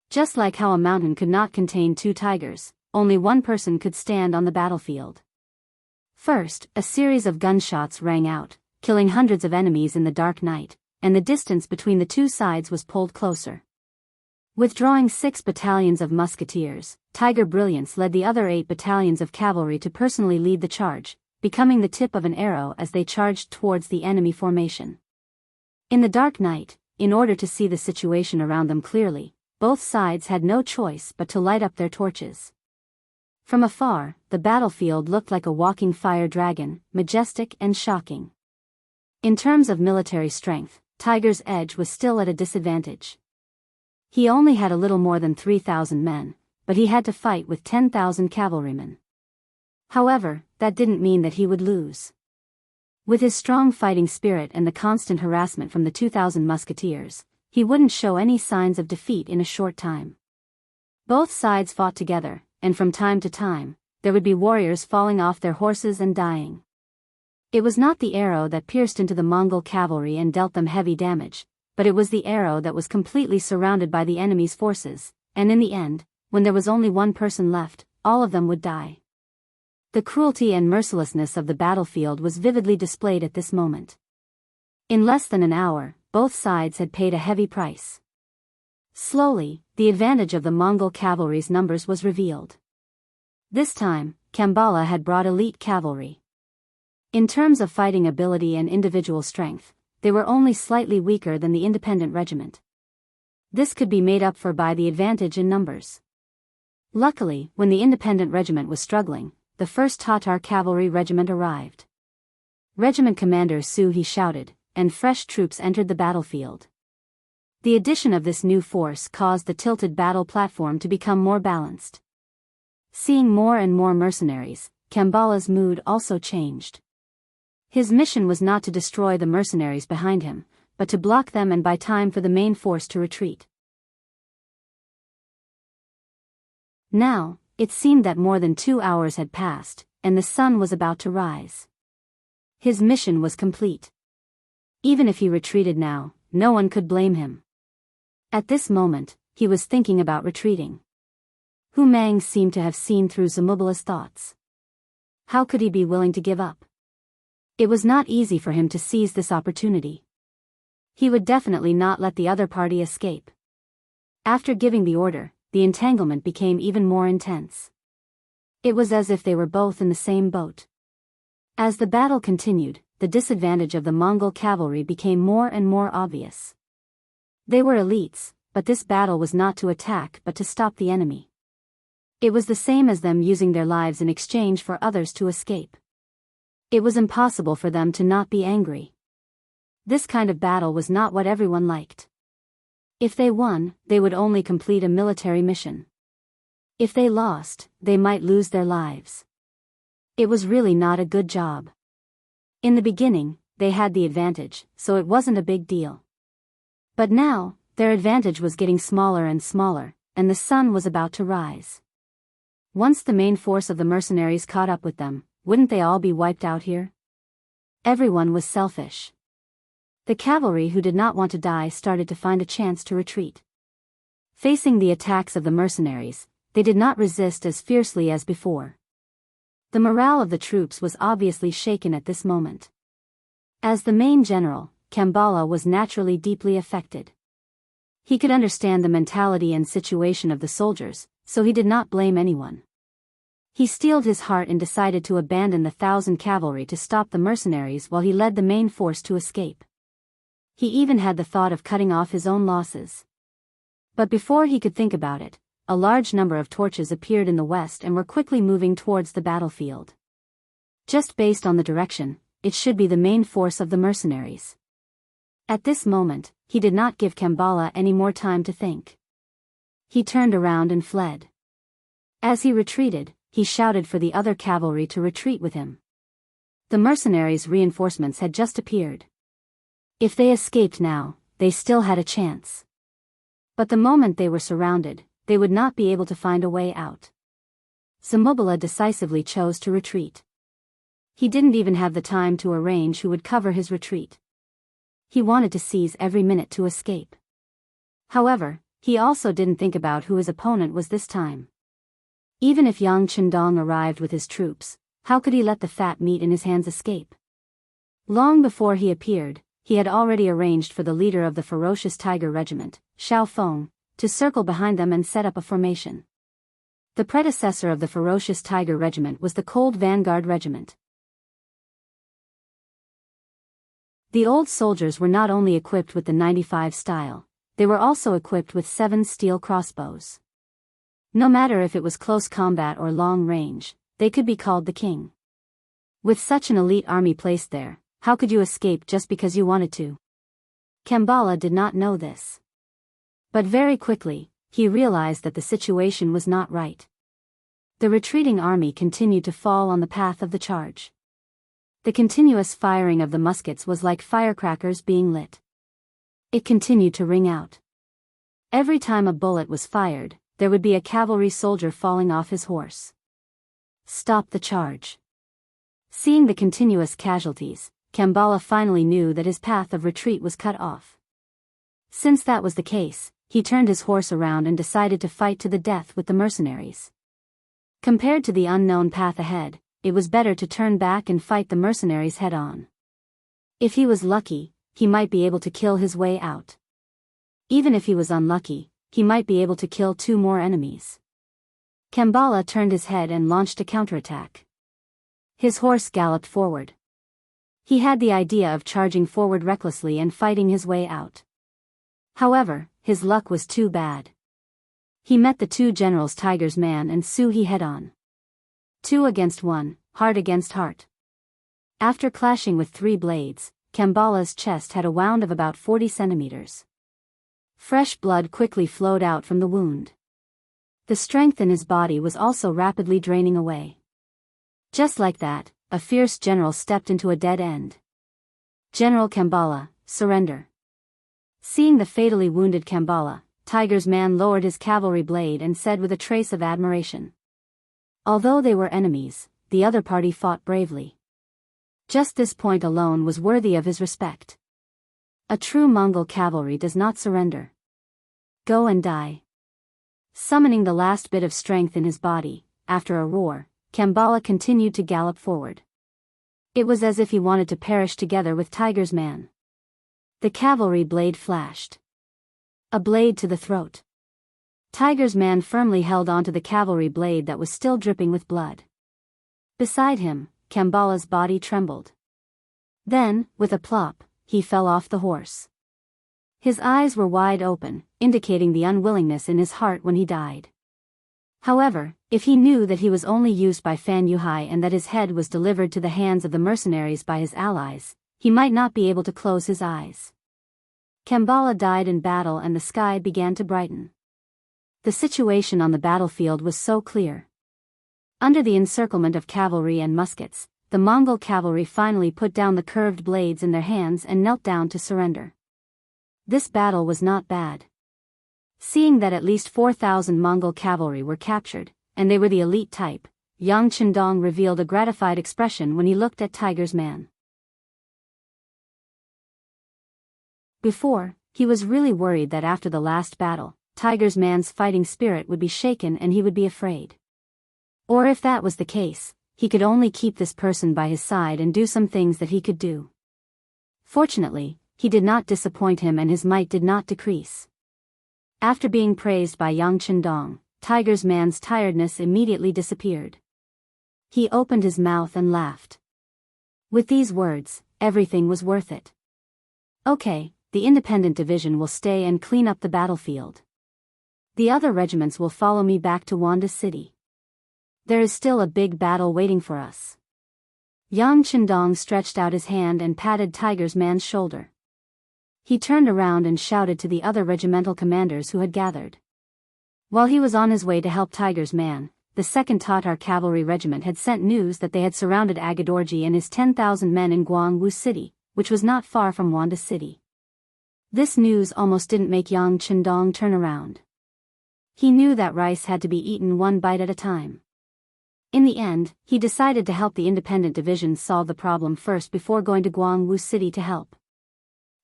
Just like how a mountain could not contain 2 tigers, only one person could stand on the battlefield. First, a series of gunshots rang out, killing hundreds of enemies in the dark night, and the distance between the two sides was pulled closer. Withdrawing 6 battalions of musketeers, Tiger Brilliance led the other 8 battalions of cavalry to personally lead the charge, becoming the tip of an arrow as they charged towards the enemy formation. In the dark night, in order to see the situation around them clearly, both sides had no choice but to light up their torches. From afar, the battlefield looked like a walking fire dragon, majestic and shocking. In terms of military strength, Tiger's Edge was still at a disadvantage. He only had a little more than 3,000 men, but he had to fight with 10,000 cavalrymen. However, that didn't mean that he would lose. With his strong fighting spirit and the constant harassment from the 2,000 musketeers, he wouldn't show any signs of defeat in a short time. Both sides fought together, and from time to time, there would be warriors falling off their horses and dying. It was not the arrow that pierced into the Mongol cavalry and dealt them heavy damage, but it was the arrow that was completely surrounded by the enemy's forces, and in the end, when there was only one person left, all of them would die. The cruelty and mercilessness of the battlefield was vividly displayed at this moment. In less than an hour, both sides had paid a heavy price. Slowly, the advantage of the Mongol cavalry's numbers was revealed. This time, Kambala had brought elite cavalry. In terms of fighting ability and individual strength, they were only slightly weaker than the independent regiment. This could be made up for by the advantage in numbers. Luckily, when the independent regiment was struggling, the 1st Tatar Cavalry Regiment arrived. Regiment Commander Su He shouted, and fresh troops entered the battlefield. The addition of this new force caused the tilted battle platform to become more balanced. Seeing more and more mercenaries, Kambala's mood also changed. His mission was not to destroy the mercenaries behind him, but to block them and buy time for the main force to retreat. Now, it seemed that more than 2 hours had passed, and the sun was about to rise. His mission was complete. Even if he retreated now, no one could blame him. At this moment, he was thinking about retreating. Hu Mang seemed to have seen through Zamubala's thoughts. How could he be willing to give up? It was not easy for him to seize this opportunity. He would definitely not let the other party escape. After giving the order, the entanglement became even more intense. It was as if they were both in the same boat. As the battle continued, the disadvantage of the Mongol cavalry became more and more obvious. They were elites, but this battle was not to attack but to stop the enemy. It was the same as them using their lives in exchange for others to escape. It was impossible for them to not be angry. This kind of battle was not what everyone liked. If they won, they would only complete a military mission. If they lost, they might lose their lives. It was really not a good job. In the beginning, they had the advantage, so it wasn't a big deal. But now, their advantage was getting smaller and smaller, and the sun was about to rise. Once the main force of the mercenaries caught up with them, wouldn't they all be wiped out here? Everyone was selfish. The cavalry who did not want to die started to find a chance to retreat. Facing the attacks of the mercenaries, they did not resist as fiercely as before. The morale of the troops was obviously shaken at this moment. As the main general, Kambala was naturally deeply affected. He could understand the mentality and situation of the soldiers, so he did not blame anyone. He steeled his heart and decided to abandon the 1,000 cavalry to stop the mercenaries while he led the main force to escape. He even had the thought of cutting off his own losses. But before he could think about it, a large number of torches appeared in the west and were quickly moving towards the battlefield. Just based on the direction, it should be the main force of the mercenaries. At this moment, he did not give Kambala any more time to think. He turned around and fled. As he retreated, he shouted for the other cavalry to retreat with him. The mercenaries' reinforcements had just appeared. If they escaped now, they still had a chance. But the moment they were surrounded, they would not be able to find a way out. Zamubala decisively chose to retreat. He didn't even have the time to arrange who would cover his retreat. He wanted to seize every minute to escape. However, he also didn't think about who his opponent was this time. Even if Yang Qindong arrived with his troops, how could he let the fat meat in his hands escape? Long before he appeared, he had already arranged for the leader of the ferocious tiger regiment, Xiao Feng, to circle behind them and set up a formation. The predecessor of the ferocious tiger regiment was the Cold Vanguard regiment. The old soldiers were not only equipped with the 95 style, they were also equipped with 7 steel crossbows. No matter if it was close combat or long range, they could be called the king. With such an elite army placed there, how could you escape just because you wanted to? Kambala did not know this. But very quickly, he realized that the situation was not right. The retreating army continued to fall on the path of the charge. The continuous firing of the muskets was like firecrackers being lit. It continued to ring out. Every time a bullet was fired, there would be a cavalry soldier falling off his horse. Stop the charge. Seeing the continuous casualties, Kambala finally knew that his path of retreat was cut off. Since that was the case, he turned his horse around and decided to fight to the death with the mercenaries. Compared to the unknown path ahead, it was better to turn back and fight the mercenaries head-on. If he was lucky, he might be able to kill his way out. Even if he was unlucky, he might be able to kill 2 more enemies. Kambala turned his head and launched a counterattack. His horse galloped forward. He had the idea of charging forward recklessly and fighting his way out. However, his luck was too bad. He met the 2 generals Tiger's Man and Suhi head-on. 2 against 1, heart against heart. After clashing with 3 blades, Kambala's chest had a wound of about 40 centimeters. Fresh blood quickly flowed out from the wound. The strength in his body was also rapidly draining away. Just like that, a fierce general stepped into a dead end. General Kambala, surrender. Seeing the fatally wounded Kambala, Tiger's man lowered his cavalry blade and said with a trace of admiration. Although they were enemies, the other party fought bravely. Just this point alone was worthy of his respect. A true Mongol cavalry does not surrender. Go and die. Summoning the last bit of strength in his body, after a roar, Kambala continued to gallop forward. It was as if he wanted to perish together with Tiger's man. The cavalry blade flashed. A blade to the throat. Tiger's man firmly held onto the cavalry blade that was still dripping with blood. Beside him, Kambala's body trembled. Then, with a plop, he fell off the horse. His eyes were wide open, indicating the unwillingness in his heart when he died. However, if he knew that he was only used by Fan Yuhai and that his head was delivered to the hands of the mercenaries by his allies, he might not be able to close his eyes. Kambala died in battle and the sky began to brighten. The situation on the battlefield was so clear. Under the encirclement of cavalry and muskets, the Mongol cavalry finally put down the curved blades in their hands and knelt down to surrender. This battle was not bad. Seeing that at least 4,000 Mongol cavalry were captured, and they were the elite type, Yang Qindong revealed a gratified expression when he looked at Tiger's man. Before, he was really worried that after the last battle, Tiger's man's fighting spirit would be shaken and he would be afraid. Or if that was the case, he could only keep this person by his side and do some things that he could do. Fortunately, he did not disappoint him and his might did not decrease. After being praised by Yang Qindong, Tiger's man's tiredness immediately disappeared. He opened his mouth and laughed. With these words, everything was worth it. Okay, the independent division will stay and clean up the battlefield. The other regiments will follow me back to Wanda City. There is still a big battle waiting for us. Yang Qindong stretched out his hand and patted Tiger's man's shoulder. He turned around and shouted to the other regimental commanders who had gathered. While he was on his way to help Tiger's man, the 2nd Tatar Cavalry Regiment had sent news that they had surrounded Agadorji and his 10,000 men in Jianghu City, which was not far from Wanda City. This news almost didn't make Yang Qindong turn around. He knew that rice had to be eaten one bite at a time. In the end, he decided to help the independent division solve the problem first before going to Jianghu City to help.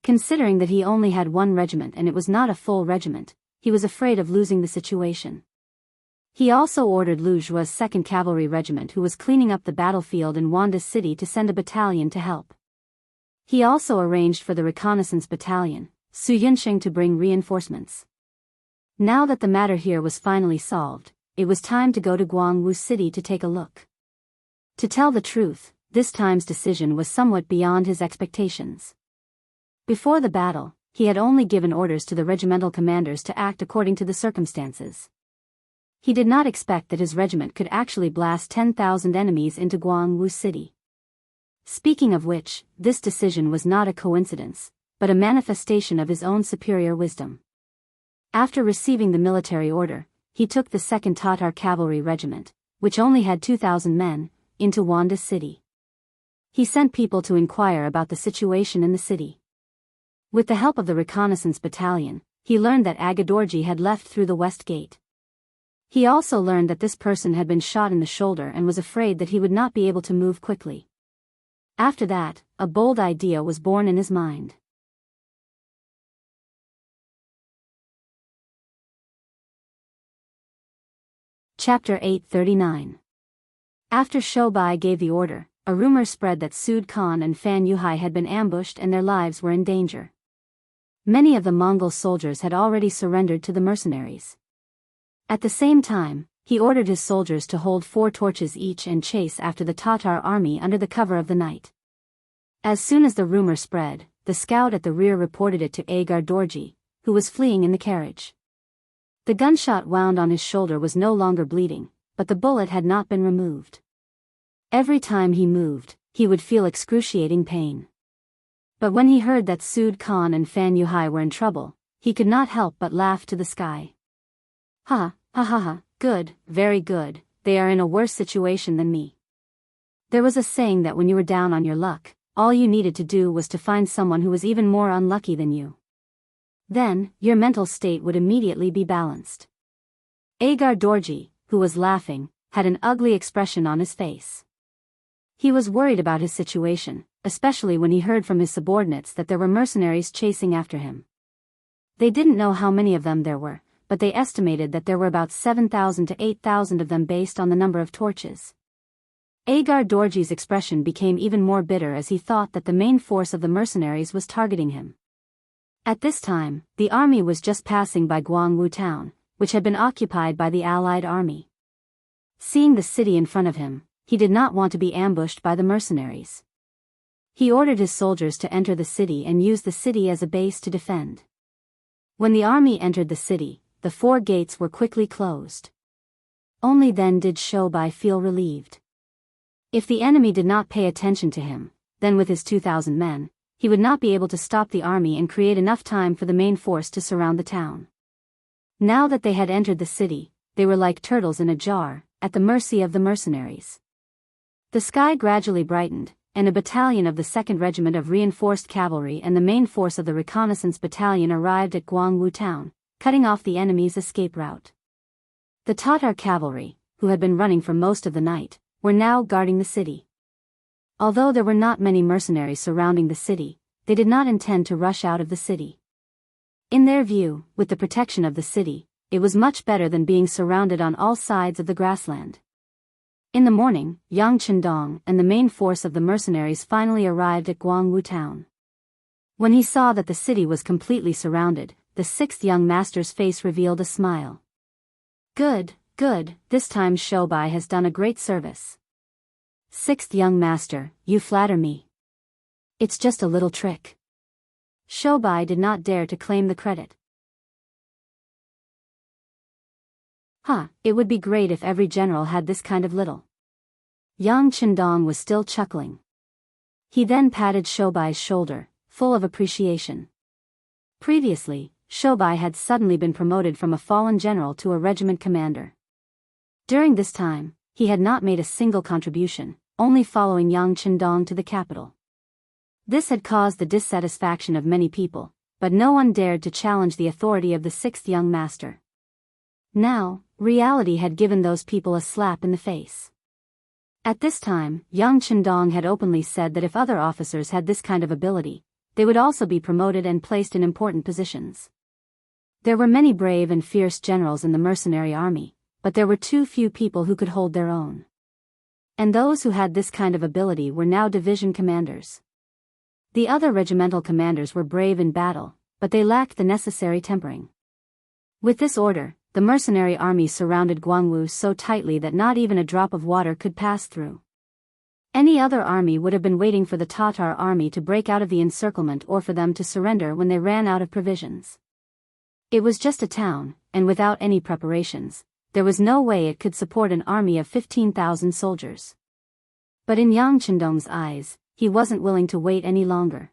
Considering that he only had one regiment and it was not a full regiment, he was afraid of losing the situation. He also ordered Lu Zhua's 2nd Cavalry Regiment, who was cleaning up the battlefield in Wanda City, to send a battalion to help. He also arranged for the reconnaissance battalion, Su Yunsheng, to bring reinforcements. Now that the matter here was finally solved, it was time to go to Jianghu City to take a look. To tell the truth, this time's decision was somewhat beyond his expectations. Before the battle, he had only given orders to the regimental commanders to act according to the circumstances. He did not expect that his regiment could actually blast 10,000 enemies into Jianghu City. Speaking of which, this decision was not a coincidence, but a manifestation of his own superior wisdom. After receiving the military order, he took the 2nd Tatar Cavalry Regiment, which only had 2,000 men, into Wanda City. He sent people to inquire about the situation in the city. With the help of the reconnaissance battalion, he learned that Agadorji had left through the west gate. He also learned that this person had been shot in the shoulder and was afraid that he would not be able to move quickly. After that, a bold idea was born in his mind. Chapter 839. After Shoubai gave the order, a rumor spread that Sud Khan and Fan Yuhai had been ambushed and their lives were in danger. Many of the Mongol soldiers had already surrendered to the mercenaries. At the same time, he ordered his soldiers to hold 4 torches each and chase after the Tatar army under the cover of the night. As soon as the rumor spread, the scout at the rear reported it to Agar Dorji, who was fleeing in the carriage. The gunshot wound on his shoulder was no longer bleeding, but the bullet had not been removed. Every time he moved, he would feel excruciating pain. But when he heard that Sud Khan and Fan Yuhai were in trouble, he could not help but laugh to the sky. Ha, ha ha ha, good, very good, they are in a worse situation than me. There was a saying that when you were down on your luck, all you needed to do was to find someone who was even more unlucky than you. Then, your mental state would immediately be balanced. Agar Dorji, who was laughing, had an ugly expression on his face. He was worried about his situation, especially when he heard from his subordinates that there were mercenaries chasing after him. They didn't know how many of them there were, but they estimated that there were about 7,000 to 8,000 of them based on the number of torches. Agar Dorji's expression became even more bitter as he thought that the main force of the mercenaries was targeting him. At this time, the army was just passing by Jianghu town, which had been occupied by the Allied army. Seeing the city in front of him, he did not want to be ambushed by the mercenaries. He ordered his soldiers to enter the city and use the city as a base to defend. When the army entered the city, the 4 gates were quickly closed. Only then did Shoubai feel relieved. If the enemy did not pay attention to him, then with his 2,000 men, he would not be able to stop the army and create enough time for the main force to surround the town. Now that they had entered the city, they were like turtles in a jar, at the mercy of the mercenaries. The sky gradually brightened, and a battalion of the 2nd Regiment of Reinforced Cavalry and the main force of the Reconnaissance Battalion arrived at Jianghu town, cutting off the enemy's escape route. The Tatar cavalry, who had been running for most of the night, were now guarding the city. Although there were not many mercenaries surrounding the city, they did not intend to rush out of the city. In their view, with the protection of the city, it was much better than being surrounded on all sides of the grassland. In the morning, Yang Chendong and the main force of the mercenaries finally arrived at Jianghu town. When he saw that the city was completely surrounded, the 6th young master's face revealed a smile. Good, good, this time Shoubai has done a great service. 6th young master, you flatter me. It's just a little trick. Shoubai did not dare to claim the credit. It would be great if every general had this kind of little. Yang Chendong was still chuckling. He then patted Shoubai's shoulder, full of appreciation. Previously, Shoubai had suddenly been promoted from a fallen general to a regiment commander. During this time, he had not made a single contribution, only following Yang Chendong to the capital. This had caused the dissatisfaction of many people, but no one dared to challenge the authority of the 6th young master. Now, reality had given those people a slap in the face. At this time, Yang Chendong had openly said that if other officers had this kind of ability, they would also be promoted and placed in important positions. There were many brave and fierce generals in the mercenary army, but there were too few people who could hold their own. And those who had this kind of ability were now division commanders. The other regimental commanders were brave in battle, but they lacked the necessary tempering. With this order, the mercenary army surrounded Jianghu so tightly that not even a drop of water could pass through. Any other army would have been waiting for the Tatar army to break out of the encirclement or for them to surrender when they ran out of provisions. It was just a town, and without any preparations, there was no way it could support an army of 15,000 soldiers. But in Yang Chendong's eyes, he wasn't willing to wait any longer.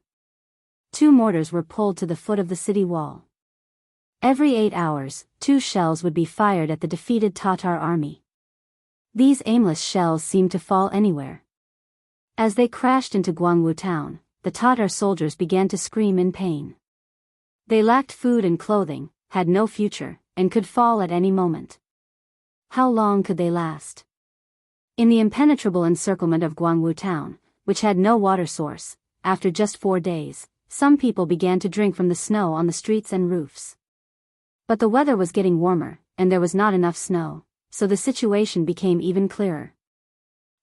2 mortars were pulled to the foot of the city wall. Every 8 hours, 2 shells would be fired at the defeated Tatar army. These aimless shells seemed to fall anywhere. As they crashed into Jianghu town, the Tatar soldiers began to scream in pain. They lacked food and clothing, had no future, and could fall at any moment. How long could they last? In the impenetrable encirclement of Jianghu town, which had no water source, after just 4 days, some people began to drink from the snow on the streets and roofs. But the weather was getting warmer, and there was not enough snow, so the situation became even clearer.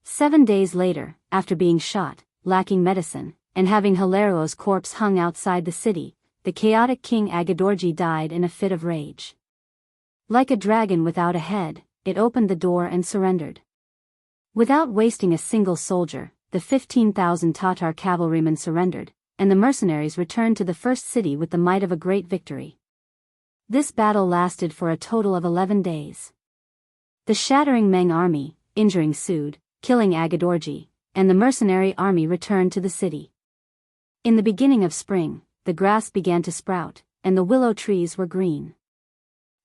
7 days later, after being shot, lacking medicine, and having Hilario's corpse hung outside the city, the chaotic king Agadorji died in a fit of rage. Like a dragon without a head, it opened the door and surrendered. Without wasting a single soldier, the 15,000 Tatar cavalrymen surrendered, and the mercenaries returned to the first city with the might of a great victory. This battle lasted for a total of 11 days. The shattering Meng army, injuring Sud, killing Agadorji, and the mercenary army returned to the city. In the beginning of spring, the grass began to sprout, and the willow trees were green.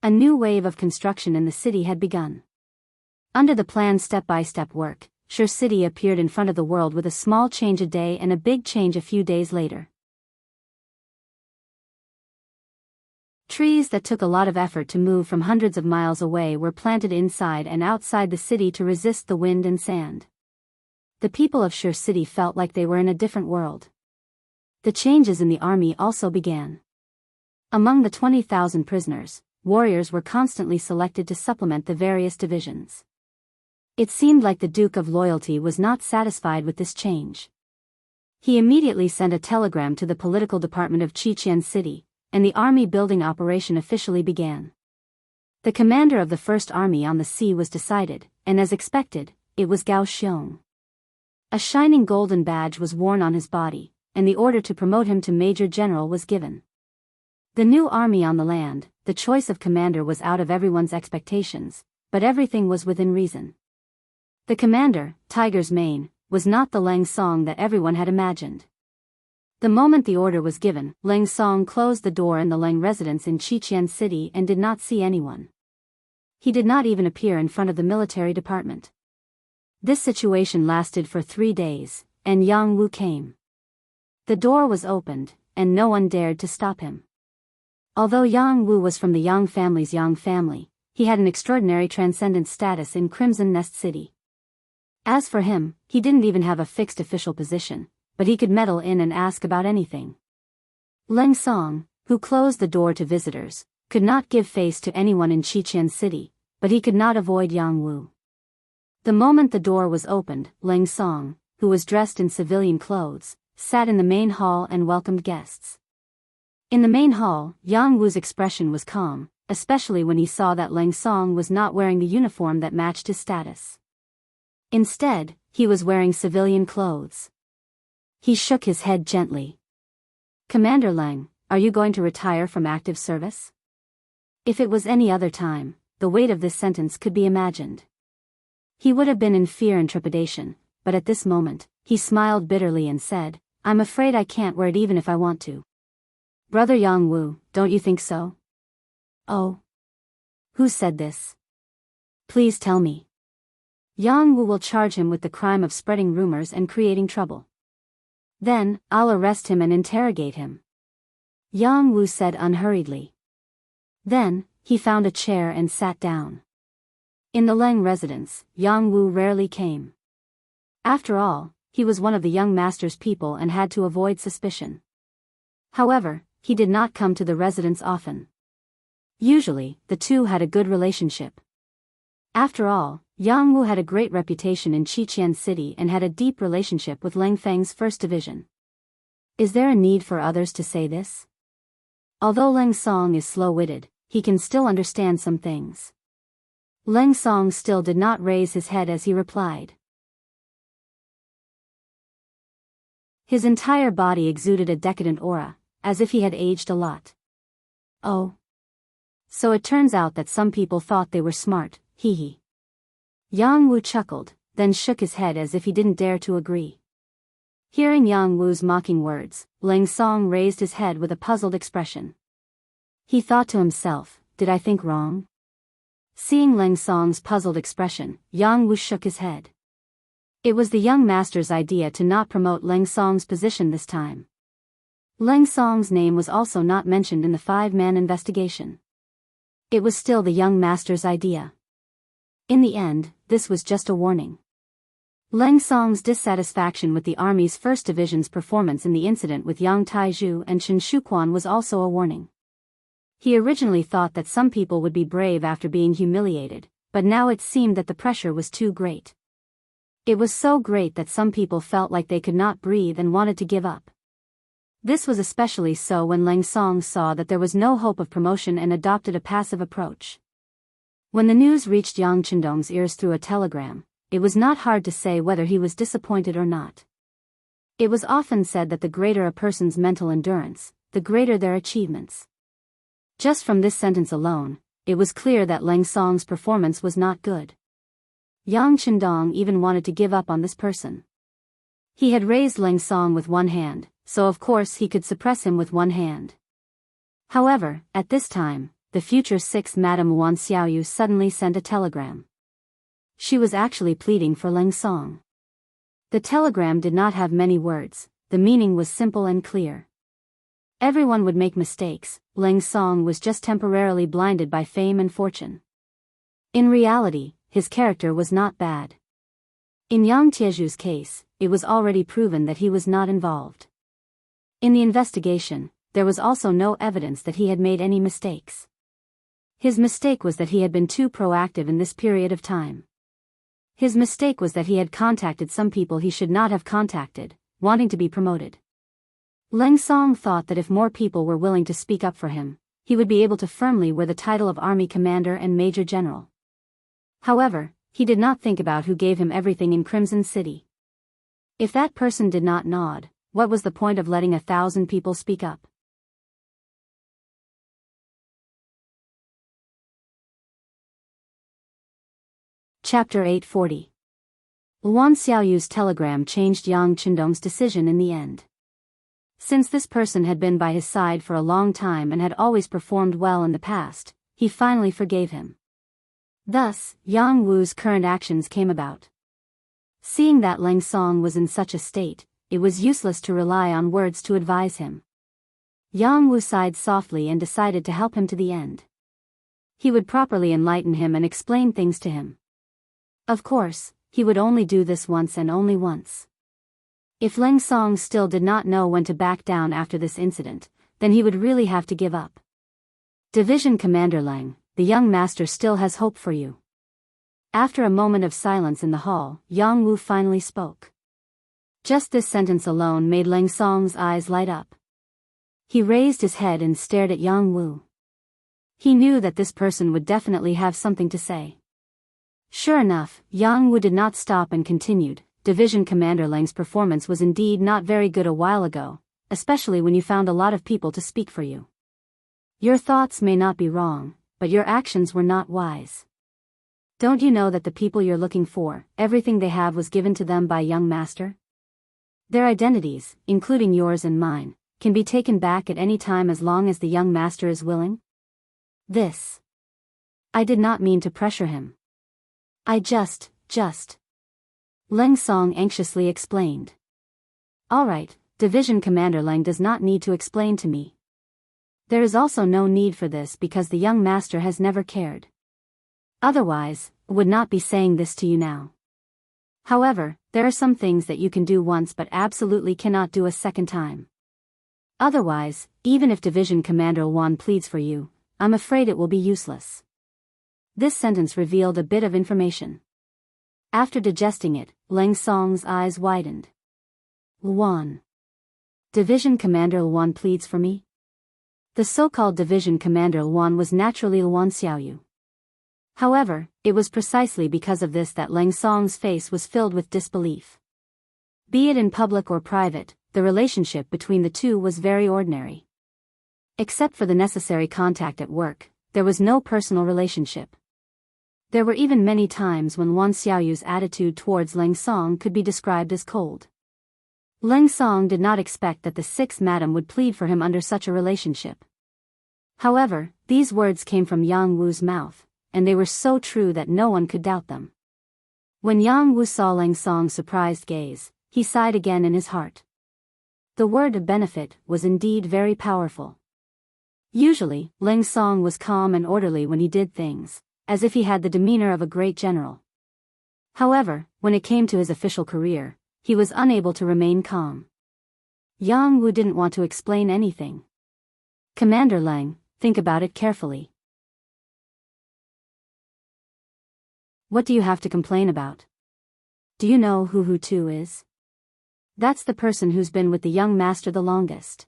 A new wave of construction in the city had begun. Under the planned step-by-step work, Sure City appeared in front of the world with a small change a day and a big change a few days later. Trees that took a lot of effort to move from hundreds of miles away were planted inside and outside the city to resist the wind and sand. The people of Shur City felt like they were in a different world. The changes in the army also began. Among the 20,000 prisoners, warriors were constantly selected to supplement the various divisions. It seemed like the Duke of Loyalty was not satisfied with this change. He immediately sent a telegram to the political department of Xi'an City, and the army building operation officially began. The commander of the First Army on the Sea was decided, and as expected, it was Gao Xiong. A shining golden badge was worn on his body, and the order to promote him to Major General was given. The new army on the land, the choice of commander was out of everyone's expectations, but everything was within reason. The commander, Tiger's Mane, was not the Leng Song that everyone had imagined. The moment the order was given, Leng Song closed the door in the Leng residence in Xi'an City and did not see anyone. He did not even appear in front of the military department. This situation lasted for 3 days, and Yang Wu came. The door was opened, and no one dared to stop him. Although Yang Wu was from the Yang family's Yang family, he had an extraordinary transcendent status in Crimson Nest City. As for him, he didn't even have a fixed official position, but he could meddle in and ask about anything. Leng Song, who closed the door to visitors, could not give face to anyone in Xi'an City, but he could not avoid Yang Wu. The moment the door was opened, Leng Song, who was dressed in civilian clothes, sat in the main hall and welcomed guests. In the main hall, Yang Wu's expression was calm, especially when he saw that Leng Song was not wearing the uniform that matched his status. Instead, he was wearing civilian clothes. He shook his head gently. "Commander Leng, are you going to retire from active service?" If it was any other time, the weight of this sentence could be imagined. He would have been in fear and trepidation, but at this moment, he smiled bitterly and said, "I'm afraid I can't wear it even if I want to." "Brother Yang Wu, don't you think so?" "Oh. Who said this? Please tell me." "Yang Wu will charge him with the crime of spreading rumors and creating trouble. Then, I'll arrest him and interrogate him," Yang Wu said unhurriedly. Then, he found a chair and sat down. In the Leng residence, Yang Wu rarely came. After all, he was one of the young master's people and had to avoid suspicion. However, he did not come to the residence often. Usually, the two had a good relationship. After all, Yang Wu had a great reputation in Xi'an City and had a deep relationship with Leng Feng's first division. Is there a need for others to say this? Although Leng Song is slow-witted, he can still understand some things. Leng Song still did not raise his head as he replied. His entire body exuded a decadent aura, as if he had aged a lot. "Oh. So it turns out that some people thought they were smart, hee." Yang Wu chuckled, then shook his head as if he didn't dare to agree. Hearing Yang Wu's mocking words, Leng Song raised his head with a puzzled expression. He thought to himself, "Did I think wrong?" Seeing Leng Song's puzzled expression, Yang Wu shook his head. It was the young master's idea to not promote Leng Song's position this time. Leng Song's name was also not mentioned in the 5-man investigation. It was still the young master's idea. In the end, this was just a warning. Leng Song's dissatisfaction with the Army's 1st Division's performance in the incident with Yang Taizhu and Chen Shuquan was also a warning. He originally thought that some people would be brave after being humiliated, but now it seemed that the pressure was too great. It was so great that some people felt like they could not breathe and wanted to give up. This was especially so when Leng Song saw that there was no hope of promotion and adopted a passive approach. When the news reached Yang Chendong's ears through a telegram, it was not hard to say whether he was disappointed or not. It was often said that the greater a person's mental endurance, the greater their achievements. Just from this sentence alone, it was clear that Leng Song's performance was not good. Yang Chendong even wanted to give up on this person. He had raised Leng Song with one hand, so of course he could suppress him with one hand. However, at this time, the future 6th Madame Wan Xiaoyu suddenly sent a telegram. She was actually pleading for Leng Song. The telegram did not have many words, the meaning was simple and clear. Everyone would make mistakes. Leng Song was just temporarily blinded by fame and fortune. In reality, his character was not bad. In Yang Tieju's case, it was already proven that he was not involved. In the investigation, there was also no evidence that he had made any mistakes. His mistake was that he had been too proactive in this period of time. His mistake was that he had contacted some people he should not have contacted, wanting to be promoted. Leng Song thought that if more people were willing to speak up for him, he would be able to firmly wear the title of Army Commander and Major General. However, he did not think about who gave him everything in Crimson City. If that person did not nod, what was the point of letting 1,000 people speak up? Chapter 840. Luan Xiaoyu's telegram changed Yang Qindong's decision in the end. Since this person had been by his side for a long time and had always performed well in the past, he finally forgave him. Thus, Yang Wu's current actions came about. Seeing that Leng Song was in such a state, it was useless to rely on words to advise him. Yang Wu sighed softly and decided to help him to the end. He would properly enlighten him and explain things to him. Of course, he would only do this once and only once. If Leng Song still did not know when to back down after this incident, then he would really have to give up. Division Commander Leng, the young master still has hope for you. After a moment of silence in the hall, Yang Wu finally spoke. Just this sentence alone made Leng Song's eyes light up. He raised his head and stared at Yang Wu. He knew that this person would definitely have something to say. Sure enough, Yang Wu did not stop and continued. Division Commander Leng's performance was indeed not very good a while ago, especially when you found a lot of people to speak for you. Your thoughts may not be wrong, but your actions were not wise. Don't you know that the people you're looking for, everything they have was given to them by young master? Their identities, including yours and mine, can be taken back at any time as long as the young master is willing? This. I did not mean to pressure him. I just. Leng Song anxiously explained. All right, Division Commander Leng does not need to explain to me. There is also no need for this because the young master has never cared. Otherwise, I would not be saying this to you now. However, there are some things that you can do once but absolutely cannot do a second time. Otherwise, even if Division Commander Luan pleads for you, I'm afraid it will be useless. This sentence revealed a bit of information. After digesting it, Leng Song's eyes widened. Luan. Division Commander Luan pleads for me? The so-called Division Commander Luan was naturally Luan Xiaoyu. However, it was precisely because of this that Leng Song's face was filled with disbelief. Be it in public or private, the relationship between the two was very ordinary. Except for the necessary contact at work, there was no personal relationship. There were even many times when Luan Xiaoyu's attitude towards Leng Song could be described as cold. Leng Song did not expect that the sixth madam would plead for him under such a relationship. However, these words came from Yang Wu's mouth, and they were so true that no one could doubt them. When Yang Wu saw Leng Song's surprised gaze, he sighed again in his heart. The word of benefit was indeed very powerful. Usually, Leng Song was calm and orderly when he did things, as if he had the demeanor of a great general. However, when it came to his official career, he was unable to remain calm. Yang Wu didn't want to explain anything. Commander Leng, think about it carefully. What do you have to complain about? Do you know who Hu Tu is? That's the person who's been with the young master the longest.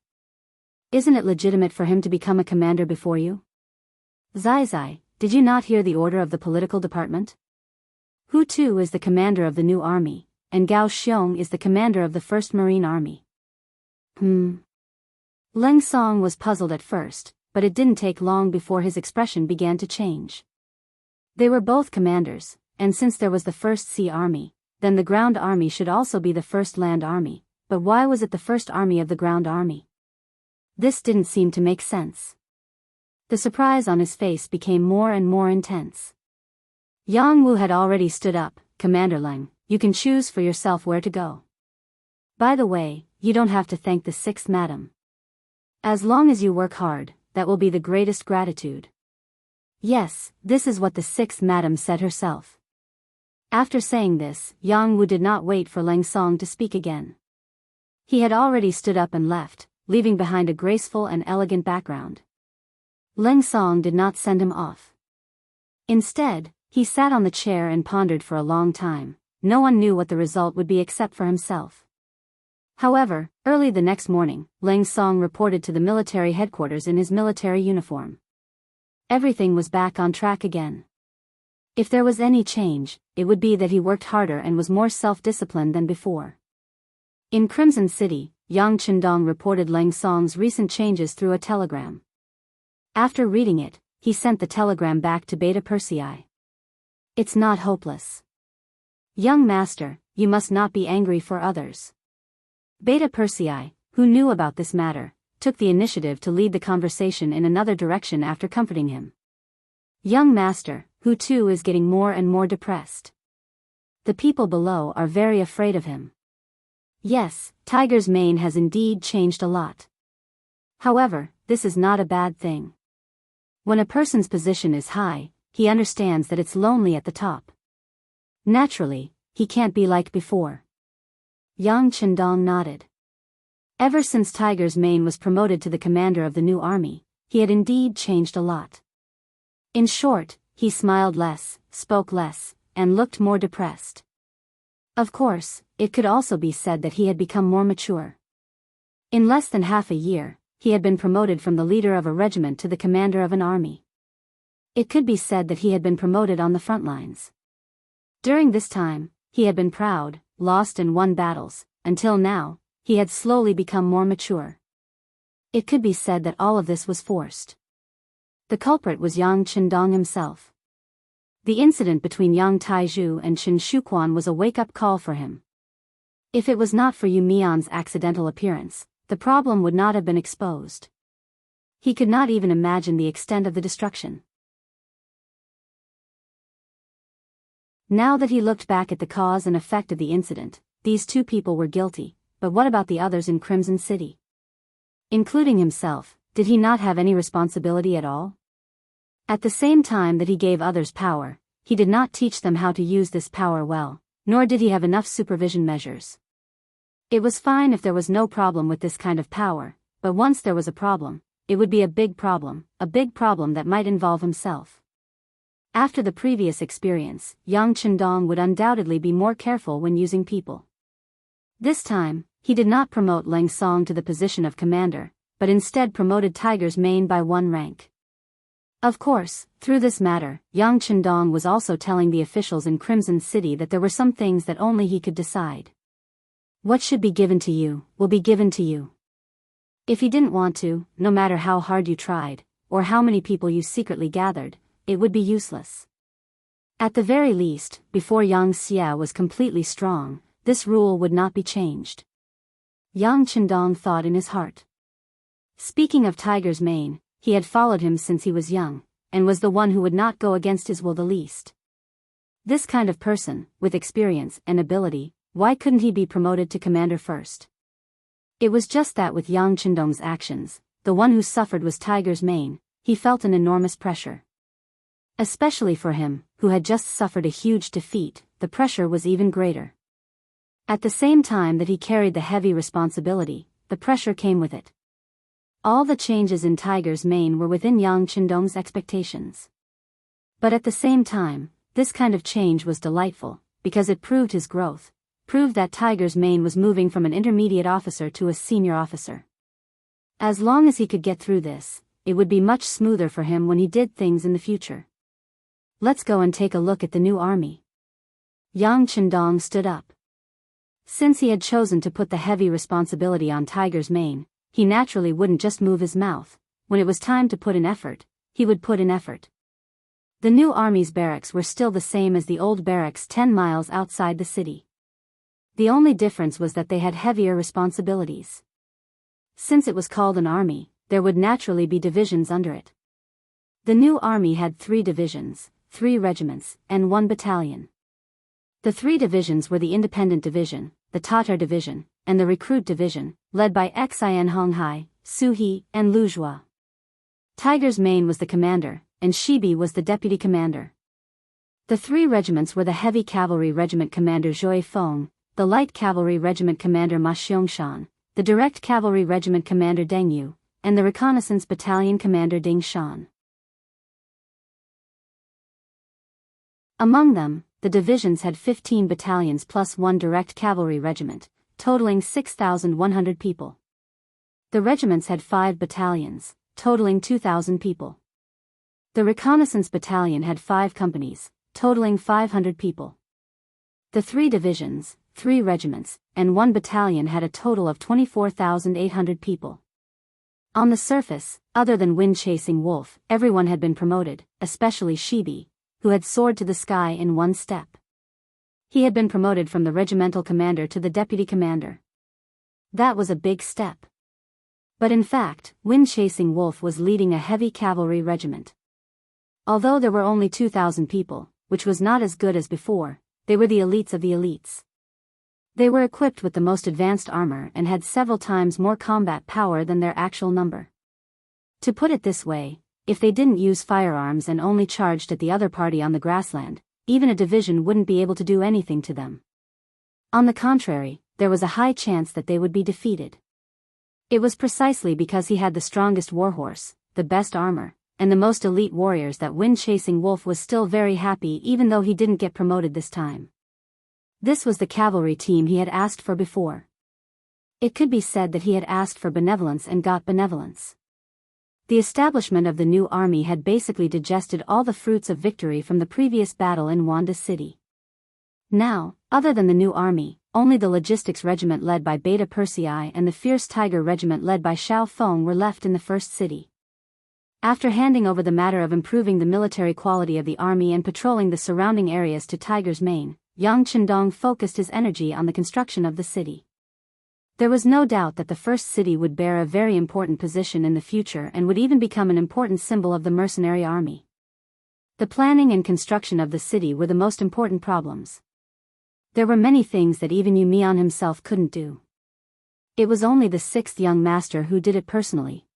Isn't it legitimate for him to become a commander before you? Zai, did you not hear the order of the political department? Hu Tu is the commander of the new army, and Gao Xiong is the commander of the 1st Marine Army. Leng Song was puzzled at first, but it didn't take long before his expression began to change. They were both commanders, and since there was the 1st Sea Army, then the ground army should also be the 1st Land Army, but why was it the 1st Army of the ground army? This didn't seem to make sense. The surprise on his face became more and more intense. Yang Wu had already stood up. Commander Leng, you can choose for yourself where to go. By the way, you don't have to thank the 6th madam. As long as you work hard, that will be the greatest gratitude. Yes, this is what the sixth madam said herself. After saying this, Jianghu did not wait for Leng Song to speak again. He had already stood up and left, leaving behind a graceful and elegant background. Leng Song did not send him off. Instead, he sat on the chair and pondered for a long time. No one knew what the result would be except for himself. However, early the next morning, Leng Song reported to the military headquarters in his military uniform. Everything was back on track again. If there was any change, it would be that he worked harder and was more self-disciplined than before. In Crimson City, Yang Chendong reported Leng Song's recent changes through a telegram. After reading it, he sent the telegram back to Beta Persei. It's not hopeless. Young master, you must not be angry for others. Beta Persei, who knew about this matter, took the initiative to lead the conversation in another direction after comforting him. Young master, who too is getting more and more depressed. The people below are very afraid of him. Yes, Tiger's mane has indeed changed a lot. However, this is not a bad thing. When a person's position is high, he understands that it's lonely at the top. Naturally, he can't be like before. Yang Chendong nodded. Ever since Tiger's mane was promoted to the commander of the new army, he had indeed changed a lot. In short, he smiled less, spoke less, and looked more depressed. Of course, it could also be said that he had become more mature. In less than half a year, he had been promoted from the leader of a regiment to the commander of an army. It could be said that he had been promoted on the front lines. During this time, he had been proud, lost and won battles, until now, he had slowly become more mature. It could be said that all of this was forced. The culprit was Yang Chendong himself. The incident between Yang Taizhu and Chen Shuquan was a wake-up call for him. If it was not for Yu Mian's accidental appearance, the problem would not have been exposed. He could not even imagine the extent of the destruction. Now that he looked back at the cause and effect of the incident, these two people were guilty, but what about the others in Crimson City? Including himself, did he not have any responsibility at all? At the same time that he gave others power, he did not teach them how to use this power well, nor did he have enough supervision measures. It was fine if there was no problem with this kind of power, but once there was a problem, it would be a big problem that might involve himself. After the previous experience, Yang Chendong would undoubtedly be more careful when using people. This time, he did not promote Leng Song to the position of commander, but instead promoted Tiger's mane by 1 rank. Of course, through this matter, Yang Chendong was also telling the officials in Crimson City that there were some things that only he could decide. What should be given to you, will be given to you. If he didn't want to, no matter how hard you tried, or how many people you secretly gathered, it would be useless. At the very least, before Yang Xia was completely strong, this rule would not be changed. Yang Chendong thought in his heart. Speaking of Tiger's mane, he had followed him since he was young, and was the one who would not go against his will the least. This kind of person, with experience and ability, why couldn't he be promoted to commander first? It was just that with Yang Chendong's actions, the one who suffered was Tiger's mane, he felt an enormous pressure. Especially for him, who had just suffered a huge defeat, the pressure was even greater. At the same time that he carried the heavy responsibility, the pressure came with it. All the changes in Tiger's mane were within Yang Chendong's expectations. But at the same time, this kind of change was delightful, because it proved his growth, proved that Tiger's mane was moving from an intermediate officer to a senior officer. As long as he could get through this, it would be much smoother for him when he did things in the future. Let's go and take a look at the new army. Yang Chendong stood up. Since he had chosen to put the heavy responsibility on Tiger's mane, he naturally wouldn't just move his mouth. When it was time to put in effort, he would put in effort. The new army's barracks were still the same as the old barracks 10 miles outside the city. The only difference was that they had heavier responsibilities. Since it was called an army, there would naturally be divisions under it. The new army had 3 divisions, 3 regiments, and 1 battalion. The 3 divisions were the Independent Division, the Tatar Division, and the Recruit Division, led by Xin Honghai, Suhi, and Luzhua. Tiger's Mane was the commander, and Shibi was the deputy commander. The three regiments were the Heavy Cavalry Regiment Commander Zhui Feng, the Light Cavalry Regiment Commander Ma Xiangshan, the Direct Cavalry Regiment Commander Deng Yu, and the Reconnaissance Battalion Commander Ding Shan. Among them, the divisions had 15 battalions plus one direct cavalry regiment, totaling 6,100 people. The regiments had 5 battalions, totaling 2,000 people. The reconnaissance battalion had 5 companies, totaling 500 people. The 3 divisions, 3 regiments, and 1 battalion had a total of 24,800 people. On the surface, other than wind-chasing wolf, everyone had been promoted, especially Shibi, who had soared to the sky in one step. He had been promoted from the regimental commander to the deputy commander. That was a big step. But in fact, wind-chasing wolf was leading a heavy cavalry regiment. Although there were only 2,000 people, which was not as good as before, they were the elites of the elites. They were equipped with the most advanced armor and had several times more combat power than their actual number. To put it this way, if they didn't use firearms and only charged at the other party on the grassland, even a division wouldn't be able to do anything to them. On the contrary, there was a high chance that they would be defeated. It was precisely because he had the strongest warhorse, the best armor, and the most elite warriors that wind-chasing wolf was still very happy even though he didn't get promoted this time. This was the cavalry team he had asked for before. It could be said that he had asked for benevolence and got benevolence. The establishment of the new army had basically digested all the fruits of victory from the previous battle in Wanda City. Now, other than the new army, only the logistics regiment led by Beta Persei and the fierce tiger regiment led by Xiao Feng were left in the first city. After handing over the matter of improving the military quality of the army and patrolling the surrounding areas to Tiger's Mane, Yang Qindong focused his energy on the construction of the city. There was no doubt that the first city would bear a very important position in the future and would even become an important symbol of the mercenary army. The planning and construction of the city were the most important problems. There were many things that even Yu Mian himself couldn't do. It was only the 6th young master who did it personally.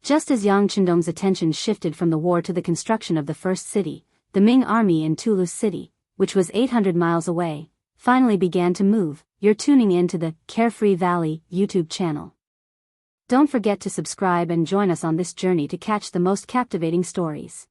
Just as Yang Qindong's attention shifted from the war to the construction of the first city, the Ming army in Toulouse City, which was 800 miles away, finally began to move. You're tuning in to the Carefree Valley YouTube channel. Don't forget to subscribe and join us on this journey to catch the most captivating stories.